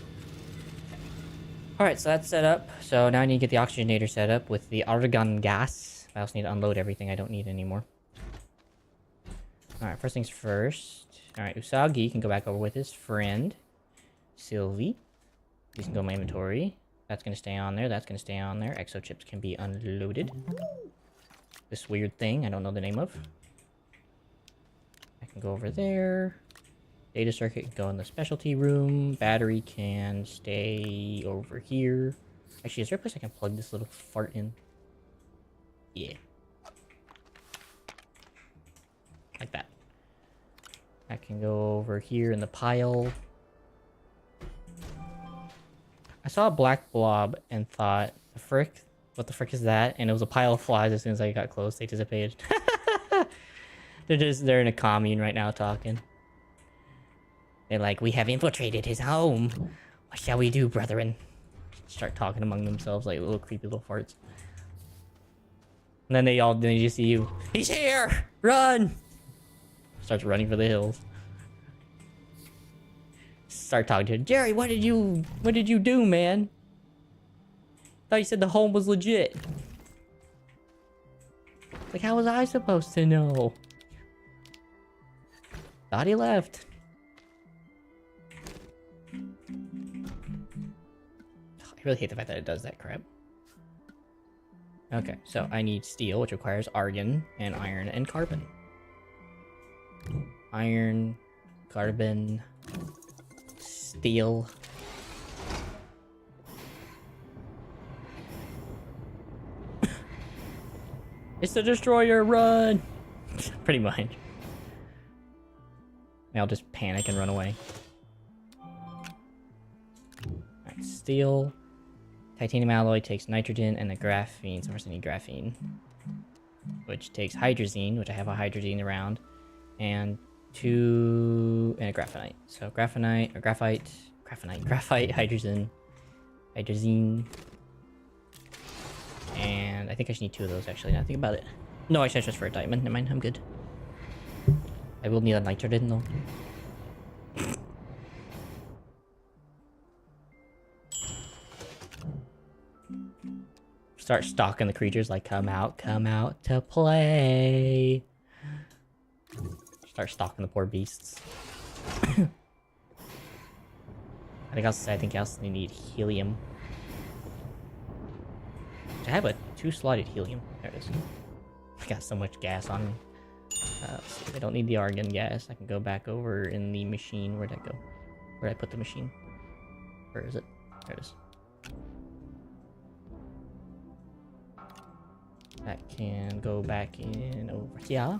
S1: Alright, so that's set up. So now I need to get the oxygenator set up with the argon gas. I also need to unload everything I don't need anymore. Alright, first things first. Alright, Usagi can go back over with his friend, Sylvie. These can go in my inventory. That's going to stay on there. That's going to stay on there. Exo chips can be unloaded. This weird thing I don't know the name of. I can go over there. Data circuit can go in the specialty room. Battery can stay over here. Actually, is there a place I can plug this little fart in? Yeah. Like that. I can go over here in the pile. I saw a black blob and thought, the frick? What the frick is that? And it was a pile of flies. As soon as I got close, they dissipated. They're in a commune right now talking. They're like, we have infiltrated his home. What shall we do, brethren? Start talking among themselves like little creepy little farts. And then they just see you. He's here! Run! Starts running for the hills. Start talking to him. Jerry, what did you do, man? Thought you said the home was legit. Like, how was I supposed to know? Thought he left. I really hate the fact that it does that crap. Okay, so I need steel, which requires argon, and iron, and carbon. Iron, carbon, steel. It's the destroyer, run! Pretty much. And I'll just panic and run away. Alright, steel. Titanium alloy takes nitrogen and a graphene, so first I need graphene. Which takes hydrazine, which I have a hydrazine around. And a graphenite. So graphite, hydrazine. And I think I should need 2 of those actually, now I think about it. No, I should just for a diamond. Never mind, I'm good. I will need a nitrogen though. Start stalking the creatures like, come out to play. Start stalking the poor beasts. I think I also need helium. I have a 2-slotted helium. There it is. I got so much gas on me. Let's see. I don't need the argon gas. I can go back over in the machine. Where'd I go? Where'd I put the machine? Where is it? There it is. That can go back in over here.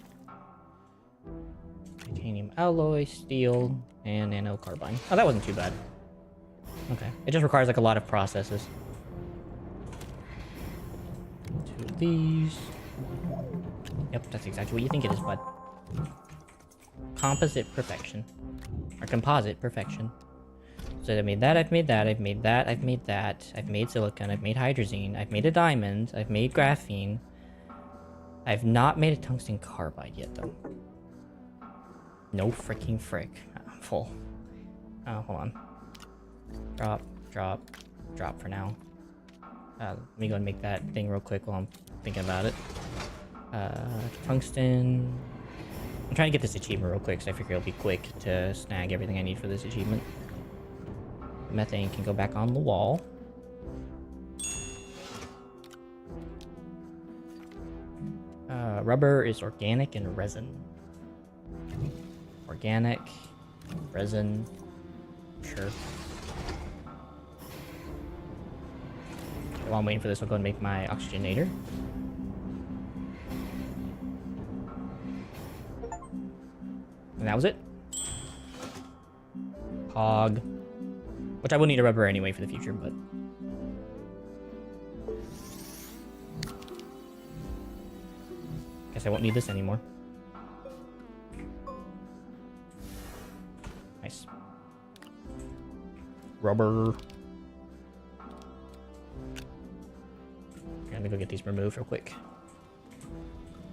S1: Titanium alloy, steel, and nanocarbine. Oh, that wasn't too bad. Okay. It just requires like a lot of processes. 2 of these. Yep, that's exactly what you think it is, bud. Composite perfection. Or composite perfection. So I've made that, I've made that, I've made that, I've made that. I've made silicon, I've made hydrazine, I've made a diamond, I've made graphene. I've not made a tungsten carbide yet, though. No freaking frick. I'm full. Oh, hold on. Drop, drop, drop for now. Let me go and make that thing real quick while I'm thinking about it. Tungsten. I'm trying to get this achievement real quick, so I figure it'll be quick to snag everything I need for this achievement. Methane can go back on the wall. Rubber is organic and resin. Organic, resin, sure. While I'm waiting for this, I'll go and make my oxygenator. And that was it. Hog. Which I will need a rubber anyway for the future, but... guess I won't need this anymore. Nice. Rubber. Let me go get these removed real quick.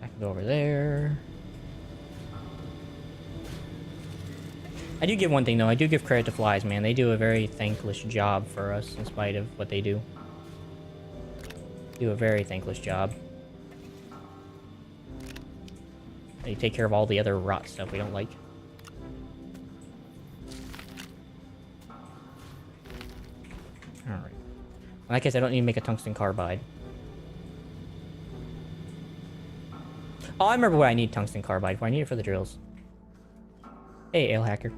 S1: I can go over there. I do give one thing though. I do give credit to flies, man. They do a very thankless job for us in spite of what they do. Do a very thankless job. They take care of all the other rot stuff we don't like. Alright. In that case, I don't need to make a tungsten carbide. Oh, I remember what I need tungsten carbide for. I need it for the drills. Hey, ale hacker.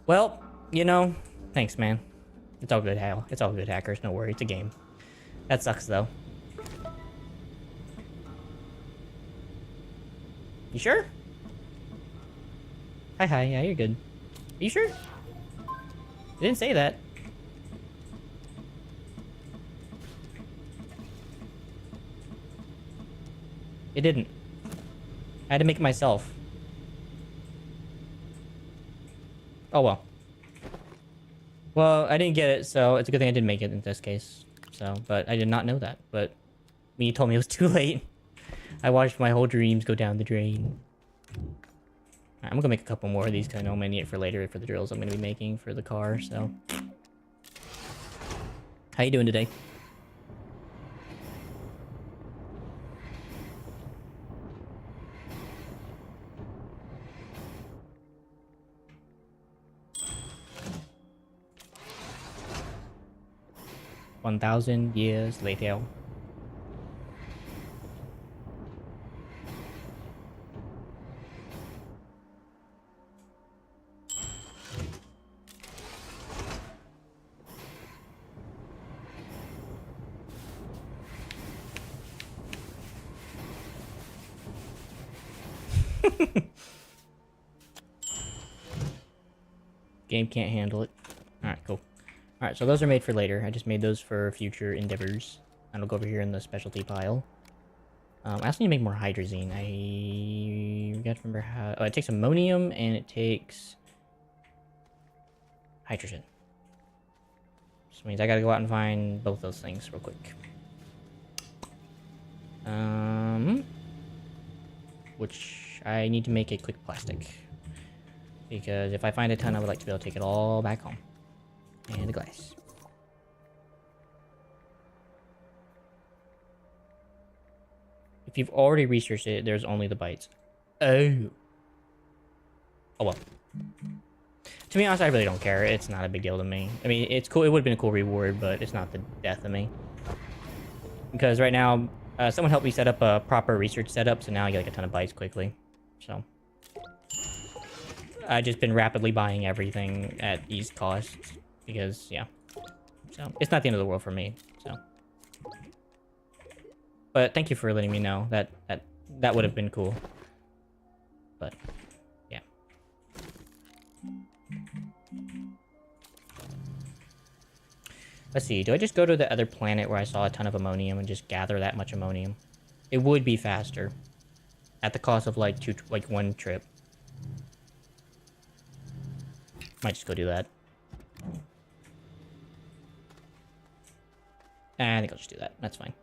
S1: Well, you know, thanks, man. It's all good, Hal. It's all good, hackers. No worry. It's a game. That sucks, though. You sure? Hi. Yeah, you're good. Are you sure? You didn't say that. It didn't. I had to make it myself. Oh, well. Well, I didn't get it, so it's a good thing I didn't make it in this case. So, but I did not know that. But when you told me it was too late, I watched my whole dreams go down the drain. Alright, I'm gonna make a couple more of these because I know I'm gonna need it for later for the drills I'm gonna be making for the car, so. How you doing today? $1,000 later. Game can't handle it. Alright, cool. Alright, so those are made for later. I just made those for future endeavors. And I'll go over here in the specialty pile. I also need to make more hydrazine. I gotta remember how... Oh, it takes ammonium and it takes... hydrogen. Which means I gotta go out and find both those things real quick. Which I need to make a quick plastic. Because if I find a ton, I would like to be able to take it all back home. And the glass. If you've already researched it, there's only the bites. Oh. Oh well. To be honest, I really don't care. It's not a big deal to me. I mean, it's cool. It would have been a cool reward, but it's not the death of me. Because right now, someone helped me set up a proper research setup, so now I get like a ton of bites quickly. So I've just been rapidly buying everything at these costs because, yeah. So it's not the end of the world for me. So, but thank you for letting me know that would have been cool. But yeah. Let's see. Do I just go to the other planet where I saw a ton of ammonium and just gather that much ammonium? It would be faster, at the cost of like one trip. Might just go do that. I think I'll just do that. That's fine.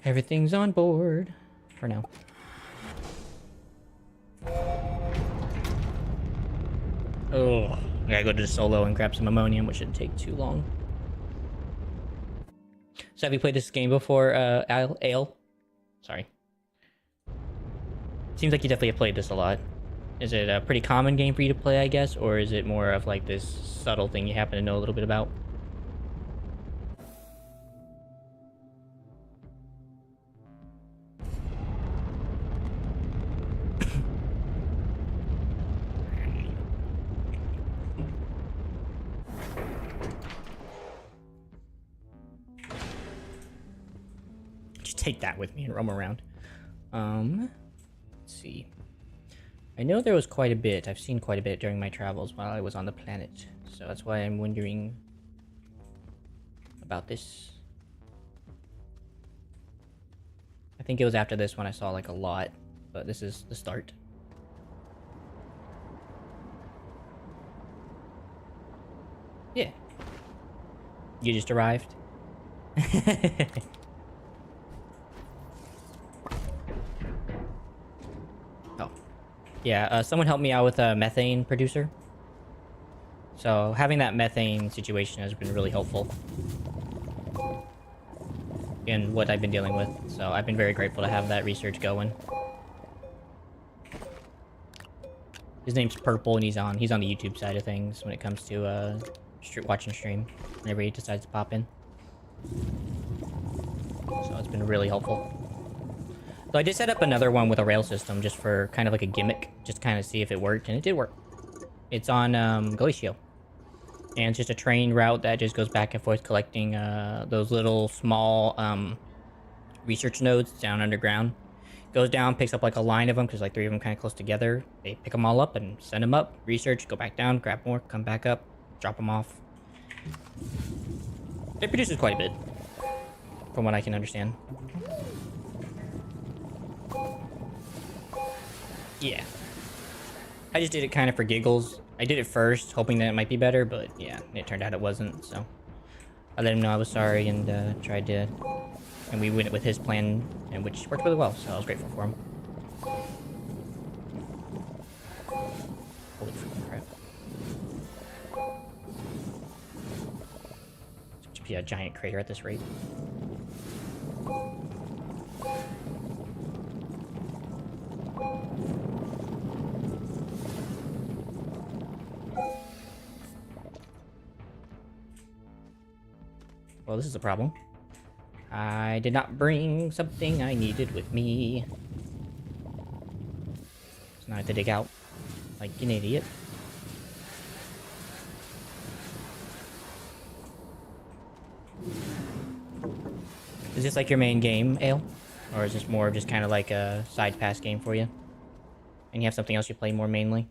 S1: Everything's on board for now. Oh, I gotta go to the solo and grab some ammonium, which shouldn't take too long. So have you played this game before, Ale? Sorry. Seems like you definitely have played this a lot. Is it a pretty common game for you to play, I guess? Or is it more of like this subtle thing you happen to know a little bit about? Just take that with me and roam around. Let's see. I know there was quite a bit. I've seen quite a bit during my travels while I was on the planet. So that's why I'm wondering about this. I think it was after this when I saw like a lot, but this is the start. Yeah. You just arrived? Oh. Yeah, someone helped me out with a methane producer. So having that methane situation has been really helpful in what I've been dealing with. So I've been very grateful to have that research going. His name's Purple, and he's on the YouTube side of things when it comes to watching stream whenever he decides to pop in. So it's been really helpful. So I did set up another one with a rail system just for kind of like a gimmick, just kind of see if it worked, and it did work. It's on Glacio. And it's just a train route that just goes back and forth collecting those little small research nodes down underground. Goes down, picks up like a line of them, because like 3 of them kind of close together. They pick them all up and send them up, research, go back down, grab more, come back up, drop them off. It produces quite a bit, from what I can understand. Yeah. I just did it kind of for giggles. I did it first, hoping that it might be better, but yeah, it turned out it wasn't, so I let him know I was sorry and tried to, and we went with his plan, and which worked really well, so I was grateful for him. Holy freaking crap. It should be a giant crater at this rate. Well, this is a problem. I did not bring something I needed with me. So now I have to dig out like an idiot. Is this like your main game, Ale? Or is this more just kind of like a side pass game for you? And you have something else you play more mainly?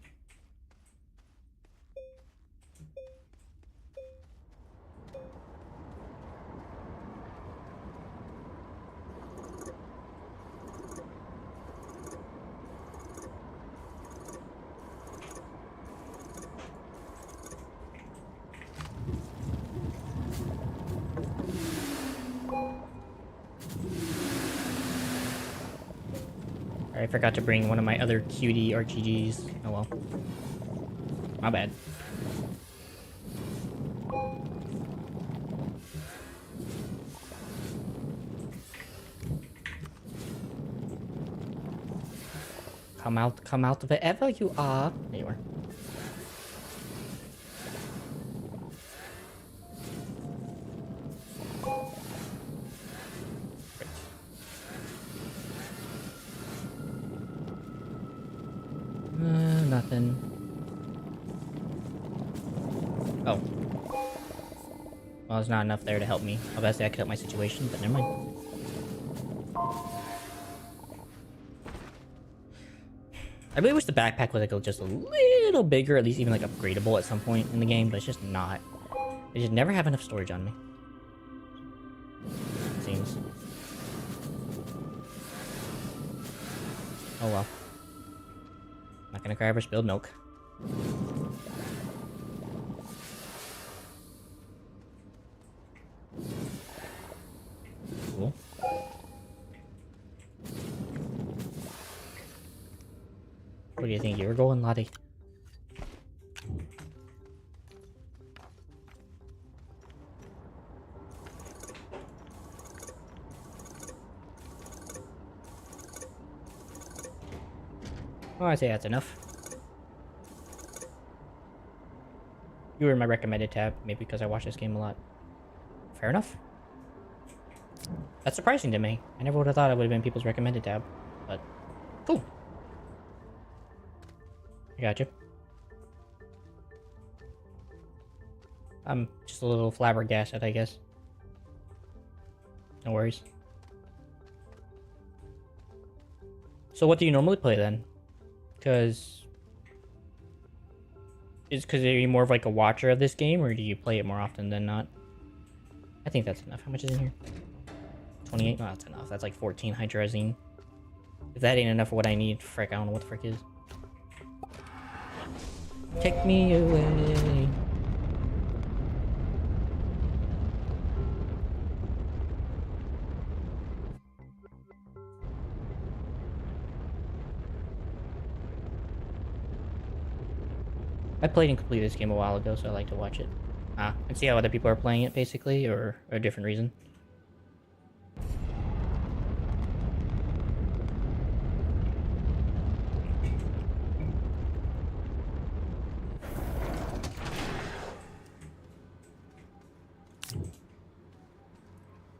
S1: Sorry, I forgot to bring one of my other cutie RTGs. Oh well. My bad. Come out wherever you are. There you are. Nothing. Oh. Well, there's not enough there to help me. Obviously, I could help my situation, but never mind. I really wish the backpack was like just a little bigger, at least even like upgradable at some point in the game, but it's just not. I just never have enough storage on me. It seems. Oh well. Not gonna cry over spilled milk. Cool. What do you think you were going, Lottie? Oh, I'd say that's enough. You were in my recommended tab, maybe because I watch this game a lot. Fair enough. That's surprising to me. I never would have thought it would have been people's recommended tab, but cool. I got you. I'm just a little flabbergasted, I guess. No worries. So what do you normally play then? Because... are you more of like a watcher of this game, or do you play it more often than not? I think that's enough. How much is in here? 28? No, that's enough. That's like 14 hydrazine. If that ain't enough for what I need, frick, I don't know what the frick is. Take me away. I played and completed this game a while ago, so I like to watch it. And see how other people are playing it, basically, or a different reason.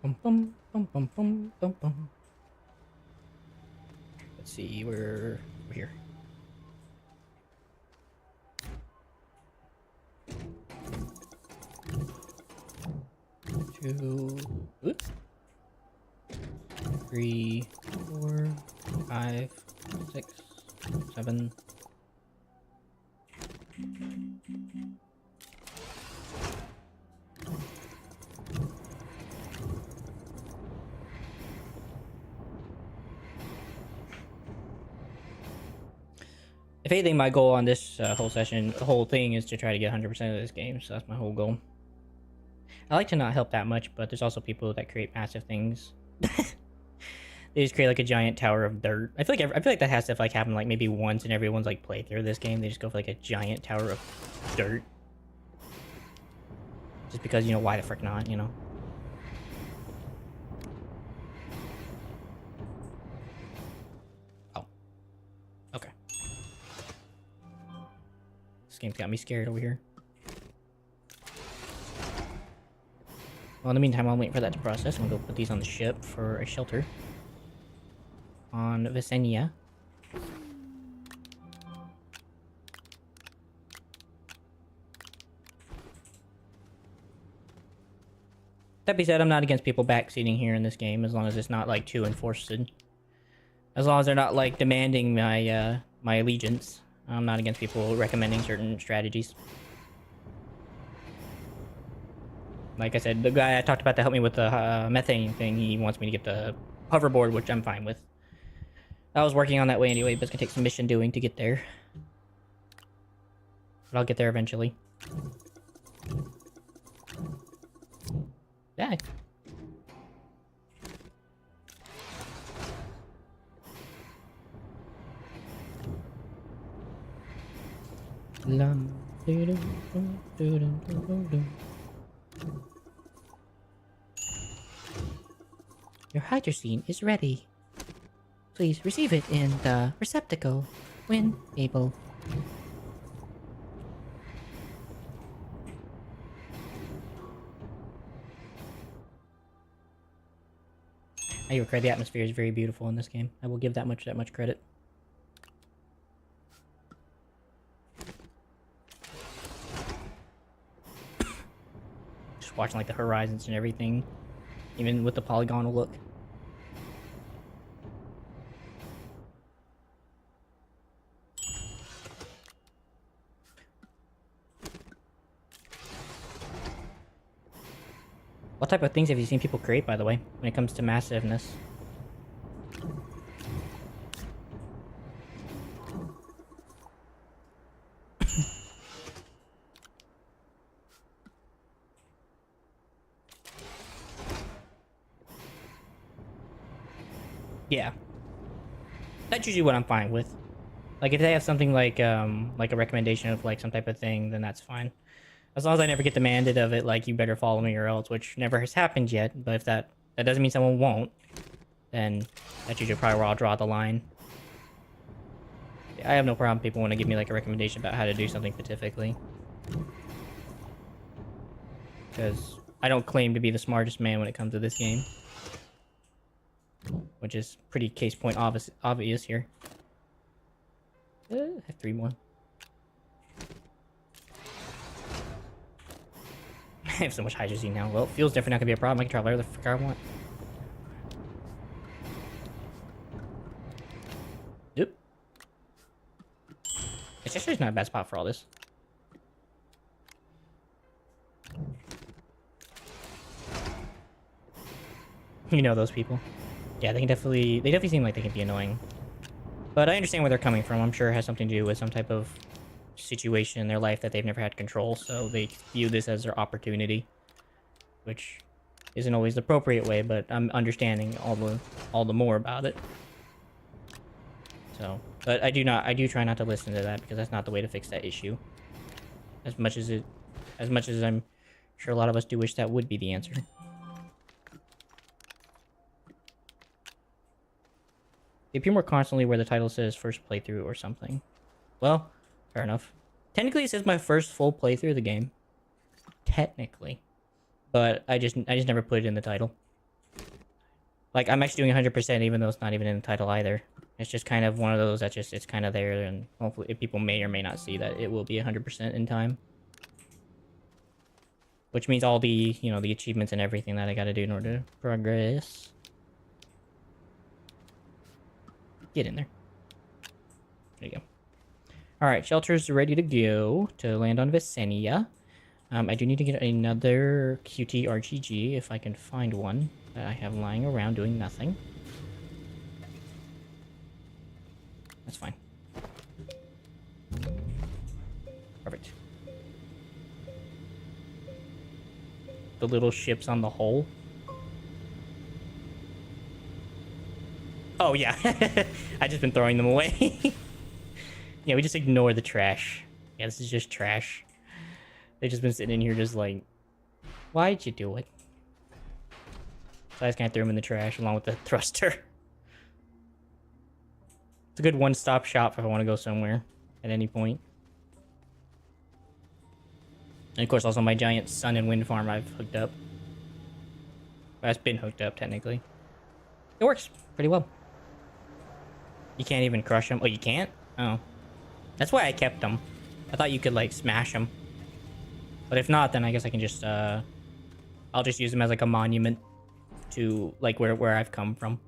S1: Bum, bum, bum, bum, bum, bum, bum. Let's see, we're here. Two, oops. 3, 4, 5, 6, 7. If anything, my goal on this whole session, the whole thing, is to try to get 100% of this game, so that's my whole goal. I like to not help that much, but there's also people that create massive things. They just create like a giant tower of dirt. I feel like that has to like happen like maybe once in everyone's like playthrough of this game. They just go for like a giant tower of dirt. Just because, you know, why the frick not, you know? Oh. Okay. This game's got me scared over here. Well, in the meantime, I'll wait for that to process. I'm gonna go put these on the ship for a shelter. On Visenia. That being said, I'm not against people backseating here in this game, as long as it's not like too enforced. As long as they're not like demanding my my allegiance. I'm not against people recommending certain strategies. Like I said, the guy I talked about to help me with the methane thing, he wants me to get the hoverboard, which I'm fine with. I was working on that way anyway, but it's gonna take some mission doing to get there. But I'll get there eventually. Yeah. Your hydrosine is ready. Please receive it in the receptacle when able. I agree, the atmosphere is very beautiful in this game. I will give that much credit. Just watching like the horizons and everything, even with the polygonal look. What type of things have you seen people create, by the way, when it comes to massiveness? Yeah. That's usually what I'm fine with. Like, if they have something like a recommendation of, like, some type of thing, then that's fine. As long as I never get demanded of it, like, you better follow me or else, which never has happened yet. But if that doesn't mean someone won't, then that's usually probably where I'll draw the line. I have no problem if people want to give me, like, a recommendation about how to do something specifically. Because I don't claim to be the smartest man when it comes to this game. Which is pretty case point obvious here. I have 3 more. I have so much hydrazine now. Well, fuel's definitely not gonna be a problem. I can travel wherever the fuck I want. Yep. It's actually not a bad spot for all this. You know those people. Yeah, they definitely seem like they can be annoying. But I understand where they're coming from. I'm sure it has something to do with some type of situation in their life that they've never had control, so they view this as their opportunity. Which isn't always the appropriate way, but I'm understanding all the more about it. So, but I do try not to listen to that, because that's not the way to fix that issue. As much as I'm sure a lot of us do wish that would be the answer. They appear more constantly where the title says first playthrough or something. Well, fair enough. Technically, it says my first full playthrough of the game. Technically. But I just never put it in the title. Like, I'm actually doing 100% even though it's not even in the title either. It's just kind of one of those that it's kind of there, and hopefully people may or may not see that it will be 100% in time. Which means all the, the achievements and everything that I gotta do in order to progress. Get in there. There you go. Alright, shelters ready to go to land on Visenia. I do need to get another QT RGG if I can find one that I have lying around doing nothing. That's fine. Perfect. The little ships on the hull. Oh, yeah. I've just been throwing them away. Yeah, we just ignore the trash. Yeah, this is just trash. They've just been sitting in here just like, why'd you do it? So I just kind of threw them in the trash along with the thruster. It's a good one-stop shop if I want to go somewhere at any point. And of course, also my giant sun and wind farm I've hooked up. Well, it's been hooked up, technically. It works pretty well. You can't even crush them. Oh, you can't? Oh. That's why I kept them. I thought you could, like, smash them. But if not, then I guess I can just, I'll just use them as, like, a monument to, like, where I've come from.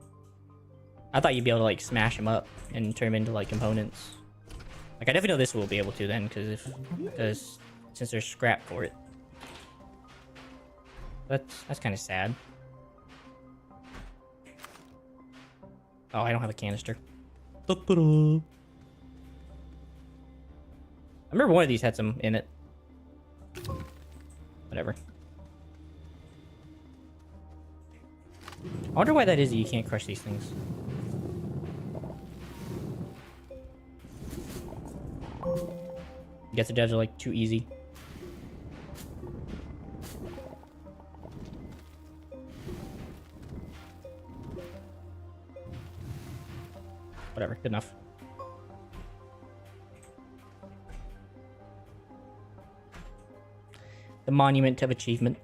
S1: I thought you'd be able to, like, smash them up and turn them into, like, components. Like, I definitely know this will be able to then, because since there's scrap for it. That's kind of sad. Oh, I don't have a canister. I remember one of these had some in it. Whatever. I wonder why that is that you can't crush these things. Guess the devs are like too easy. Whatever, good enough. The monument of achievement.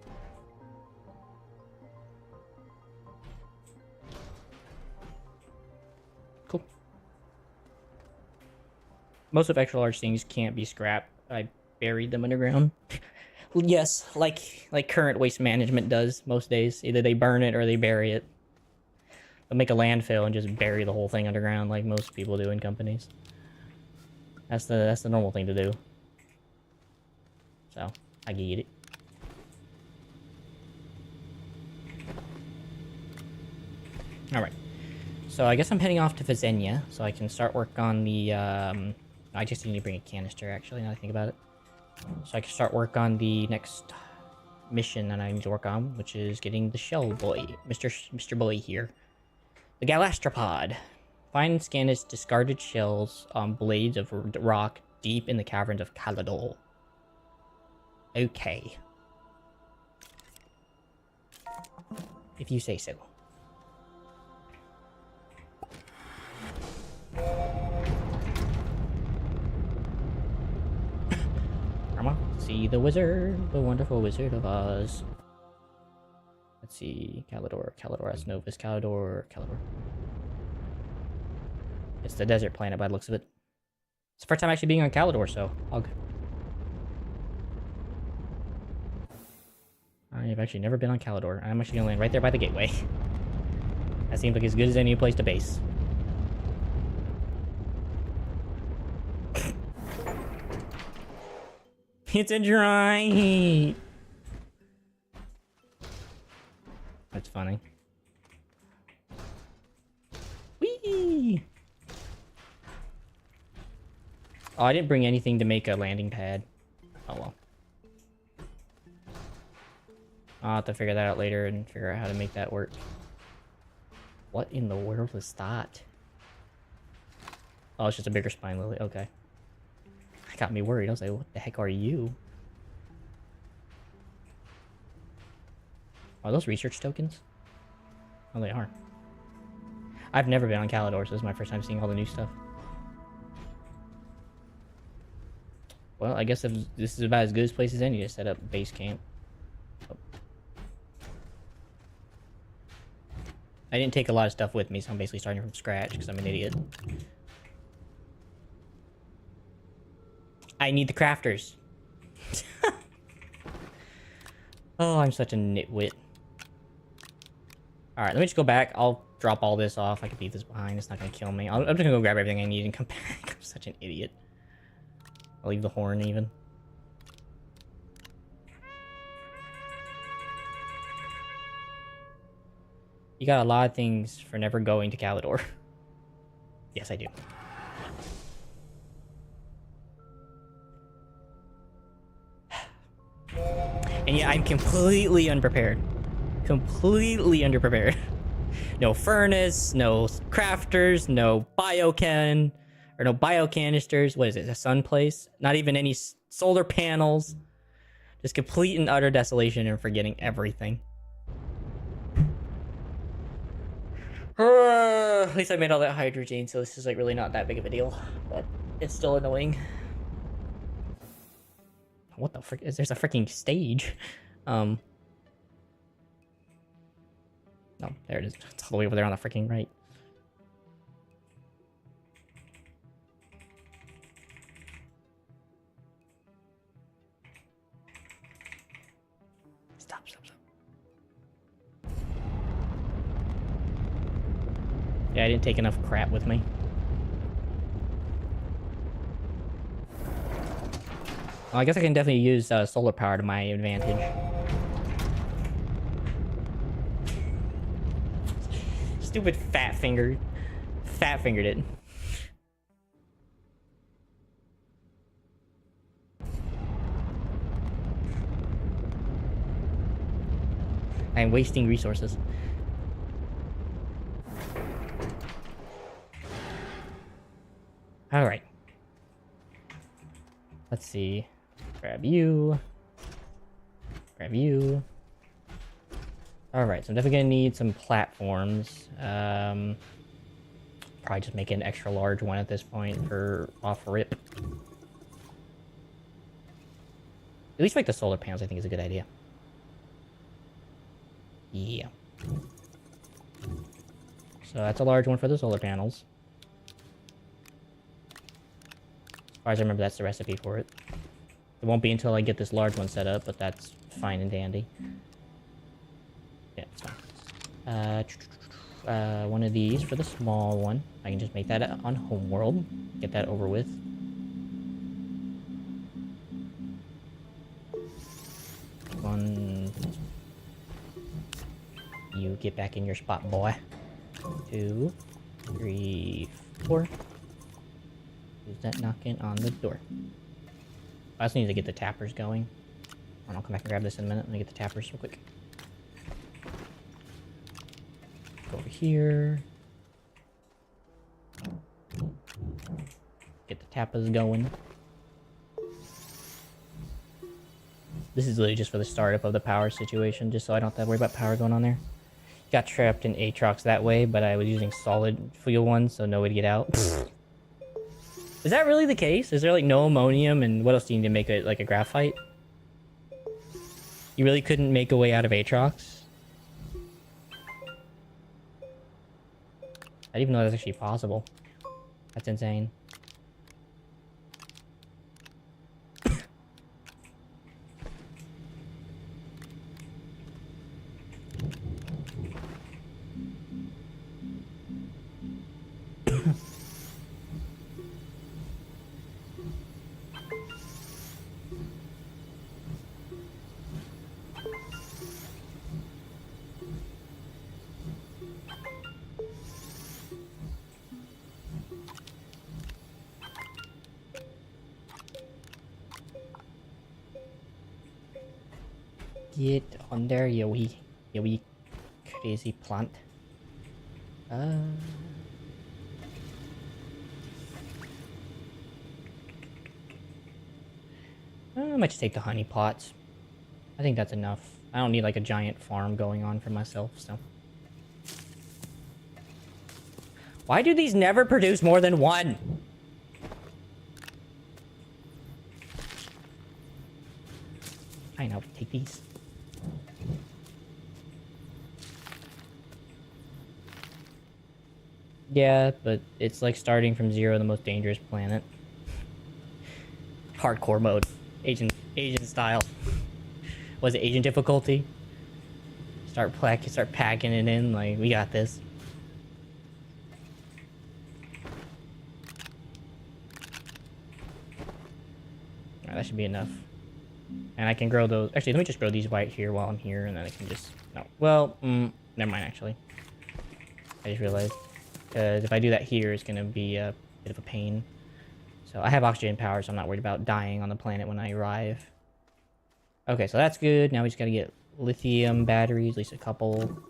S1: Cool. Most of extra large things can't be scrapped. I buried them underground. Yes, like current waste management does most days. Either they burn it or they bury it. They'll make a landfill and just bury the whole thing underground like most people do in companies. That's the normal thing to do. So, I get it. Alright. So I guess I'm heading off to Vizenya, so I can start work on the, I just need to bring a canister, actually, now that I think about it. So I can start work on the next mission that I need to work on, which is getting the shell boy, Mr. Boy here. The Galastropod. Find and scan its discarded shells on blades of rock deep in the caverns of Calador. Okay. If you say so. Come on, see the wizard, the wonderful Wizard of Oz. Let's see, Calador, Asnovis, Calador. It's the desert planet by the looks of it. It's the first time actually being on Calador, so hug. I've actually never been on Calador. I'm actually gonna land right there by the gateway. That seems like as good as any place to base. It's a dry heat. That's funny. Whee! Oh, I didn't bring anything to make a landing pad. Oh well. I'll have to figure that out later and figure out how to make that work. What in the world was that? Oh, it's just a bigger spine lily. Okay. That got me worried. I was like, what the heck are you? Are those research tokens? Oh, they are. I've never been on Calador, so this is my first time seeing all the new stuff. Well, I guess if this is about as good a place as any to set up base camp. Oh. I didn't take a lot of stuff with me, so I'm basically starting from scratch because I'm an idiot. I need the crafters. Oh, I'm such a nitwit. Alright, let me just go back. I'll drop all this off. I can leave this behind. It's not going to kill me. I'm just going to go grab everything I need and come back. I'm such an idiot. I'll leave the horn even. You got a lot of things for never going to Calador. Yes, I do. And yeah, I'm completely unprepared. Completely underprepared. No furnace, no crafters, no biocan, or no biocanisters. What is it? A sun place? Not even any solar panels. Just complete and utter desolation and forgetting everything. At least I made all that hydrogen, so this is like really not that big of a deal. But it's still annoying. What the frick? There's a freaking stage. No, there it is. It's all the way over there on the freaking right. Stop. Yeah, I didn't take enough crap with me. Well, I guess I can definitely use solar power to my advantage. Stupid fat fingered it. I'm wasting resources. Alright. let's see. Grab you. Grab you. Alright, so I'm definitely gonna need some platforms. Probably just make an extra large one at this point for off rip. At least make the solar panels, I think, is a good idea. Yeah. So that's a large one for the solar panels. As far as I remember, that's the recipe for it. It won't be until I get this large one set up, but that's fine and dandy. Yeah, it's fine. One of these for the small one. I can just make that on Homeworld. Get that over with. One. You get back in your spot, boy. 2, 3, 4. Who's that knocking on the door? I also need to get the tappers going. I'll come back and grab this in a minute. Let me get the tappers real quick. Go over here. Get the tappers going. This is literally just for the startup of the power situation, just so I don't have to worry about power going on there. Got trapped in Aatrox that way, but I was using solid fuel ones, so no way to get out. Is that really the case? Is there like no ammonium, and what else do you need to make it like a graphite? You really couldn't make a way out of Aatrox? I didn't even know that's actually possible. That's insane. Get on there, you wee crazy plant. I might just take the honey pots. I think that's enough. I don't need like a giant farm going on for myself, so. Why do these never produce more than one? Fine, I'll take these. Yeah, but it's like starting from zero, the most dangerous planet. Hardcore mode. Agent style. Was it agent difficulty? Start packing it in, like, we got this. Alright, that should be enough. And I can grow those. Actually, let me just grow these right here while I'm here, and then I can just... No. Well, never mind, actually. I just realized. Because if I do that here, it's going to be a bit of a pain. So I have oxygen power, so I'm not worried about dying on the planet when I arrive. Okay, so that's good. Now we just got to get lithium batteries, at least a couple.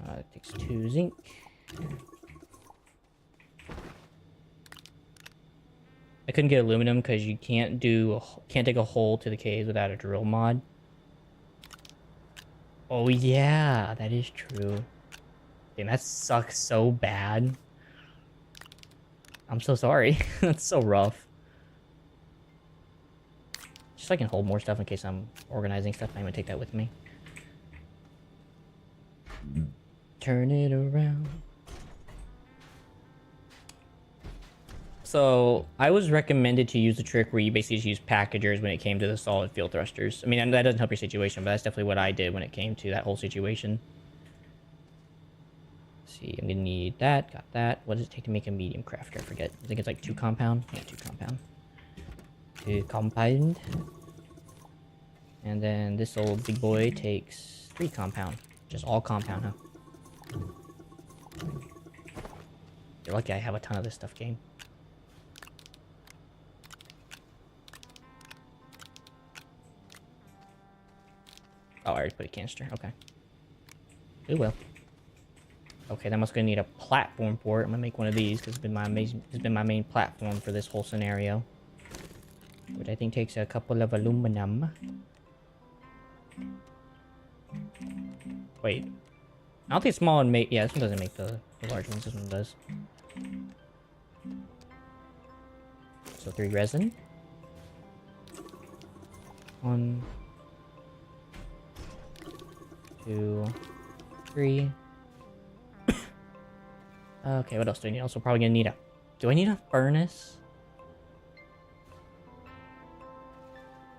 S1: It takes 2 zinc. I couldn't get aluminum because you can't dig a hole to the caves without a drill mod. Oh yeah, that is true. Damn, that sucks so bad. I'm so sorry. That's so rough. Just so I can hold more stuff in case I'm organizing stuff. I'm gonna take that with me. Turn it around. So, I was recommended to use the trick where you basically just use packagers when it came to the solid field thrusters. I mean, that doesn't help your situation, but that's definitely what I did when it came to that whole situation. Let's see, I'm gonna need that, got that. What does it take to make a medium crafter? I forget. I think it's like 2 compound. Yeah, 2 compound. 2 compound. And then this old big boy takes 3 compound. Just all compound, huh? You're lucky I have a ton of this stuff, game. Oh, I already put a canister. Okay. It will. Okay, then I'm also gonna need a platform for it. I'm gonna make one of these because it's been my main platform for this whole scenario. Which I think takes a couple of aluminum. Wait. I don't think small and make... Yeah, this one doesn't make the large ones. This one does. So 3 resin. 1, 2, 3. Okay, what else do I need? Also probably gonna need a... Do I need a furnace?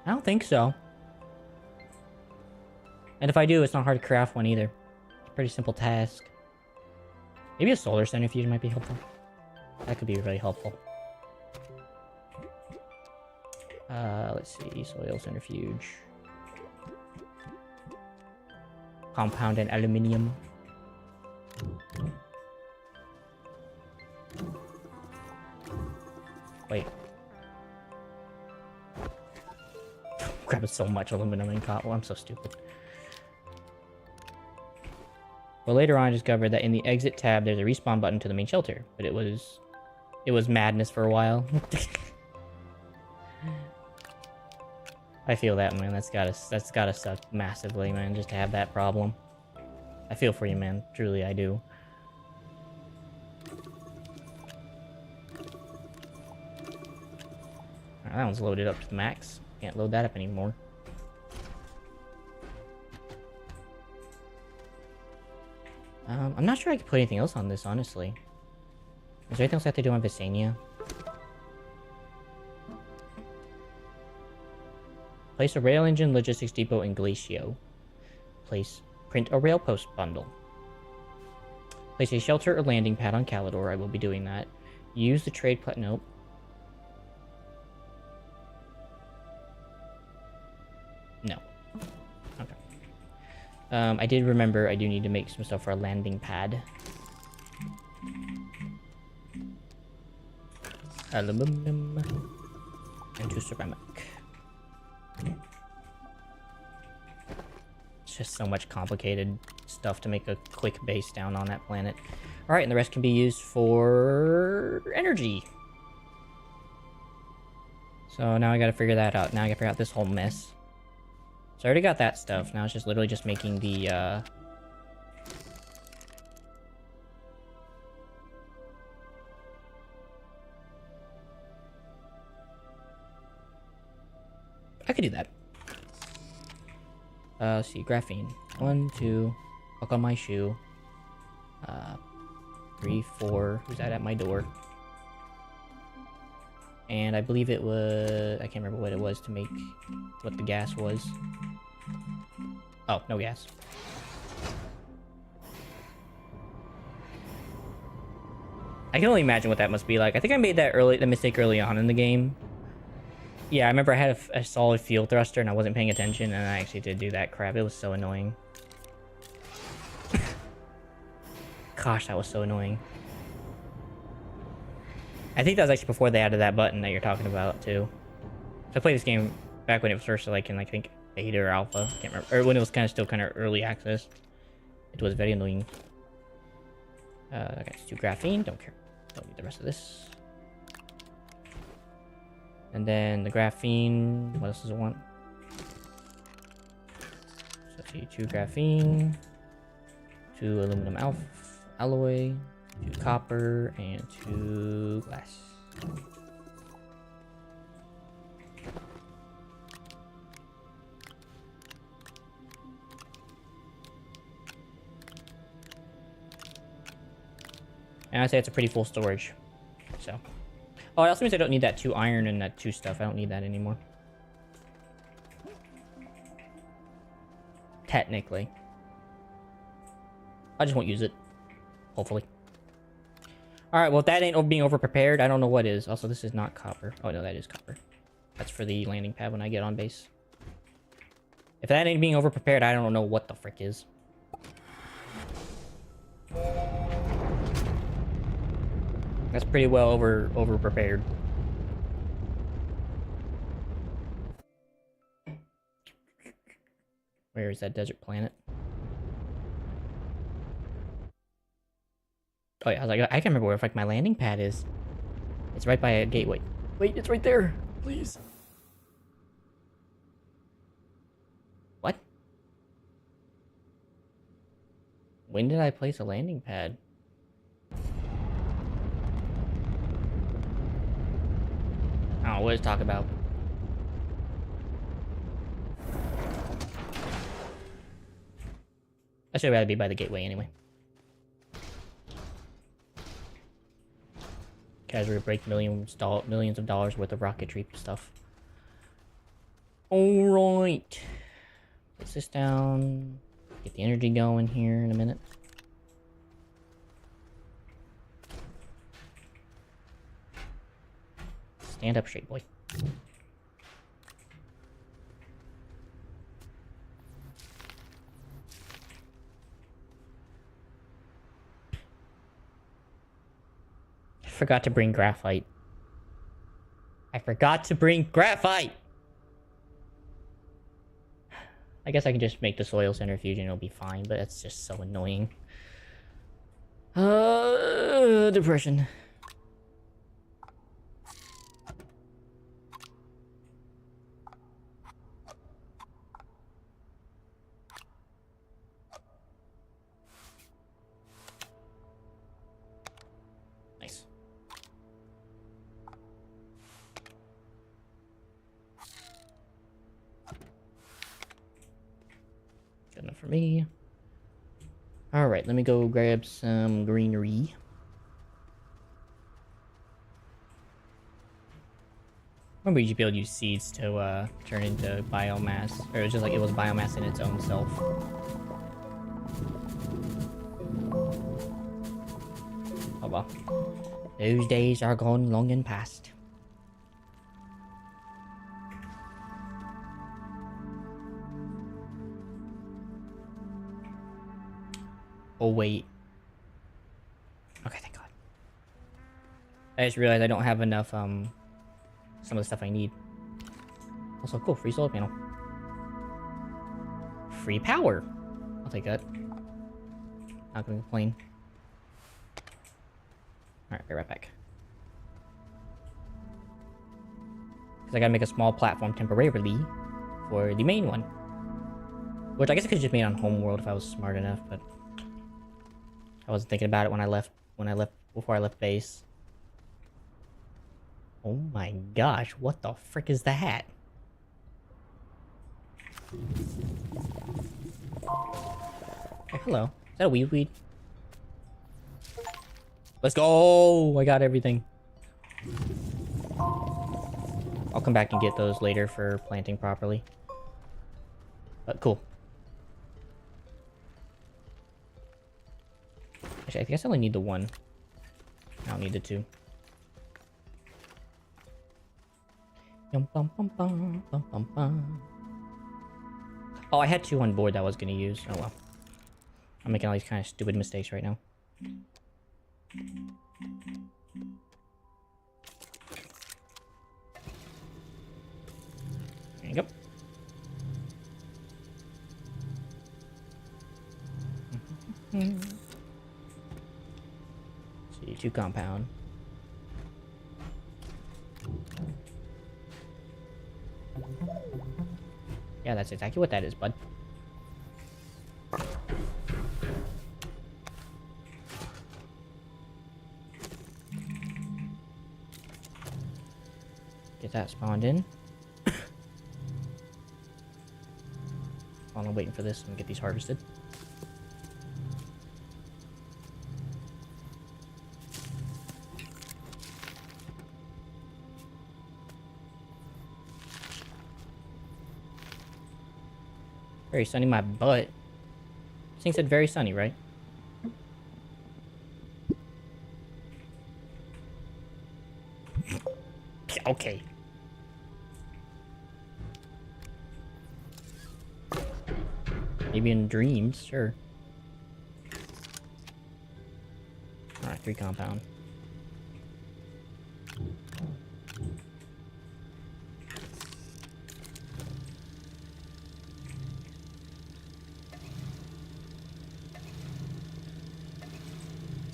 S1: I don't think so. And if I do, it's not hard to craft one either. It's a pretty simple task. Maybe a solar centrifuge might be helpful. That could be really helpful. Let's see. Soil centrifuge. Compound and aluminium. Wait. Grabbing so much aluminum and copper. I'm so stupid. Well, later on I discovered that in the exit tab there's a respawn button to the main shelter, but it was madness for a while. I feel that, man. That's gotta suck massively, man, just to have that problem. I feel for you, man. Truly, I do. Alright, that one's loaded up to the max. Can't load that up anymore. I'm not sure I could put anything else on this, honestly. Is there anything else I have to do on Visania? Place a rail engine logistics depot in Glacio. Print a rail post bundle. Place a shelter or landing pad on Calidor. I will be doing that. Use the trade nope. No. Okay. I did remember I do need to make some stuff for a landing pad. Aluminum and 2 ceramic. It's just so much complicated stuff to make a quick base down on that planet. Alright, and the rest can be used for energy. So now I gotta figure that out. Now I gotta figure out this whole mess. So I already got that stuff. Now it's just literally just making the, I could do that. Let's see, graphene. 1, 2, hook on my shoe. 3, 4, who's that at my door? And I believe it was... I can't remember what it was to make... what the gas was. Oh, no gas. I can only imagine what that must be like. I think I made the mistake early on in the game. Yeah, I remember I had a solid field thruster and I wasn't paying attention, and I actually did do that crap. It was so annoying. Gosh, that was so annoying. I think that was actually before they added that button that you're talking about, too. So I played this game back when it was first, like, in, like, I think, beta or alpha. I can't remember. Or when it was still kind of early access. It was very annoying. Okay, let's do graphene. Don't care. Don't need the rest of this. And then the graphene. What else does it want? So let's see, 2 graphene, 2 aluminum alloy, 2 copper, and 2 glass. And I'd say it's a pretty full storage. So. Oh, it also means I don't need that 2 iron and that 2 stuff. I don't need that anymore. Technically. I just won't use it. Hopefully. Alright, well if that ain't being over-prepared, I don't know what is. Also, this is not copper. Oh no, that is copper. That's for the landing pad when I get on base. If that ain't being over-prepared, I don't know what the frick is. That's pretty well over-prepared. Where is that desert planet? Oh yeah, I was like, I can't remember where like my landing pad is. It's right by a gateway. Wait, it's right there. Please. What? When did I place a landing pad? I don't know what to talk about. I should rather be by the gateway anyway. Casually break millions of dollars worth of rocketry stuff. Alright. Place this down. Get the energy going here in a minute. Stand up straight, boy. I forgot to bring graphite. I forgot to bring graphite! I guess I can just make the soil centrifuge and it'll be fine, but it's just so annoying. Depression. Nice. Good enough for me. Alright, let me go grab some greenery. Remember, you should be able to use seeds to turn into biomass, or it was just like it was biomass in its own self. Oh well, those days are gone long and past. Oh wait. Okay, thank God. I just realized I don't have enough some of the stuff I need. Also, cool, free solar panel. Free power. I'll take that. Not gonna complain. Alright, be right back. Because I gotta make a small platform temporarily for the main one. Which I guess I could have just made on Homeworld if I was smart enough, but I wasn't thinking about it before I left base. Oh my gosh, what the frick is that? Hey, hello. Is that a weed? Let's go! I got everything. I'll come back and get those later for planting properly. But cool. Actually, I guess I only need the one. I don't need the two. Oh, I had two on board that I was gonna use. Oh well. I'm making all these kind of stupid mistakes right now. There you go. C2 compound. Yeah, that's exactly what that is, bud. Get that spawned in. While I'm waiting for this and get these harvested. Very sunny, my butt. This thing said very sunny, right? Okay. Maybe in dreams, sure. Alright, 3 compound.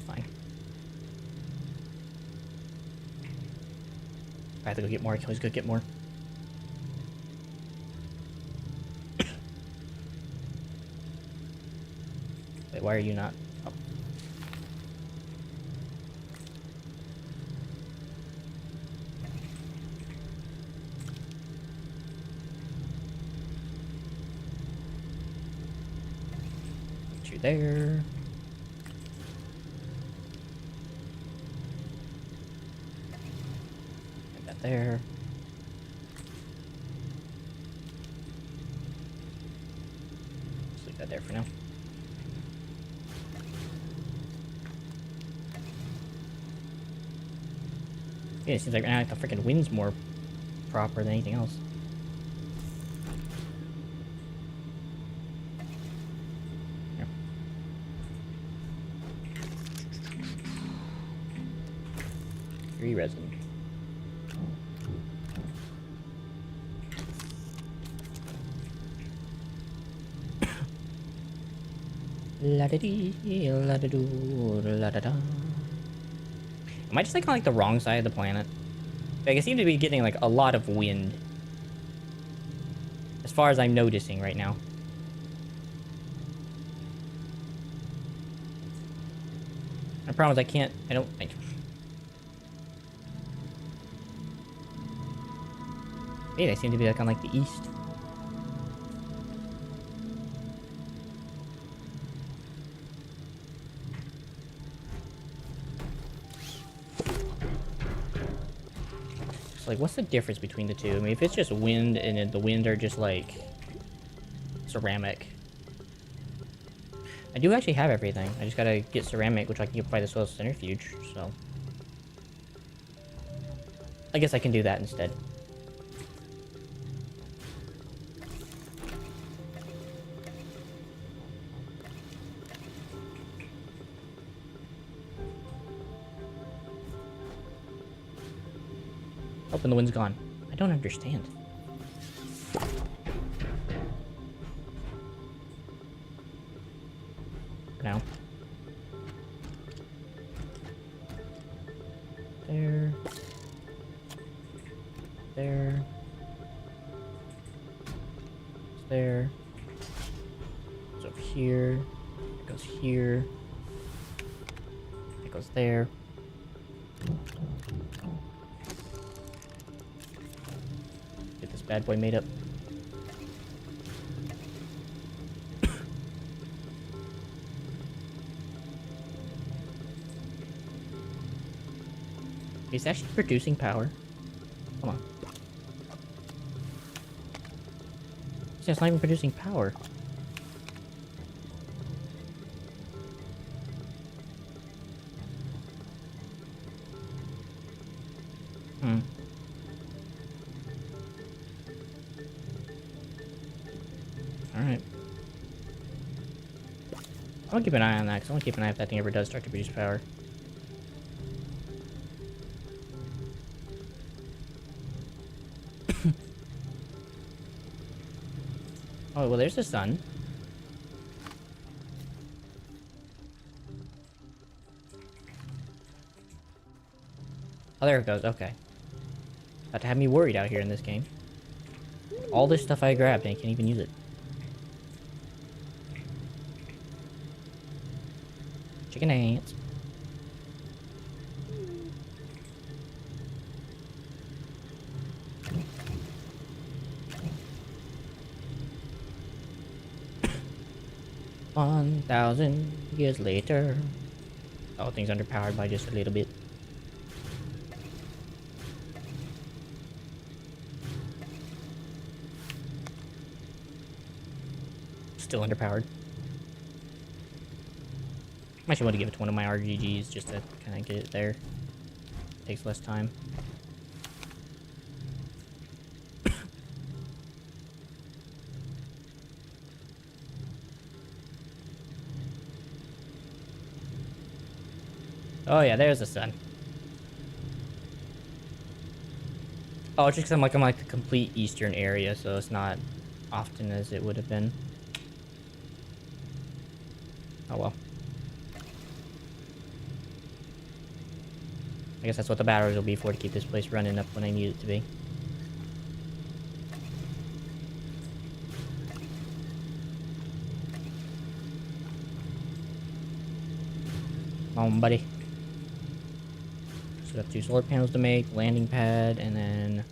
S1: Fine. have to go get more. I can always go get more. Wait, why are you not? Oh. Get you there. Get that there. Just leave that there for now. Yeah, it seems like now the freaking wind's more proper than anything else. Here. Tree resin. La da dee, la da doo, la da da. Am I just like on like the wrong side of the planet? Like I seem to be getting like a lot of wind. As far as I'm noticing right now. The problem is I don't think. Maybe I seem to be like on like the east. Like, what's the difference between the two? I mean, if it's just wind and the wind are just like ceramic. I do actually have everything. I just gotta get ceramic, which I can get by the soil centrifuge, so. I guess I can do that instead. Oh, and the wind's gone. I don't understand. Now. There. There. It's there. It's over here. It goes here. It goes there. Get this bad boy made up. It's actually producing power. Come on. It's not even producing power. Alright. I'll keep an eye on that, because I want to keep an eye if that thing ever does start to produce power. Oh, well, there's the sun. Oh, there it goes. Okay. About to have me worried out here in this game. All this stuff I grabbed and I can't even use it. Chicken ants. "1,000 years later." Oh, thing's underpowered by just a little bit. Still underpowered. I actually want to give it to one of my RGGs just to kind of get it there. Takes less time. Oh yeah, there's the sun. Oh, it's just because I'm like the complete eastern area, so it's not often as it would have been. Oh well. I guess that's what the batteries will be for, to keep this place running up when I need it to be. Come on, buddy. So we have 2 solar panels to make, landing pad, and then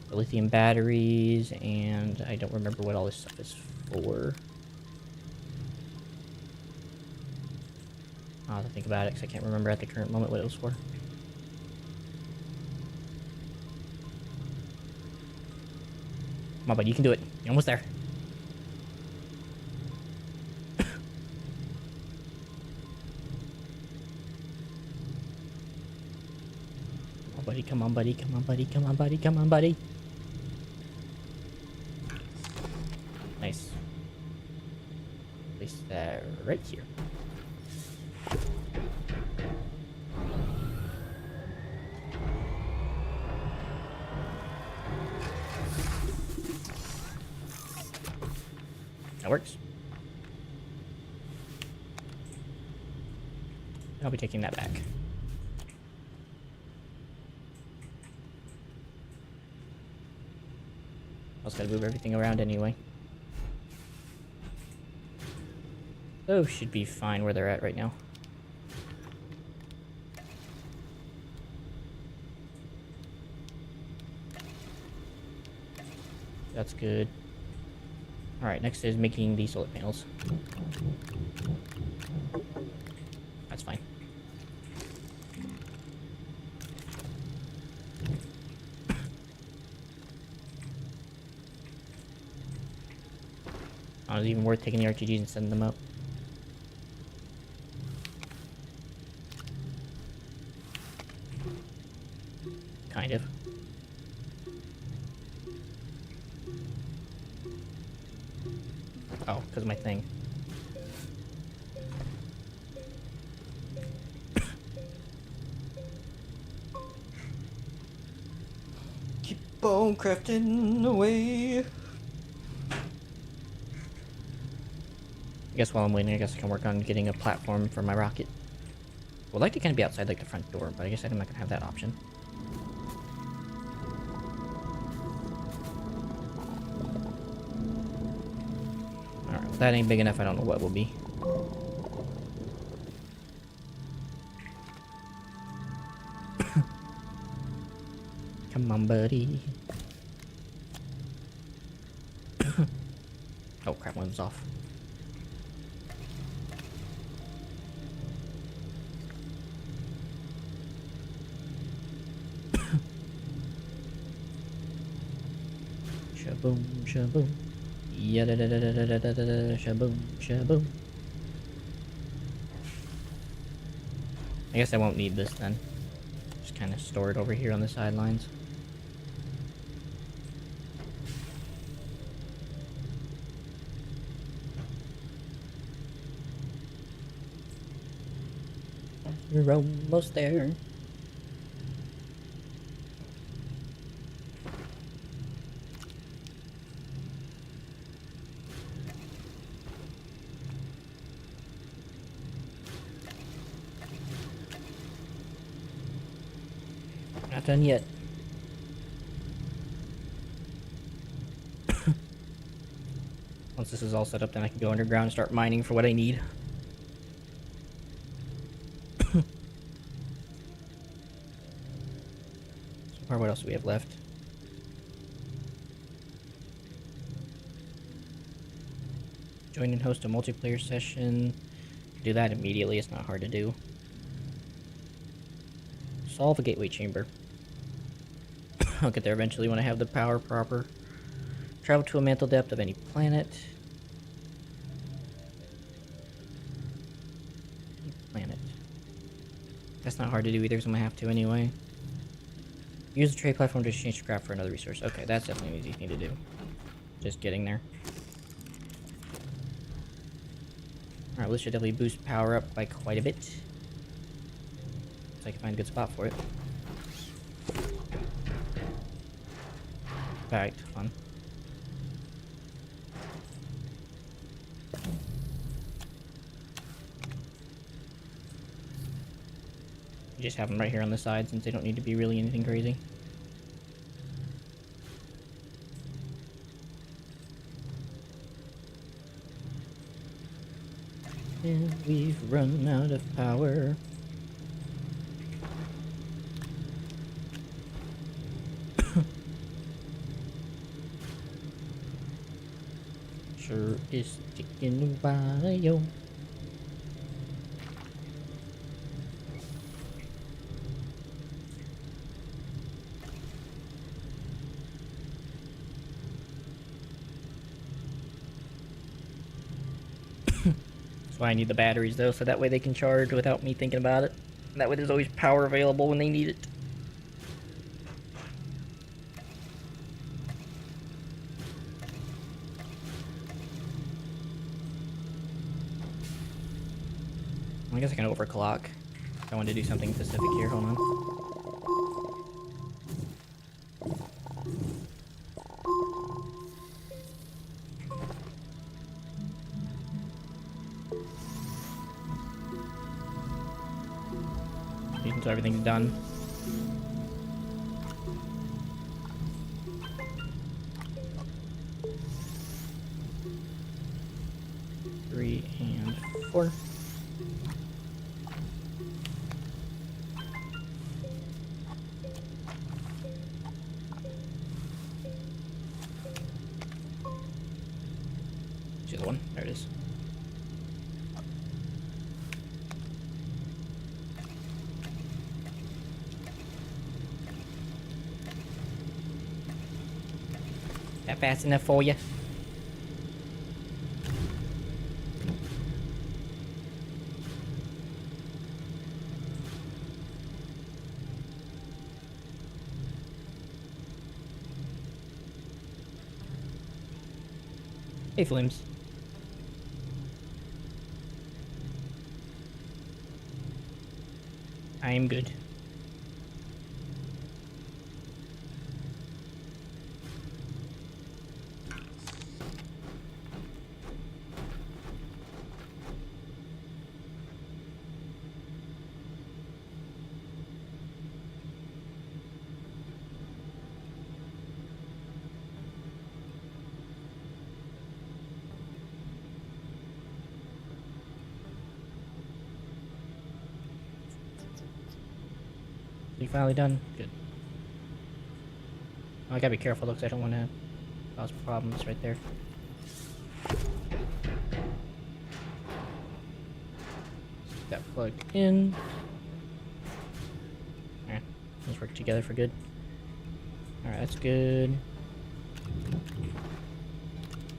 S1: the lithium batteries, and I don't remember what all this stuff is for. I'll have to think about it, because I can't remember at the current moment what it was for. Come on, buddy, you can do it. You're almost there. Buddy, come on, buddy, come on, buddy, come on, buddy, come on, buddy. Nice. Place that right here. That works. I'll be taking that back. I just gotta move everything around anyway. Those should be fine where they're at right now. That's good. Alright, next is making the solar panels. That's fine. Oh, it's even worth taking the RTGs and sending them up. Kind of. Oh, because of my thing. Keep on crafting away. I guess while I'm waiting, I guess I can work on getting a platform for my rocket. Would like to kind of be outside like the front door, but I guess I'm not gonna have that option. Alright, if that ain't big enough, I don't know what will be. Come on, buddy. Oh crap, one was off. Shaboom, shaboom. Yadadadadadadadada, shaboom, shaboom. I guess I won't need this then. Just kind of store it over here on the sidelines. We're almost there. Not done yet. Once this is all set up, then I can go underground and start mining for what I need. So far, what else do we have left? Join and host a multiplayer session. Do that immediately, it's not hard to do. Solve a gateway chamber. I'll get there eventually when I have the power proper. Travel to a mantle depth of any planet. That's not hard to do either, so I'm gonna have to anyway. Use the trade platform to exchange scrap for another resource. Okay, that's definitely an easy thing to do. Just getting there. Alright, well, this should definitely boost power up by quite a bit. So I can find a good spot for it. Alright, fun. just have them right here on the side since they don't need to be really anything crazy. And we've run out of power. Sure is taking a while. That's why I need the batteries though, so that way they can charge without me thinking about it. That way there's always power available when they need it. I guess I can overclock. I want to do something specific here, hold on. So everything's done. Three and 4. The other one, there it is. That fast enough for you? Hey, Flames. I am good. You finally done? Good. Oh, I gotta be careful though, because I don't want to cause problems right there. Got plugged in. Alright, let's work together for good. Alright, that's good.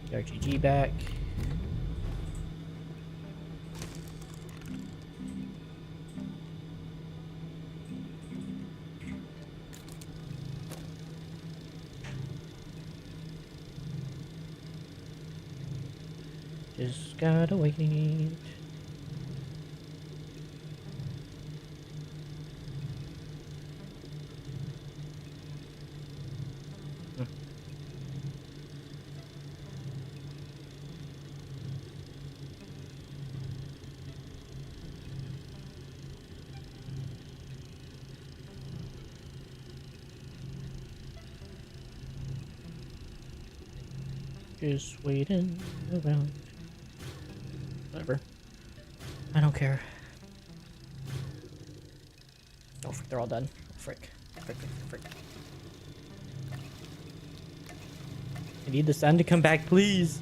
S1: The RGG back. Just gotta wait. Just waiting around. Whatever. I don't care. Oh, frick, they're all done. Frick. Frick, frick, frick. I need the sun to come back, please.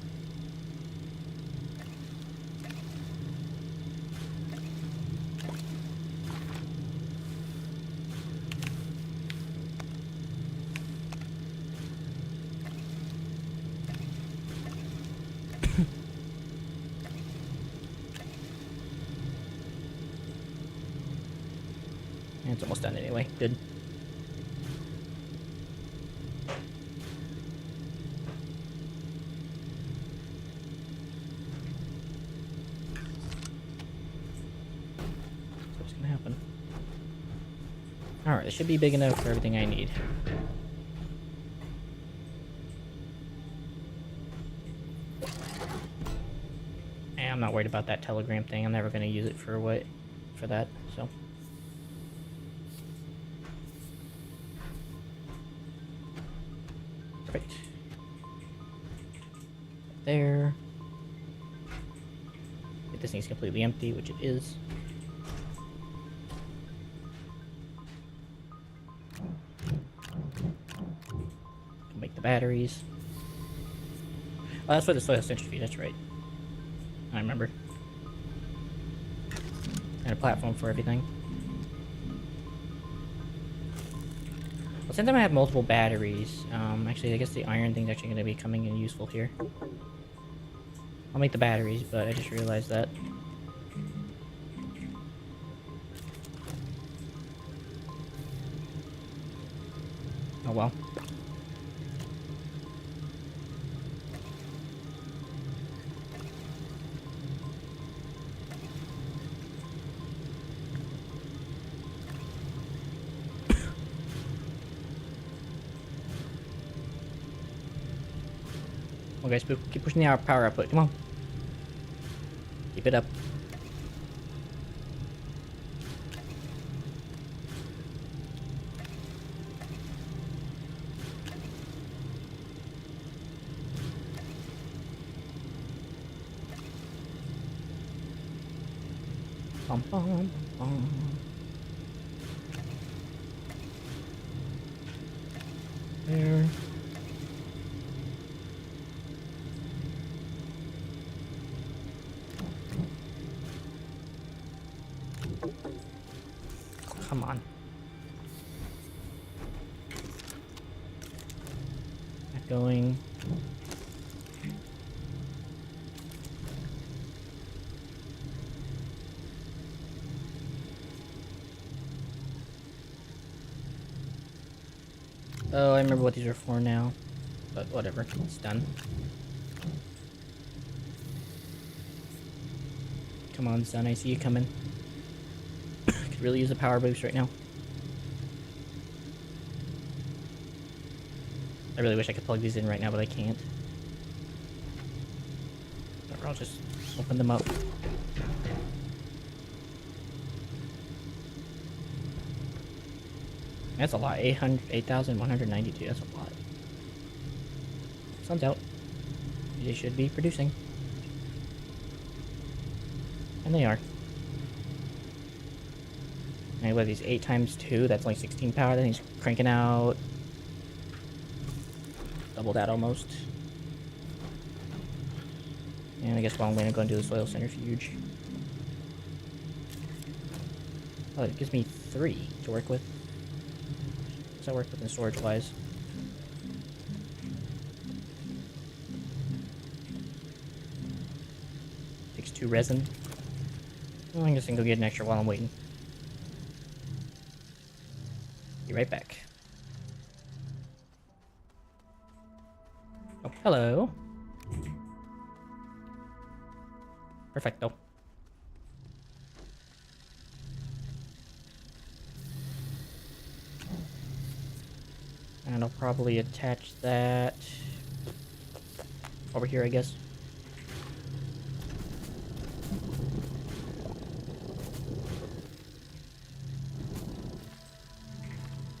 S1: It's almost done anyway. Good. So what's gonna happen? Alright, it should be big enough for everything I need. I'm not worried about that telegram thing. I'm never gonna use it for that, so. Perfect. There. If this thing's completely empty, which it is. Make the batteries. Oh, that's for the soil centrifuge, that's right. I remember. And a platform for everything. Well, since I have multiple batteries, actually, I guess the iron thing's actually going to be coming in useful here. I'll make the batteries, but I just realized that. Oh well. Well, guys, keep pushing the power output. Come on. Keep it up. Bum, bum, bum. There. Come on. Not going. Oh, I remember what these are for now. But whatever, it's done. Come on, son, I see you coming. Could really use a power boost right now. I really wish I could plug these in right now, but I can't. Or I'll just open them up. That's a lot. 8,192. That's a lot. Sun's out. They should be producing. And they are. And what are these? 8 times 2? That's only 16 power. Then he's cranking out. Double that almost. And I guess while I'm going to go and do the soil centrifuge. Oh, it gives me 3 to work with. Does that work with in storage wise? Takes 2 resin. Well, I'm just gonna go get an extra while I'm waiting. Be right back. Oh, hello. Perfecto. And I'll probably attach that over here, I guess.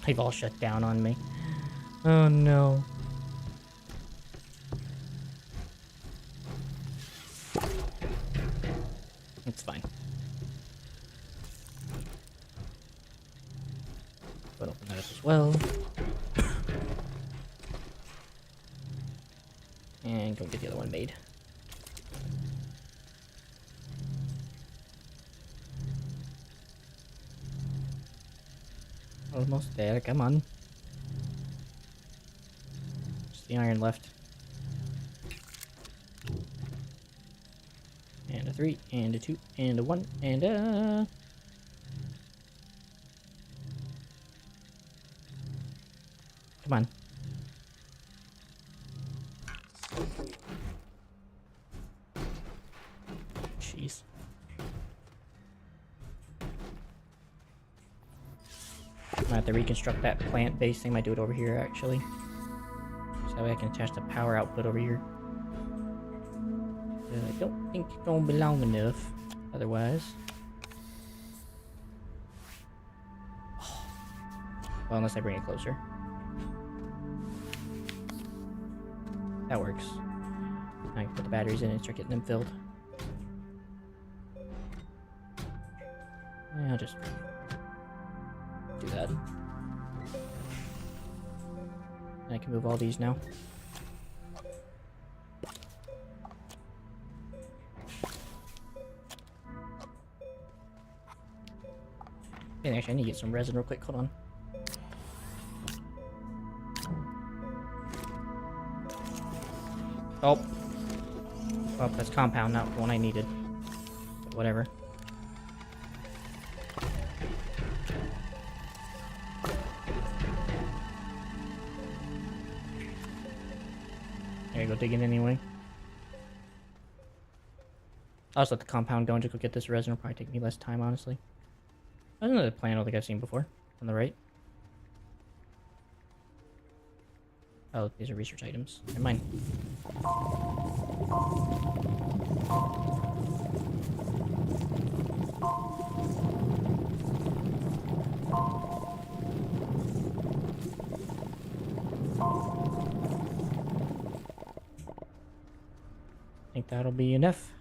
S1: They've all shut down on me. Oh no. It's fine. But open that up as well. And go get the other one made. Almost there, come on. Just the iron left. And a 3, and a 2, and a 1, and a... Come on. Jeez. I'm gonna have to reconstruct that plant base thing. Might do it over here, actually. So that way I can attach the power output over here. I don't think it's gonna be long enough, otherwise. Well, unless I bring it closer. That works. I can put the batteries in and start getting them filled. Yeah, I'll just do that. And I can move all these now. And actually, I need to get some resin real quick. Hold on. Oh. Well, that's compound, not the one I needed. But whatever. There you go, digging anyway. I'll just let the compound go and just go get this resin. It'll probably take me less time, honestly. That's another plant I don't think I've seen before. On the right. Oh, these are research items. Never mind. I think that'll be enough.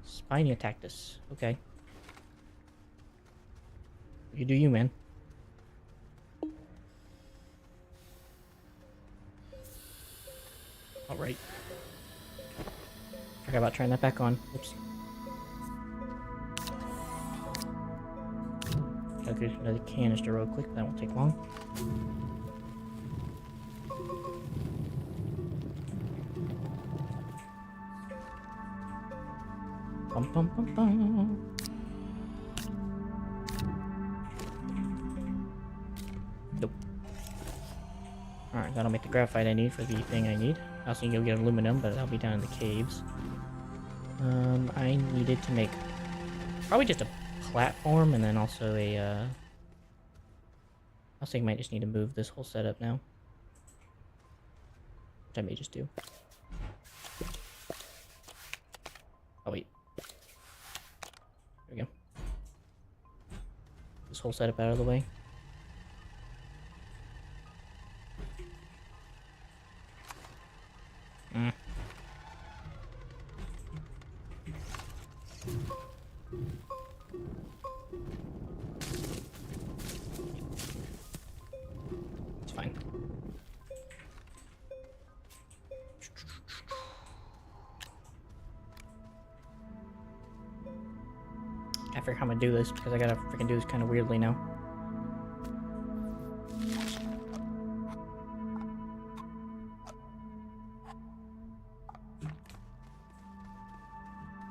S1: Spiny cactus. Okay. You do you, man. Alright. Forgot about trying that back on. Oops. Gotta get another canister real quick. That won't take long. Bum bum bum bum. Nope. Alright, that'll make the graphite I need for the thing I need. I also need to go get aluminum, but that'll be down in the caves. I needed to make probably just a platform and then also a, I was thinking I might just need to move this whole setup now. Which I may just do. Oh, wait. There we go. This whole setup out of the way. It's fine. I figure how I'm gonna do this because I gotta freaking do this kind of weirdly now.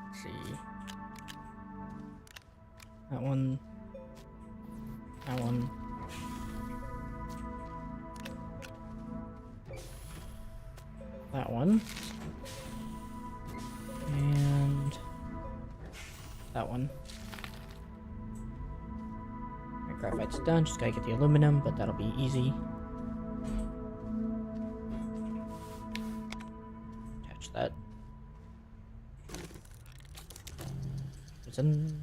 S1: Let's see. That one. That one. That one. And that one. Alright, graphite's done. Just gotta get the aluminum, but that'll be easy. Attach that. Resin.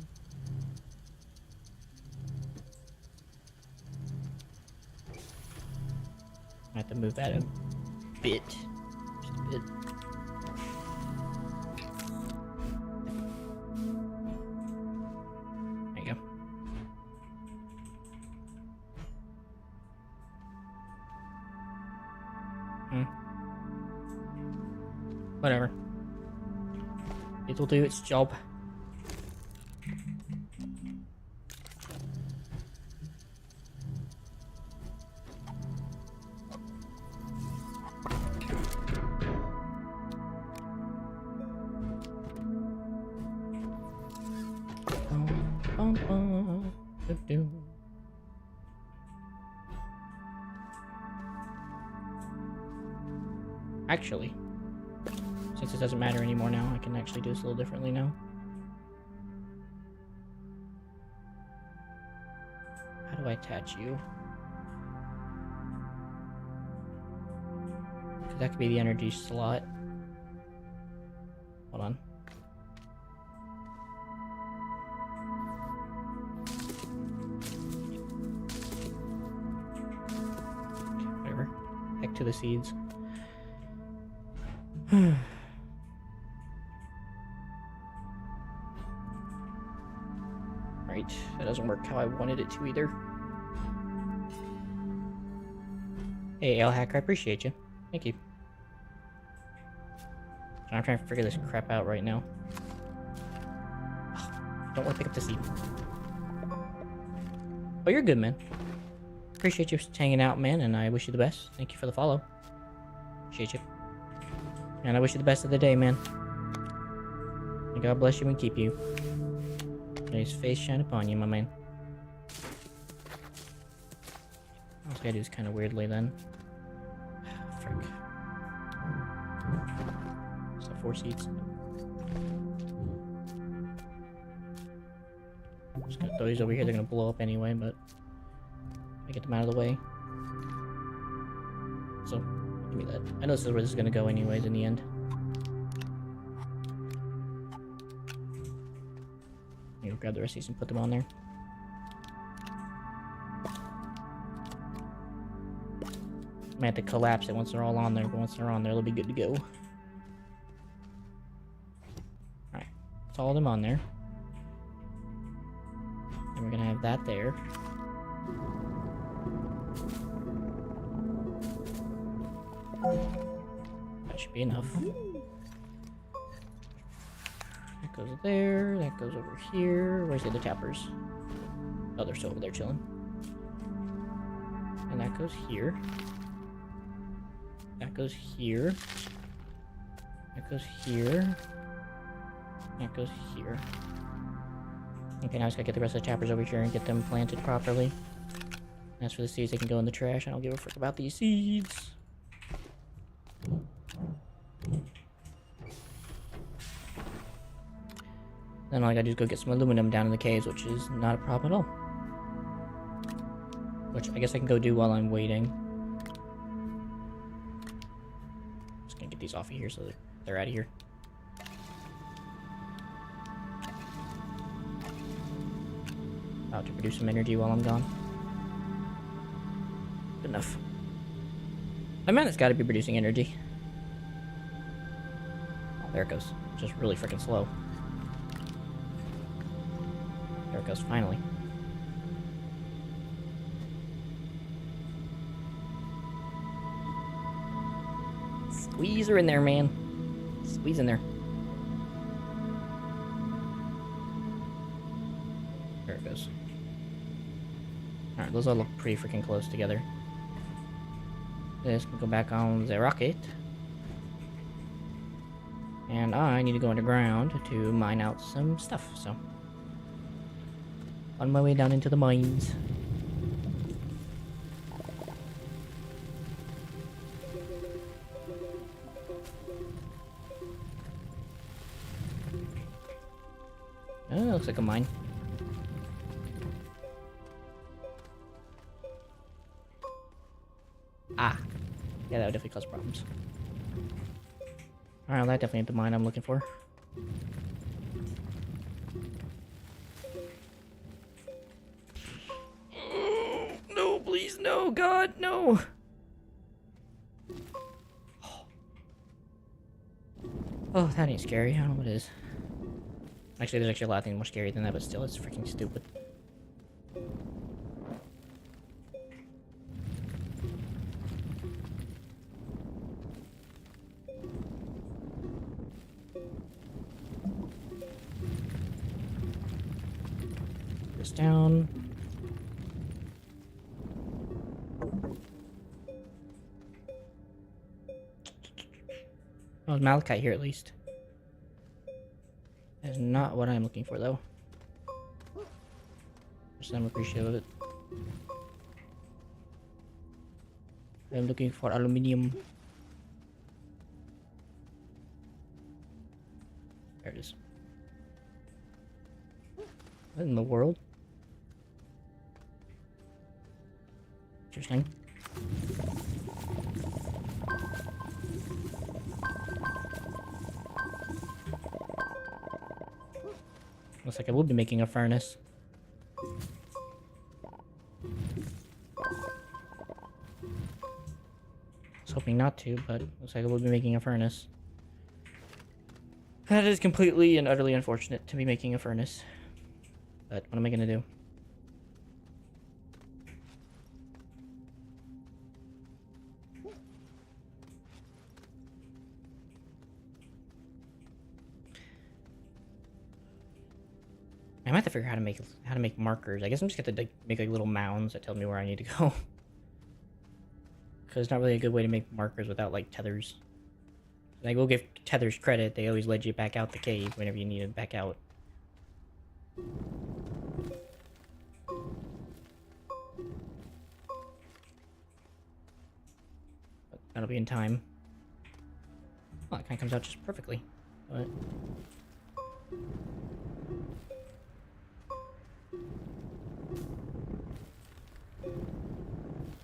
S1: I have to move that a bit. Just a bit. There you go. Whatever. It'll do its job. Actually, since it doesn't matter anymore now, I can actually do this a little differently now. How do I attach you? Because that could be the energy slot. Hold on. Whatever. Heck to the seeds. Right, that doesn't work how I wanted it to either. Hey, Ale Hacker, I appreciate you. Thank you. I'm trying to figure this crap out right now. Don't want to pick up the seed. Oh, you're good, man. Appreciate you hanging out, man, and I wish you the best. Thank you for the follow. Appreciate you. And I wish you the best of the day, man. And God bless you and keep you. May his face shine upon you, my man. All I gotta do is kind of weirdly then. Frick. So 4 seats. I'm just gonna throw these over here. They're gonna blow up anyway, but I get them out of the way. So give me that. I know this is where this is gonna go anyways in the end. I'll grab the rest of these and put them on there. I might have to collapse it once they're all on there, but once they're on there, they'll be good to go. Alright, that's all of them on there. And we're gonna have that there. That should be enough. That goes there, that goes over here. Where's the other tappers? Oh, they're still over there chilling. And that goes here. That goes here. That goes here. That goes here. Okay, now I just gotta get the rest of the tappers over here and get them planted properly. As for the seeds, they can go in the trash. I don't give a frick about these seeds. Then all I gotta do is go get some aluminum down in the caves, which is not a problem at all. Which I guess I can go do while I'm waiting. Just gonna get these off of here so that they're out of here. About to produce some energy while I'm gone. Good enough. My man has got to be producing energy. Oh, there it goes. It's just really freaking slow. There it goes, finally. Squeeze her in there, man. Squeeze in there. There it goes. Alright, those all look pretty freaking close together. This can go back on the rocket. And I need to go underground to mine out some stuff, so. On my way down into the mines. Oh, looks like a mine. Ah. Yeah, that would definitely cause problems. Alright, well, that definitely ain't the mine I'm looking for. No, please, no, God, no! Oh, that ain't scary. I don't know what it is. Actually, there's actually a lot of things more scary than that, but still, it's freaking stupid. This down. Oh, malachite here at least. That is not what I'm looking for, though. Just I'm appreciative of it. I'm looking for aluminium. There it is. What in the world? Interesting. Looks like I will be making a furnace. I was hoping not to, but looks like I will be making a furnace. That is completely and utterly unfortunate to be making a furnace. But what am I gonna do? I might have to figure out how to make markers. I guess I'm just gonna like, make like little mounds that tell me where I need to go. Because it's not really a good way to make markers without like tethers. I will give tethers credit. They always led you back out the cave whenever you needed back out. But that'll be in time. Well, it kind of comes out just perfectly. But...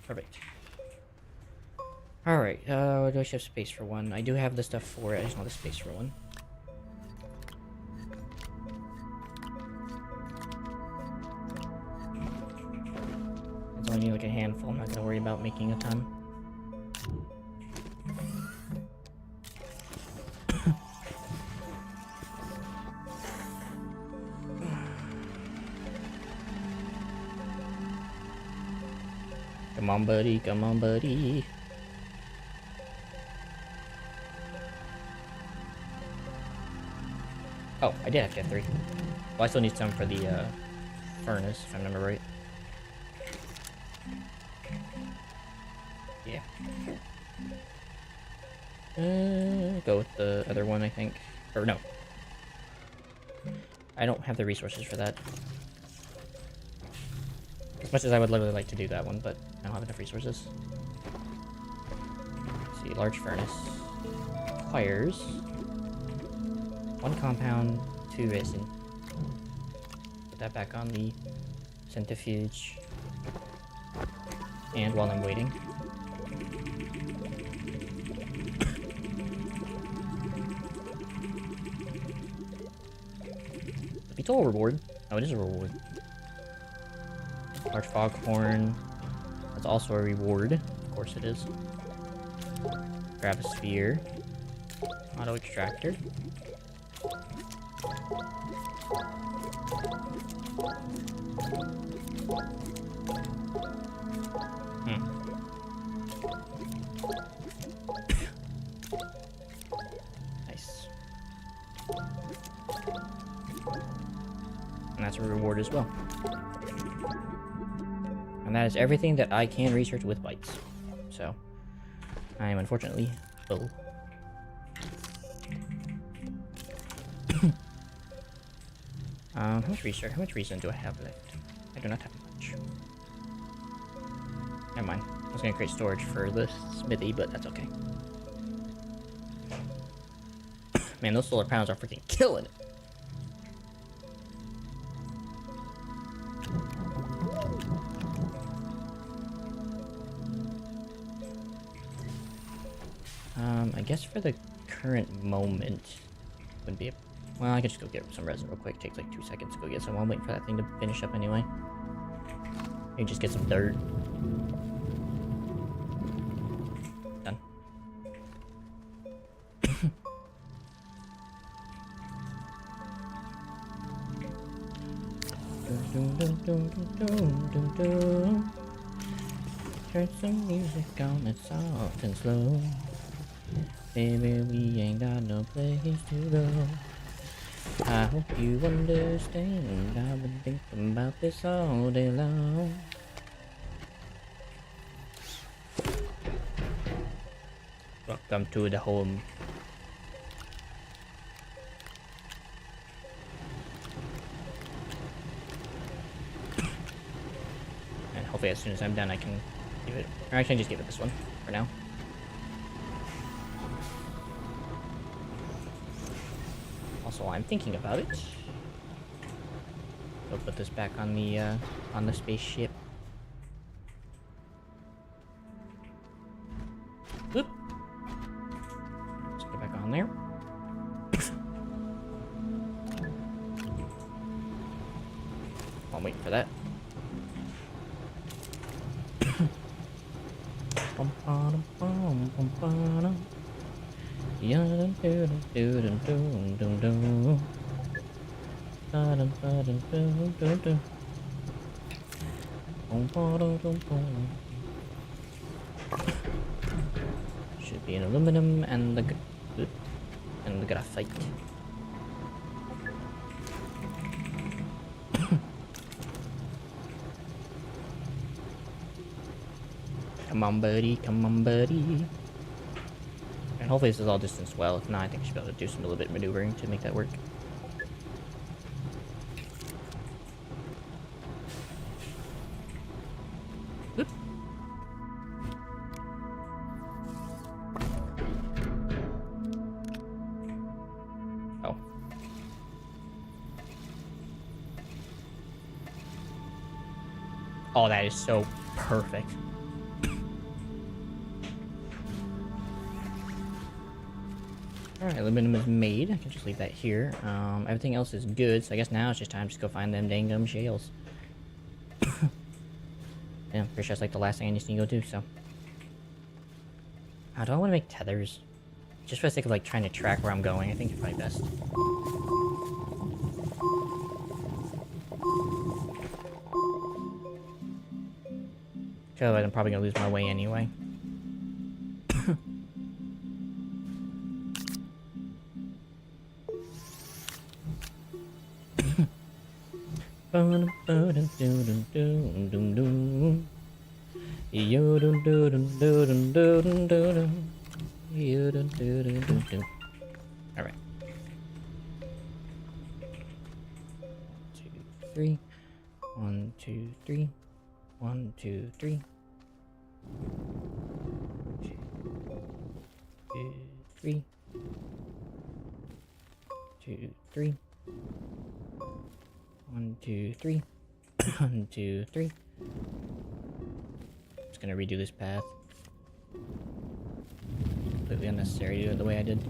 S1: perfect. Alright, do I have space for one? I do have the stuff for it, I just want the space for one. I only need like a handful, I'm not gonna worry about making a ton. Come on, buddy, come on, buddy. Oh, I did have to have 3. Well, I still need some for the furnace, if I remember right. Yeah. Go with the other one, I think. Or no. I don't have the resources for that. As much as I would literally like to do that one, but I don't have enough resources. Let's see, large furnace. Requires 1 compound, 2 resin. Put that back on the centrifuge. And while I'm waiting. It's all a reward. Oh, it is a reward. Large foghorn. That's also a reward. Of course it is. Grab a sphere. Auto extractor. Nice. And that's a reward as well. And that is everything that I can research with bytes. So, I am unfortunately full. How much research? How much reason do I have left? I do not have much. Never mind. I was gonna create storage for the smithy, but that's okay. Man, those solar panels are freaking killing it. I guess for the current moment, wouldn't be a... well, I could just go get some resin real quick. Takes like 2 seconds to go get some. I'm waiting for that thing to finish up anyway. Maybe just get some dirt. Done. Turn some music on, it's soft and slow. Baby, we ain't got no place to go. I hope you understand. I've been thinking about this all day long. Welcome to the home. And hopefully as soon as I'm done I can give it, or I can just give it this one for now. Also, while I'm thinking about it, I'll put this back on the spaceship. Whoop. Let's get back on there. I'm waiting for that. Should be an aluminum and the graphite. Come on, buddy. Come on, buddy. And hopefully this is all distanced well. If not, I think I should be able to do some little bit of maneuvering to make that work. Oop. Oh. Oh, that is so perfect. Alright, aluminum is made. I can just leave that here. Everything else is good, so I guess now it's just time to go find them dang gum shales. Yeah, pretty sure that's like the last thing I need to go do, so. How do I want to make tethers? Just for the sake of like trying to track where I'm going, I think it's probably best. Otherwise I'm probably gonna lose my way anyway. Alright. 2, 3. 1, 2, 3. 1, 2, 3. 2, 3. 2, 3. 1, 2, 3. 1, 2, 3. Just gonna redo this path. Completely unnecessary to do it the way I did.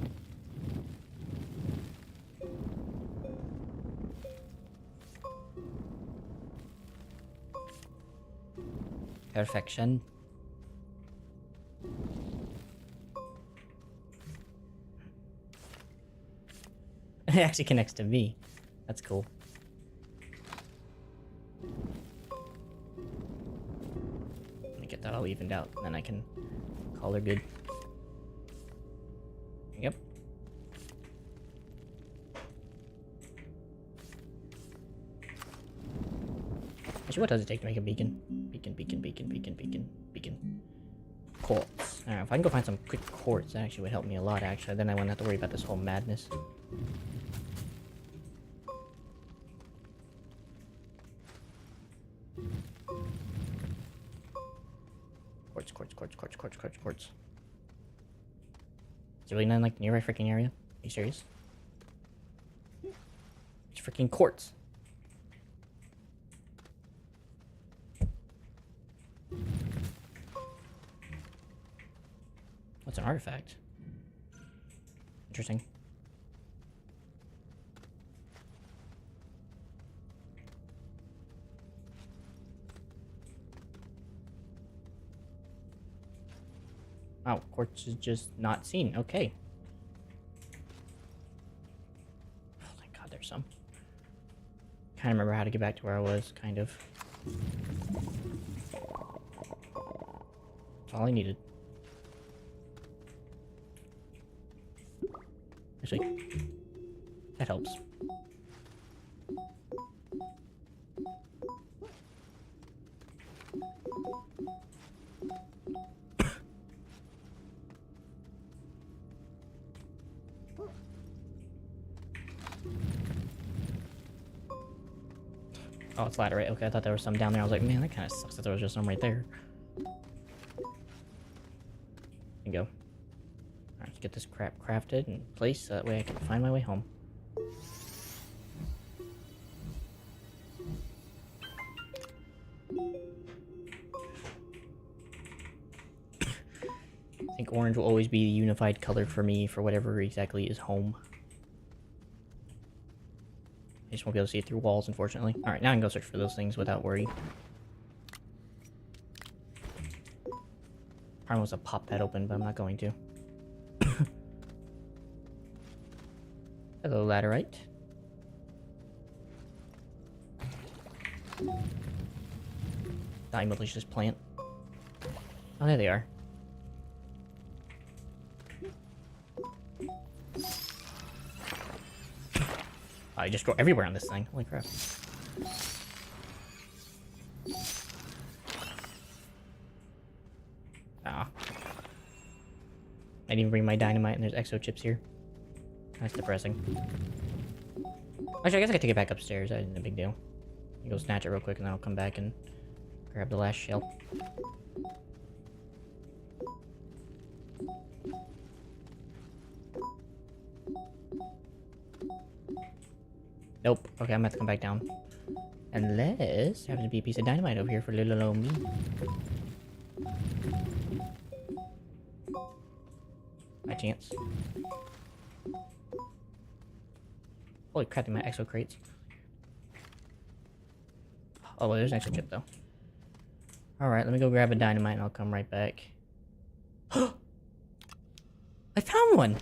S1: Perfection. It actually connects to me. That's cool. Let me get that all evened out, and then I can call her good. Yep. Actually, what does it take to make a beacon? Beacon. Quartz. Alright, if I can go find some quick quartz, that actually would help me a lot, actually. Then I wouldn't have to worry about this whole madness. Quartz. Is there really none, like, near my freaking area? Are you serious? It's freaking quartz. What's an artifact? Interesting. Wow, quartz is just not seen. Okay. Oh, thank God there's some. Kind of remember how to get back to where I was, kind of. That's all I needed. Actually, that helps. Oh, it's ladder, right? Okay, I thought there was some down there. I was like, man, that kind of sucks that there was just some right there. There you go. Alright, let's get this crap crafted and placed so that way I can find my way home. I think orange will always be the unified color for me for whatever exactly is home. I just won't be able to see it through walls, unfortunately. Alright, now I can go search for those things without worry. Probably wants to pop that open, but I'm not going to. Hello, laterite. Die, malicious plant. Oh, there they are. Oh, you just go everywhere on this thing. Holy crap. Ah. I didn't even bring my dynamite and there's exo chips here. That's depressing. Actually, I guess I could take it back upstairs. That isn't a big deal. You go snatch it real quick and then I'll come back and grab the last shell. Nope. Okay, I'm gonna have to come back down. Unless there happens to be a piece of dynamite over here for little old me. By chance. Holy crap, my exo crates. Oh, well, there's an extra chip though. Alright, let me go grab a dynamite and I'll come right back. I found one!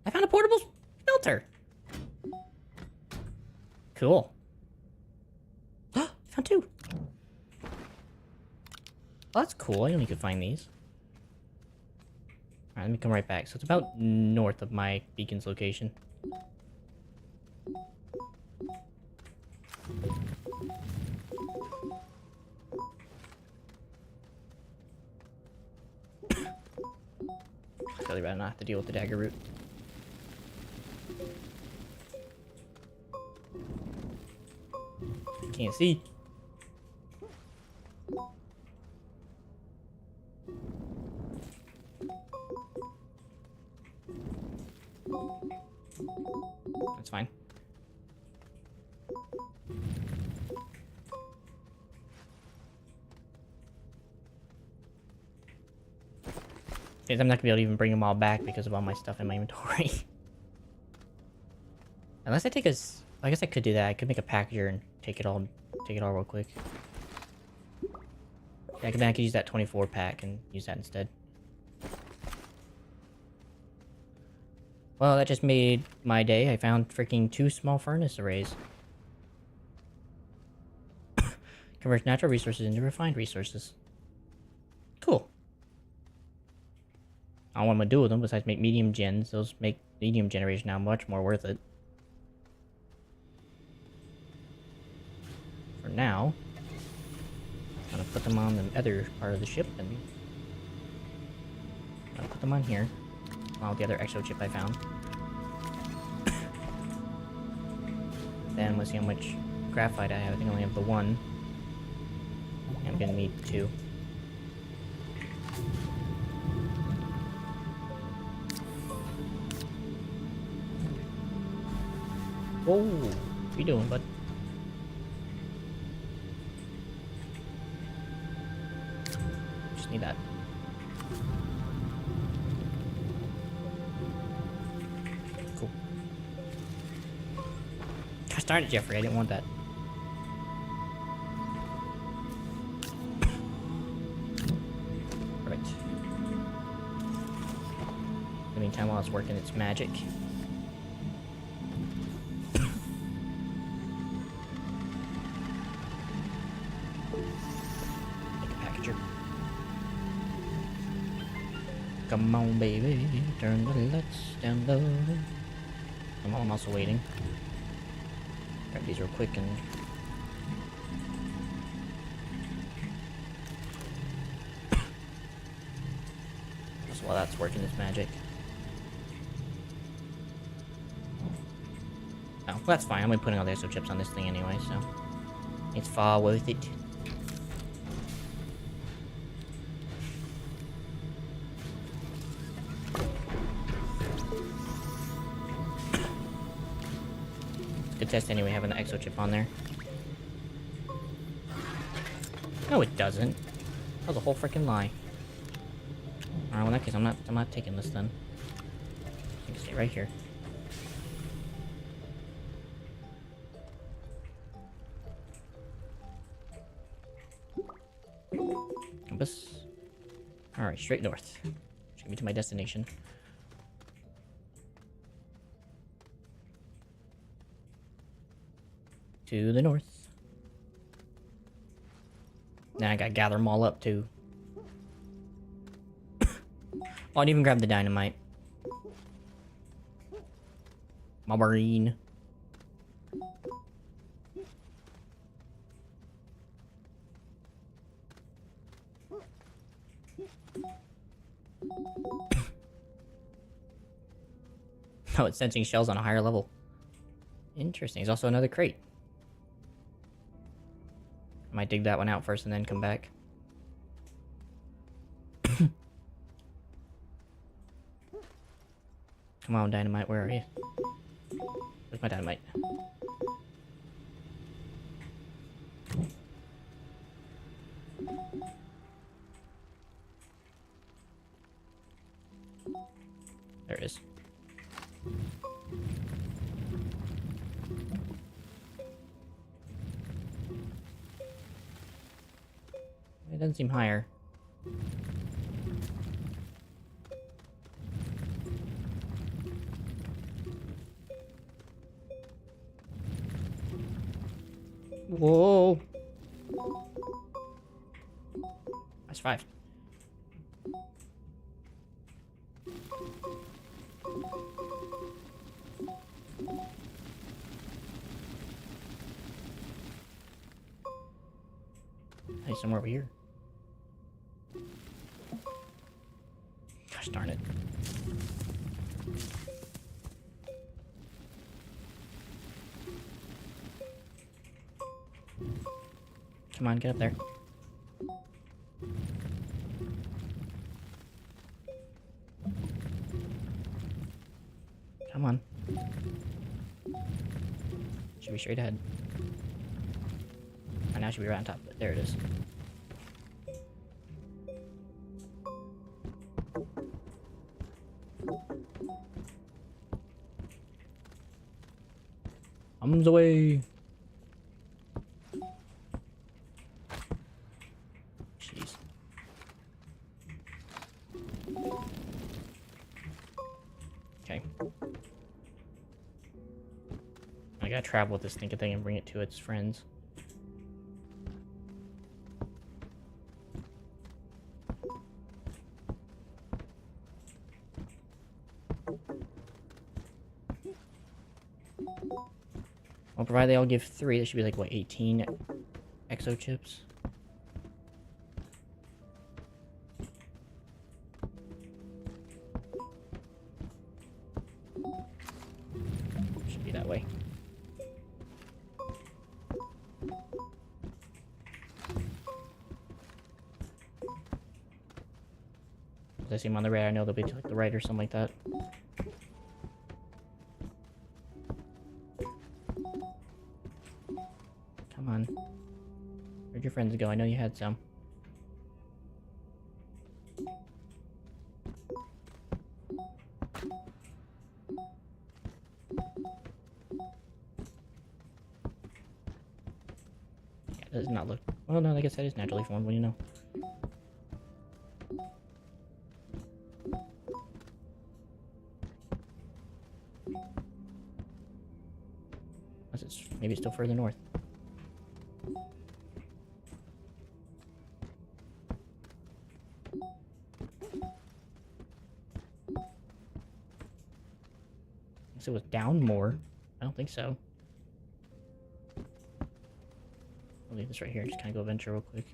S1: I found a portable smelter! Cool. Found two! Oh, that's cool. I only could find these. Alright, let me come right back. So it's about north of my beacon's location. Really rather not have to deal with the dagger root. Can't see. That's fine. I'm not gonna be able to even bring them all back because of all my stuff in my inventory. Unless I take a... I guess I could do that. I could make a packager and take it all real quick. Yeah, then I could use that 24 pack and use that instead. Well, that just made my day. I found freaking 2 small furnace arrays. Converts natural resources into refined resources. Cool. I don't know what I'm gonna do with them besides make medium gens. Those make medium generation now much more worth it. For now, I'm gonna put them on the other part of the ship and I'm gonna put them on here. Along with the other exo chip I found. Then let's see how much graphite I have. I think I only have the 1. I'm gonna need 2. Whoa, what you doing, bud? Just need that. Cool. Gosh darn it, Jeffrey, I didn't want that. Right. In the meantime, while it's working its magic. Come on, baby, turn the lights down low. I'm also waiting. Grab these real quick and... Just while that's working its magic. Oh, well, that's fine. I'm gonna be putting all the exo chips on this thing anyway, so... It's far worth it. Good test anyway, having the exo chip on there. No, it doesn't. That was a whole freaking lie. Alright, well in that case, I'm not taking this then. You can stay right here. Compass. Alright, straight north. Should get me to my destination. to the north. Now I gotta gather them all up too. Oh, I didn't even grab the dynamite. My brain. Oh, it's sensing shells on a higher level. Interesting. There's also another crate. I might dig that one out first and then come back. Come on, dynamite, where are you? Where's my dynamite? There it is. It doesn't seem higher. Whoa! I survived. Hey, somewhere over here. Gosh darn it. Come on, get up there. Come on. Should be straight ahead. Right now should be right on top of it. There it is. Comes away. Jeez. Okay. I gotta travel with this stinking thing and bring it to its friends. Well, provided they all give 3, that should be like, what, 18 exo chips? Should be that way. As I see them on the right, I know they'll be to like the right or something like that. Come on. Where'd your friends go? I know you had some. Yeah, that does not look... Well, no, I guess that is naturally formed, what do you know? Unless it's... maybe it's still further north. It was down more. I don't think so. I'll leave this right here. Just kind of go venture real quick.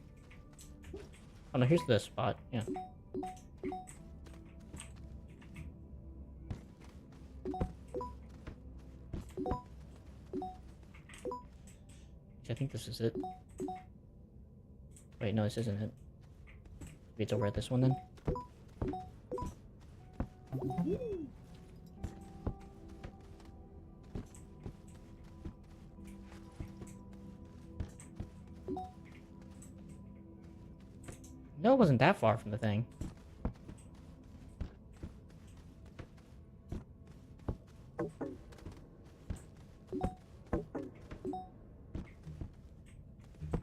S1: Oh no, here's the spot. Yeah. I think this is it. Wait, no, this isn't it. Maybe it's over at this one then. No, it wasn't that far from the thing.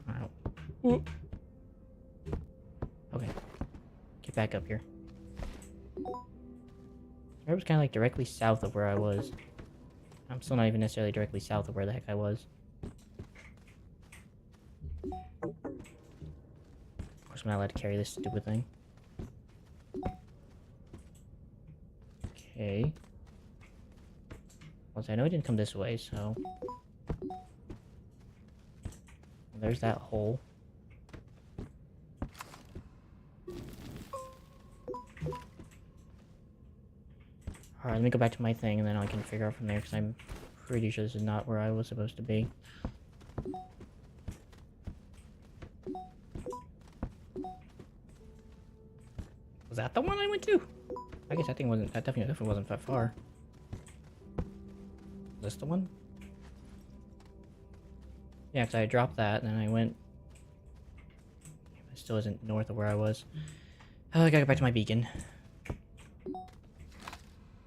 S1: Alright. Okay. Get back up here. It was kind of like directly south of where I was. I'm still not even necessarily directly south of where the heck I was. I'm not allowed to carry this stupid thing. Okay. Well, I know it didn't come this way, so... There's that hole. Alright, let me go back to my thing, and then I can figure out from there, because I'm pretty sure this is not where I was supposed to be. Was that the one I went to? I guess that thing wasn't, that definitely wasn't that far. Is this the one? Yeah, because I dropped that, and then I went... It still isn't north of where I was. Oh, I gotta go back to my beacon.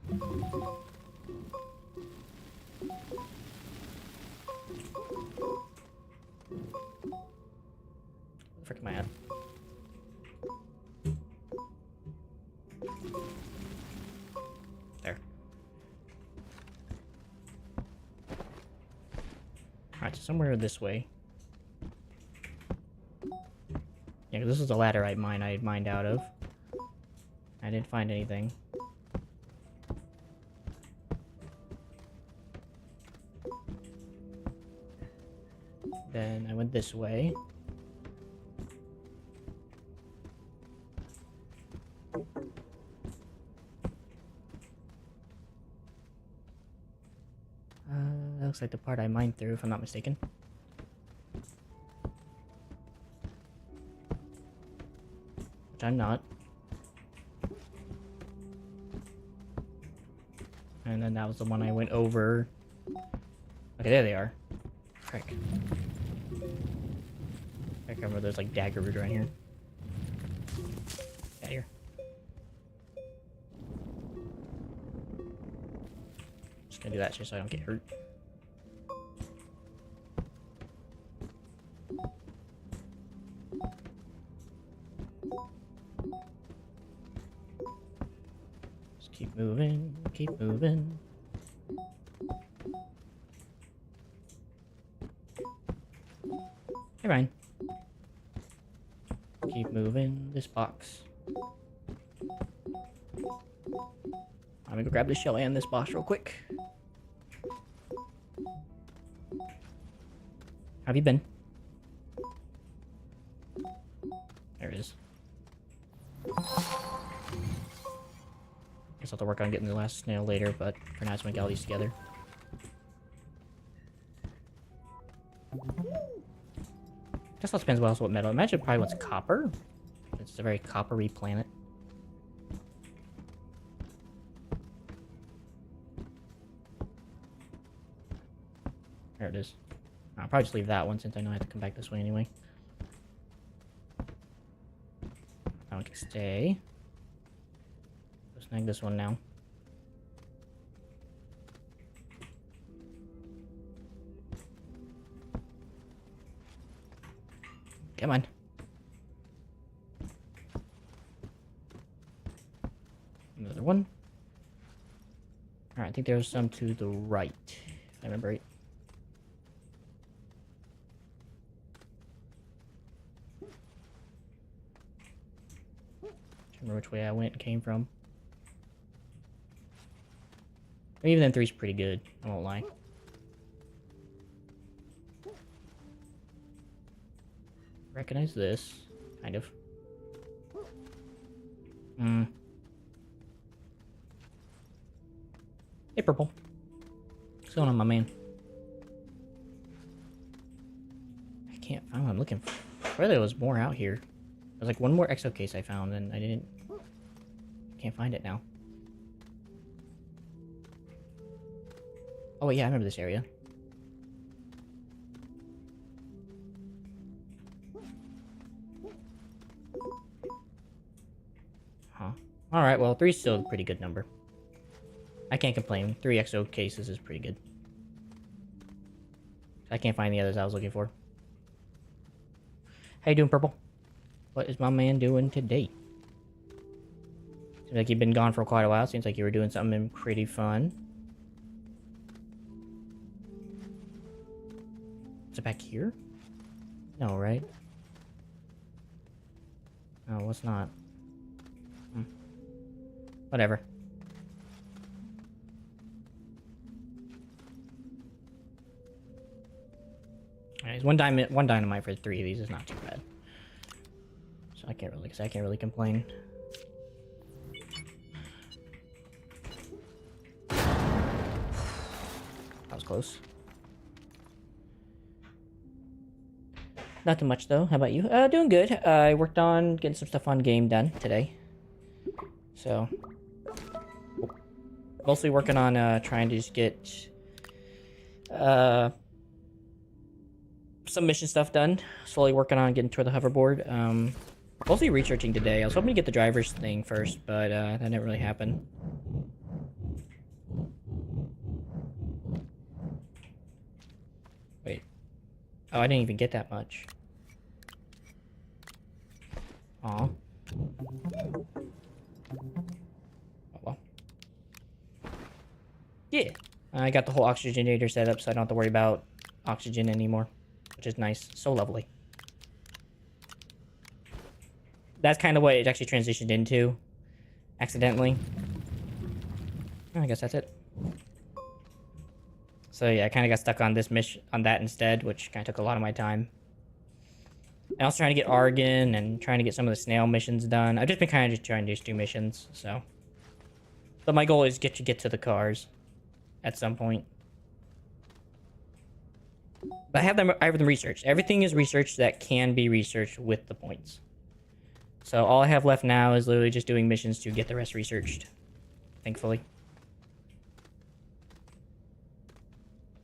S1: Where the frick am I at? There. Alright, so somewhere this way. Yeah, 'cause this is the ladder I mined out of. I didn't find anything. Then I went this way. That looks like the part I mined through, if I'm not mistaken. Which I'm not. And then that was the one I went over. Okay, there they are. Frick. I can't remember there's like dagger root right here. Get out of here. Just gonna do that just so I don't get hurt. Just keep moving, keep moving. Hey, Ryan. Keep moving this box. I'm gonna go grab this shell and this box real quick. How have you been? There it is. Guess I'll have to work on getting the last snail later, but for now I just want to get all these together. Guess that depends what metal. I imagine it probably wants copper. It's a very coppery planet. There it is. I'll probably just leave that one since I know I have to come back this way anyway. That one can stay. Go snag this one now. Come on. Another one. Alright, I think there's some to the right, if I remember right. Can't remember which way I went and came from. Even then, 3's pretty good, I won't lie. Recognize this, kind of. Hey, Purple. What's going on, my man? I can't find what I'm looking for. I swear there was more out here. There's like one more exo case I found, and I didn't... Can't find it now. Oh, wait, yeah, I remember this area. Huh. Alright, well, 3's still a pretty good number. I can't complain. 3 exo cases is pretty good. I can't find the others I was looking for. How you doing, Purple? What is my man doing today? Seems like you've been gone for quite a while. Seems like you were doing something pretty fun. Is it back here? No, right? Oh, what's not? Whatever. Alright, one dynamite for 3 of these is not too bad. So I can't really complain. That was close. Not too much though. How about you? Doing good. I worked on getting some stuff on game done today. So mostly working on trying to just get some mission stuff done. Slowly working on getting toward the hoverboard. Mostly researching today. I was hoping to get the driver's thing first, but that didn't really happen. Wait. Oh, I didn't even get that much. Aw. Oh well. Yeah. I got the whole oxygenator set up so I don't have to worry about oxygen anymore. Which is nice. So lovely. That's kind of what it actually transitioned into. Accidentally. I guess that's it. So yeah, I kind of got stuck on this mission, on that instead, which kind of took a lot of my time. And I was trying to get Argon and trying to get some of the snail missions done. I've just been kind of just trying to just do missions, so. But my goal is get to the cars at some point. But I have them researched. Everything is researched that can be researched with the points. So all I have left now is literally just doing missions to get the rest researched. Thankfully.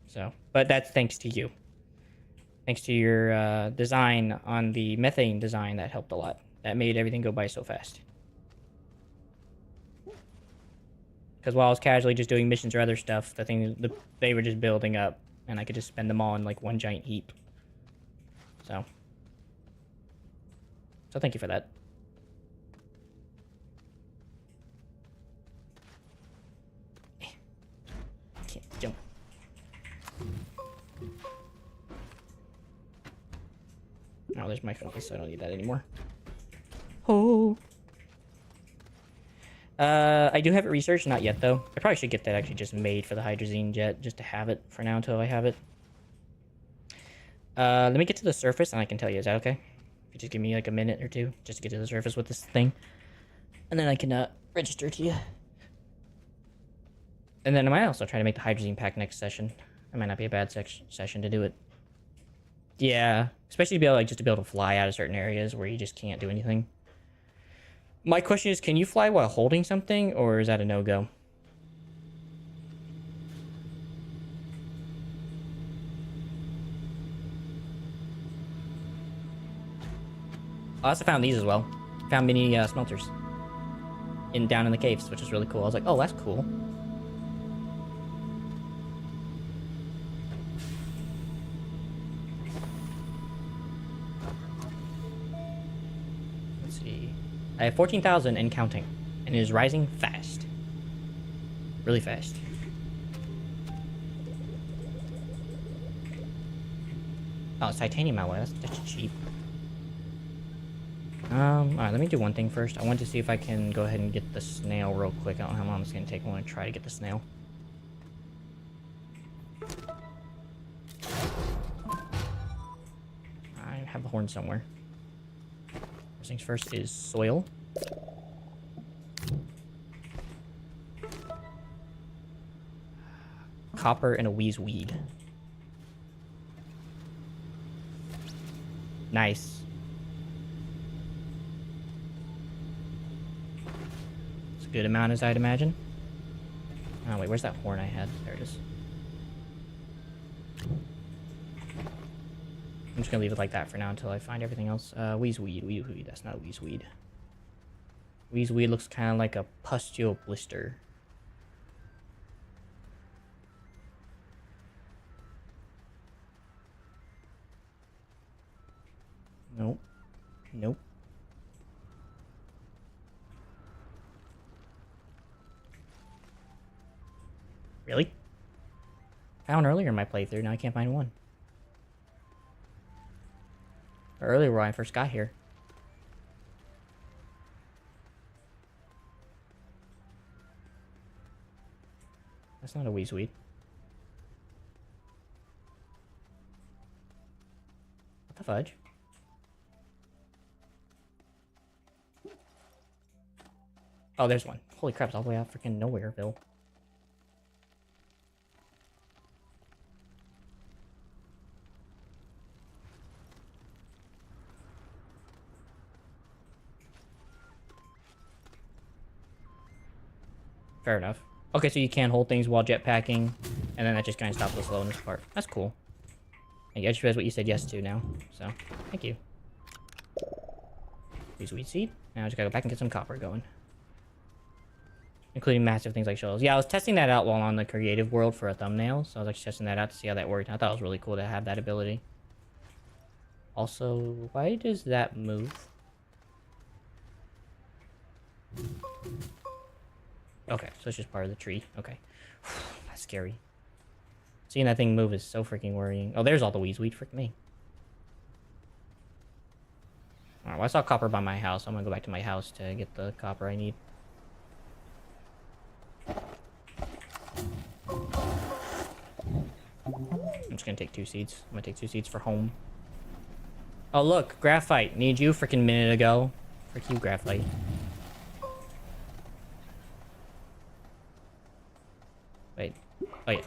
S1: So, but that's thanks to you. Thanks to your design on the methane design, that helped a lot. That made everything go by so fast. Because while I was casually just doing missions or other stuff, they were just building up. And I could just spend them all in like one giant heap. So thank you for that. Can't jump. Oh, there's my focus, so I don't need that anymore. Oh. I do have it researched, not yet though. I probably should get that actually just made for the hydrazine jet, just to have it for now until I have it. Let me get to the surface and I can tell you, is that okay? If you just give me like a minute or two, just to get to the surface with this thing. And then I can, register to you. And then I might also try to make the hydrazine pack next session. It might not be a bad session to do it. Yeah, especially to be able, like, just to be able to fly out of certain areas where you just can't do anything. My question is, can you fly while holding something, or is that a no-go? I also found these as well. Found mini smelters down in the caves, which is really cool. I was like, oh, that's cool. Let's see. I have 14,000 and counting, and it is rising fast. Really fast. Oh, it's titanium alloy. That's cheap. Alright, let me do one thing first. I want to see if I can go ahead and get the snail real quick. I don't know how long it's gonna take. I want to try to get the snail. I have the horn somewhere. First things first is soil. Copper and a weed. Nice. It's a good amount, as I'd imagine. Oh, wait, where's that horn I had? There it is. I'm just gonna leave it like that for now until I find everything else. Weed. That's not a weed. Weed looks kind of like a pustule blister. Nope. Really? Found earlier in my playthrough, now I can't find one. Or earlier when I first got here. That's not a weezeweed. What the fudge? Oh, there's one. Holy crap, it's all the way out freaking Nowhereville. Fair enough. Okay, so you can hold things while jetpacking, and then that just kind of stops the slowness part. That's cool. I just realized what you said yes to now, so thank you. Sweet seed. Now I just gotta go back and get some copper going. Including massive things like shovels. Yeah, I was testing that out while on the creative world for a thumbnail, so I was actually testing that out to see how that worked. I thought it was really cool to have that ability. Also, why does that move? Okay, so it's just part of the tree. Okay. That's scary. Seeing that thing move is so freaking worrying. Oh, there's all the weeds. Frick me. Alright, well, I saw copper by my house. I'm gonna go back to my house to get the copper I need. I'm just gonna take 2 seeds. I'm gonna take 2 seeds for home. Oh, look. Graphite. Need you freaking minute ago. Frick you, graphite. Wait. Oh, yeah.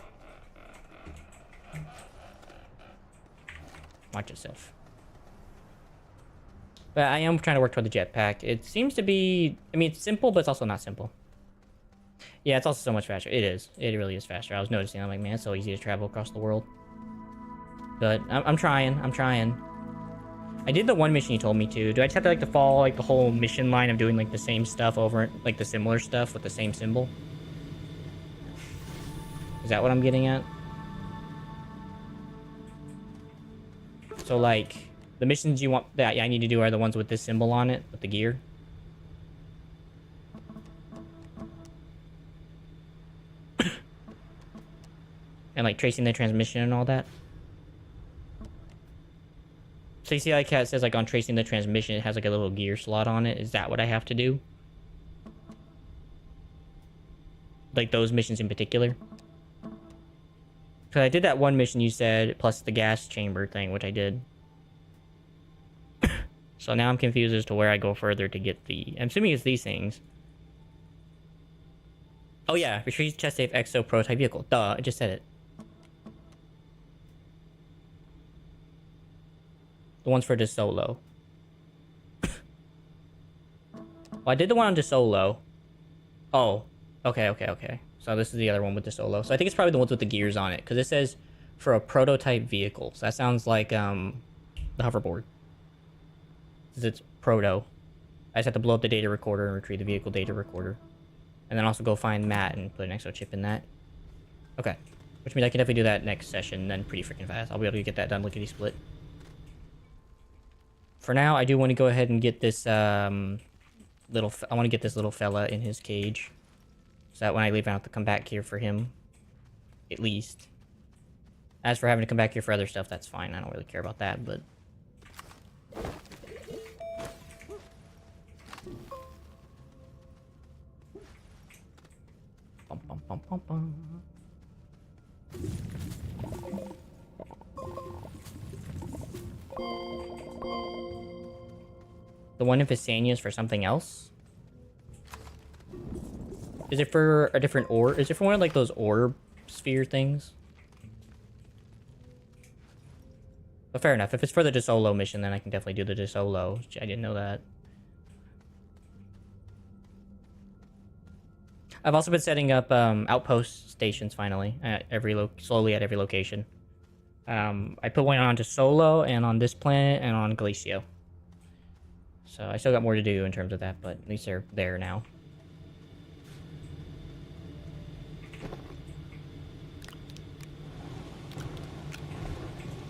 S1: Watch yourself. But I am trying to work toward the jetpack. It seems to be... I mean, it's simple, but it's also not simple. Yeah, it's also so much faster. It is. It really is faster. I was noticing. I'm like, man, it's so easy to travel across the world. But I'm trying. I'm trying. I did the one mission you told me to. Do I just have to, like, to follow, like, the whole mission line of doing, like, the same stuff over... Like, the similar stuff with the same symbol? Is that what I'm getting at? So, like, the missions you want that I need to do are the ones with this symbol on it, with the gear. And, like, tracing the transmission and all that. So you see, like, how it says, like, on tracing the transmission, it has, like, a little gear slot on it. Is that what I have to do? Like, those missions in particular? Because I did that one mission you said, plus the gas chamber thing, which I did. So now I'm confused as to where I go further to get the... I'm assuming it's these things. Oh yeah, retrieve chest safe exo prototype vehicle. Duh, I just said it. The one's for DeSolo. Well, I did the one on DeSolo. Oh, okay. So this is the other one with DeSolo. So I think it's probably the ones with the gears on it, because it says for a prototype vehicle. So that sounds like the hoverboard. It's proto. I just have to blow up the data recorder and retrieve the vehicle data recorder. And then also go find Matt and put an exo chip in that. Okay. Which means I can definitely do that next session, then pretty freaking fast. I'll be able to get that done lickety-split. For now, I do want to go ahead and get this, I want to get this little fella in his cage. So that when I leave, I don't have to come back here for him. At least. As for having to come back here for other stuff, that's fine. I don't really care about that, but... Bum, bum, bum, bum, bum. The one in Visania is for something else? Is it for a different orb? Is it for one of, like, those orb sphere things? But fair enough. If it's for the DeSolo mission, then I can definitely do the DeSolo. I didn't know that. I've also been setting up outpost stations, finally, at slowly at every location. I put one on DeSolo, and on this planet, and on Glacio. So I still got more to do in terms of that, but at least they're there now.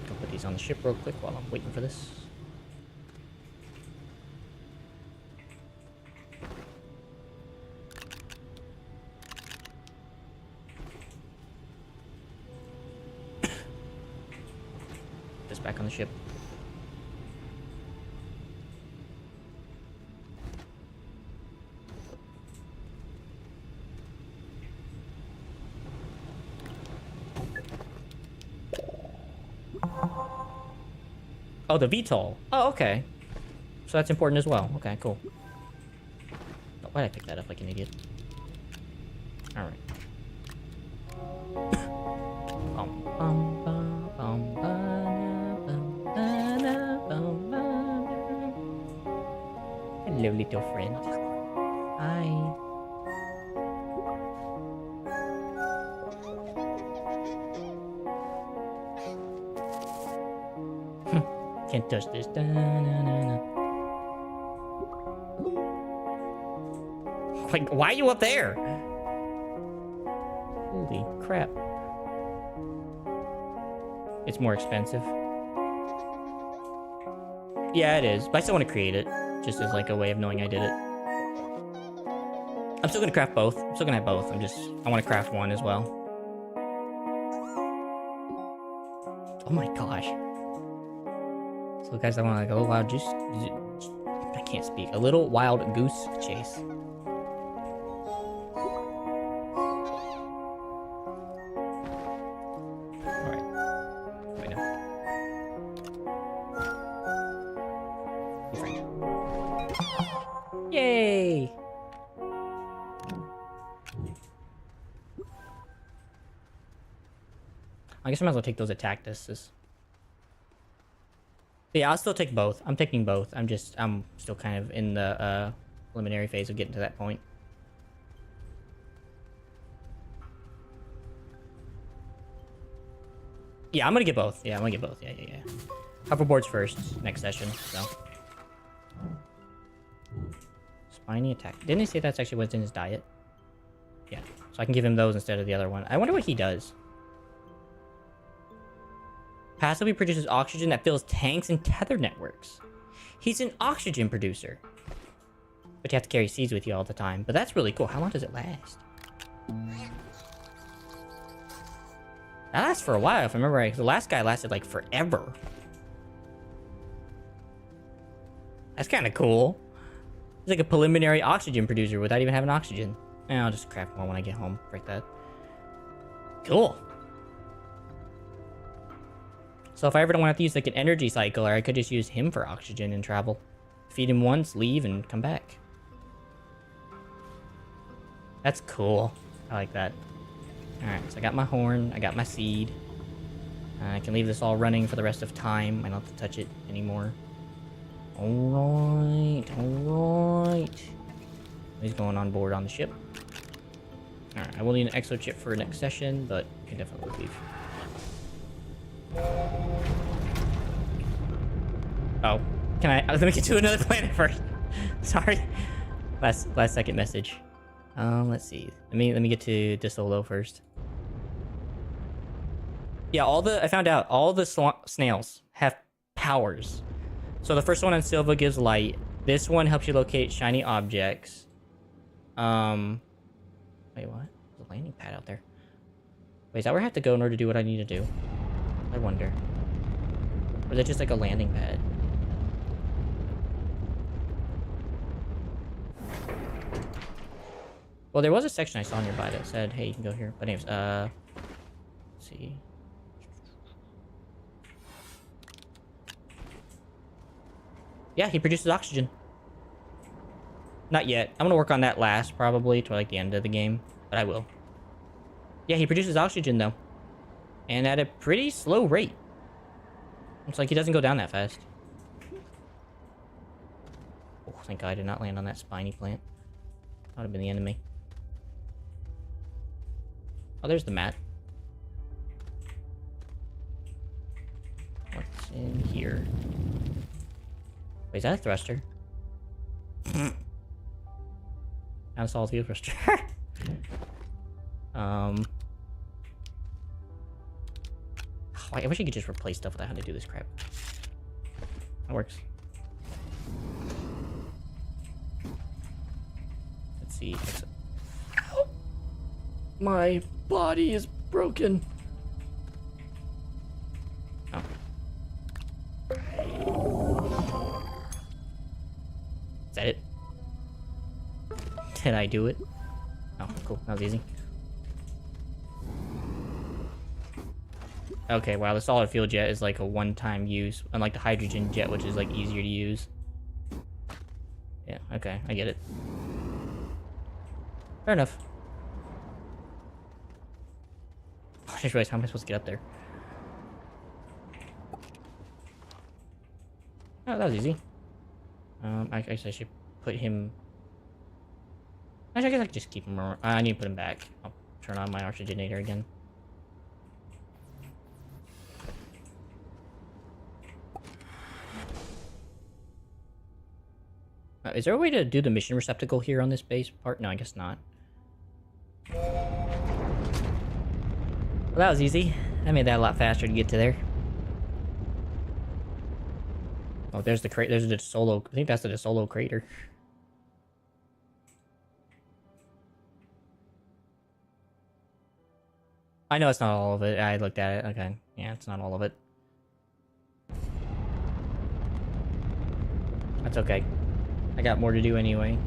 S1: Go put these on the ship real quick while I'm waiting for this. This back on the ship. Oh, the VTOL. Oh, okay. So that's important as well. Okay, cool. Oh, why did I pick that up like an idiot? Alright. Hello, little friend. Hi. Can't touch this. Like, why are you up there? Holy crap. It's more expensive. Yeah, it is. But I still want to create it. Just as like a way of knowing I did it. I'm still gonna craft both. I'm still gonna have both. I want to craft one as well. Oh my gosh. So guys, I want like a little wild juice. I can't speak. A little wild goose chase. Alright. Wait, no. Yay! I guess I might as well take those attack distances. Yeah, I'll still take both. I'm taking both. I'm still kind of in the preliminary phase of getting to that point. Yeah, I'm gonna get both. Yeah, I'm gonna get both. Yeah. Hoverboards first, next session, so. Spiny attack. Didn't he say that's actually what's in his diet? Yeah, so I can give him those instead of the other one. I wonder what he does. Passively produces oxygen that fills tanks and tether networks. He's an oxygen producer. But you have to carry seeds with you all the time. But that's really cool. How long does it last? That lasts for a while, if I remember right. The last guy lasted like forever. That's kind of cool. He's like a preliminary oxygen producer without even having oxygen. I'll just craft one when I get home. Break that. Cool. So if I ever don't want to use like an energy cycle, or I could just use him for oxygen and travel. Feed him once, leave, and come back. That's cool. I like that. Alright, so I got my horn, I got my seed. I can leave this all running for the rest of time. I don't have to touch it anymore. Alright. He's going on board on the ship. Alright, I will need an exo chip for next session, but I can definitely leave. Oh, can I? Let me get to another planet first. Sorry, last second message. Let's see. Let me get to DeSolo first. Yeah, I found out all the snails have powers. So the first one on Silva gives light. This one helps you locate shiny objects. Wait, what? There's a landing pad out there. Wait, is that where I have to go in order to do what I need to do? I wonder. Or is it just like a landing pad? Well, there was a section I saw nearby that said, hey, you can go here. But anyways, let's see. Yeah, he produces oxygen. Not yet. I'm gonna work on that last, probably, to like the end of the game. But I will. Yeah, he produces oxygen, though. And at a pretty slow rate. It's like he doesn't go down that fast. Oh, thank God I did not land on that spiny plant. That would have been the enemy. Oh, there's the mat. What's in here? Wait, is that a thruster? Not a solid field thruster. I wish I could just replace stuff without having to do this crap. That works. Let's see. Ow! My body is broken. Oh. Is that it? Did I do it? Oh, cool. That was easy. Okay, wow, the solid fuel jet is like a one-time use, unlike the hydrogen jet, which is like easier to use. Yeah, okay, I get it. Fair enough. I just realized how am I supposed to get up there? Oh, that was easy. I guess I should put him... Actually, I guess I could just keep him around. I need to put him back. I'll turn on my oxygenator again. Is there a way to do the mission receptacle here on this base part? No, I guess not. Well, that was easy. I made that a lot faster to get to there. Oh, there's the crate. There's the solo. I think that's the solo crater. I know it's not all of it. I looked at it. Okay. Yeah, it's not all of it. That's okay. I got more to do anyway.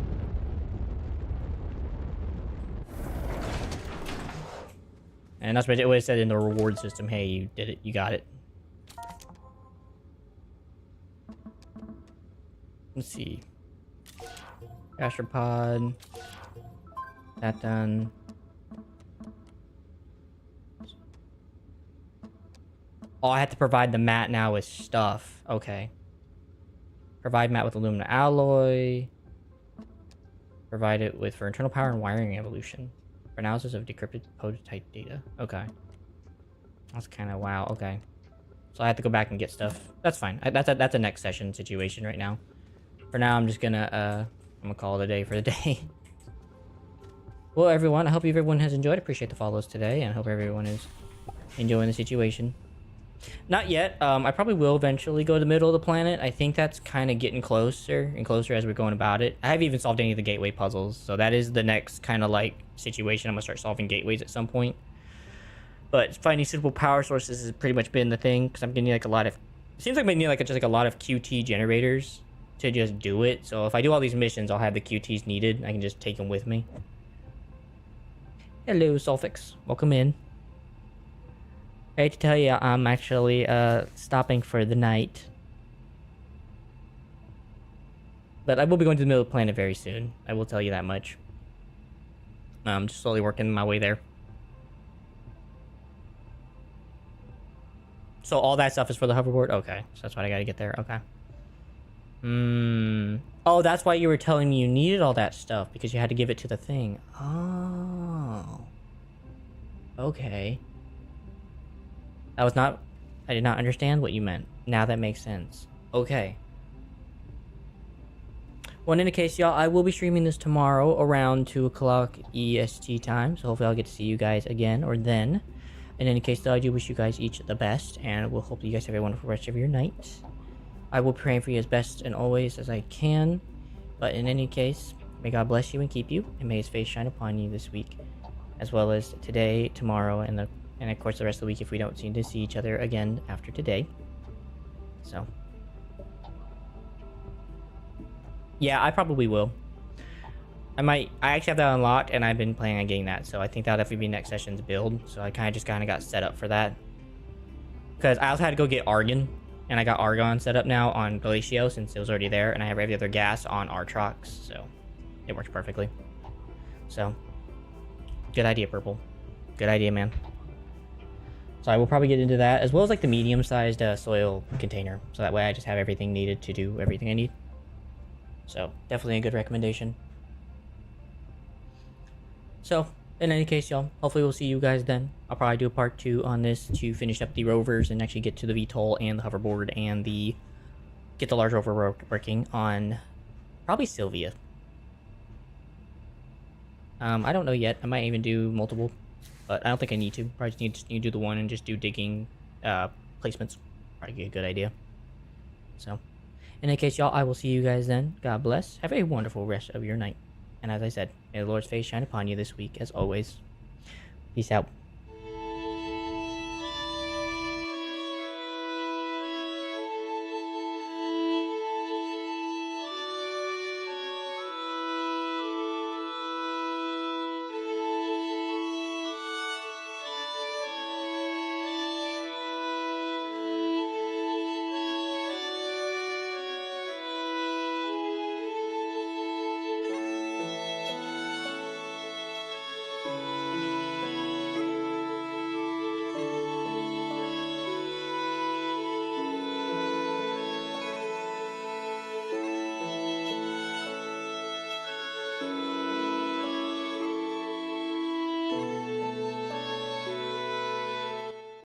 S1: And that's what it said in the reward system. Hey, you did it. You got it. Let's see. Gastropod. That done. Oh, I have to provide the mat now with stuff. Okay. Provide mat with aluminum alloy. Provide it with for internal power and wiring evolution. For analysis of decrypted prototype data. Okay. That's kind of wow. Okay. So I have to go back and get stuff. That's fine. That's a next session situation right now. For now, I'm just gonna I'm gonna call it a day for the day. Well, everyone, I hope everyone has enjoyed. Appreciate the follows today, and I hope everyone is enjoying the situation. Not yet. I probably will eventually go to the middle of the planet. I think that's kind of getting closer and closer as we're going about it. I haven't even solved any of the gateway puzzles, so that is the next kind of like situation. I'm gonna start solving gateways at some point. But finding suitable power sources has pretty much been the thing, because I'm getting like a lot of... It seems like I need like just like a lot of QT generators to just do it. So if I do all these missions, I'll have the QTs needed. I can just take them with me. Hello, Sulfix. Welcome in. I hate to tell you, I'm actually stopping for the night. But I will be going to the middle of the planet very soon. I will tell you that much. I'm just slowly working my way there. So all that stuff is for the hoverboard? Okay. So that's why I gotta get there. Okay. Oh, that's why you were telling me you needed all that stuff. Because you had to give it to the thing. Oh. Okay. That was not... I did not understand what you meant. Now that makes sense. Okay. Well, in any case, y'all, I will be streaming this tomorrow around 2 o'clock EST time. So hopefully I'll get to see you guys again or then. In any case, though, I do wish you guys each the best. And we'll hope that you guys have a wonderful rest of your night. I will be praying for you as best and always as I can. But in any case, may God bless you and keep you. And may his face shine upon you this week. As well as today, tomorrow, and of course the rest of the week if we don't seem to see each other again after today. So. Yeah, I probably will. I actually have that unlocked and I've been planning on getting that. So I think that'll definitely be next session's build. So I kind of got set up for that. Because I also had to go get Argon. And I got Argon set up now on Glacio since it was already there. And I have every other gas on Artrox. So it works perfectly. So. Good idea, Purple. Good idea, man. So I will probably get into that, as well as like the medium-sized soil container. So that way I just have everything needed to do everything I need. So definitely a good recommendation. So in any case, y'all, hopefully we'll see you guys then. I'll probably do a part 2 on this to finish up the rovers and actually get to the VTOL and the hoverboard and get the large rover working on probably Sylvia. I don't know yet. I might even do multiple. But I don't think I need to. Probably just need to do the one and just do digging placements. Probably be a good idea. So, in any case, y'all, I will see you guys then. God bless. Have a wonderful rest of your night. And as I said, may the Lord's face shine upon you this week, as always. Peace out.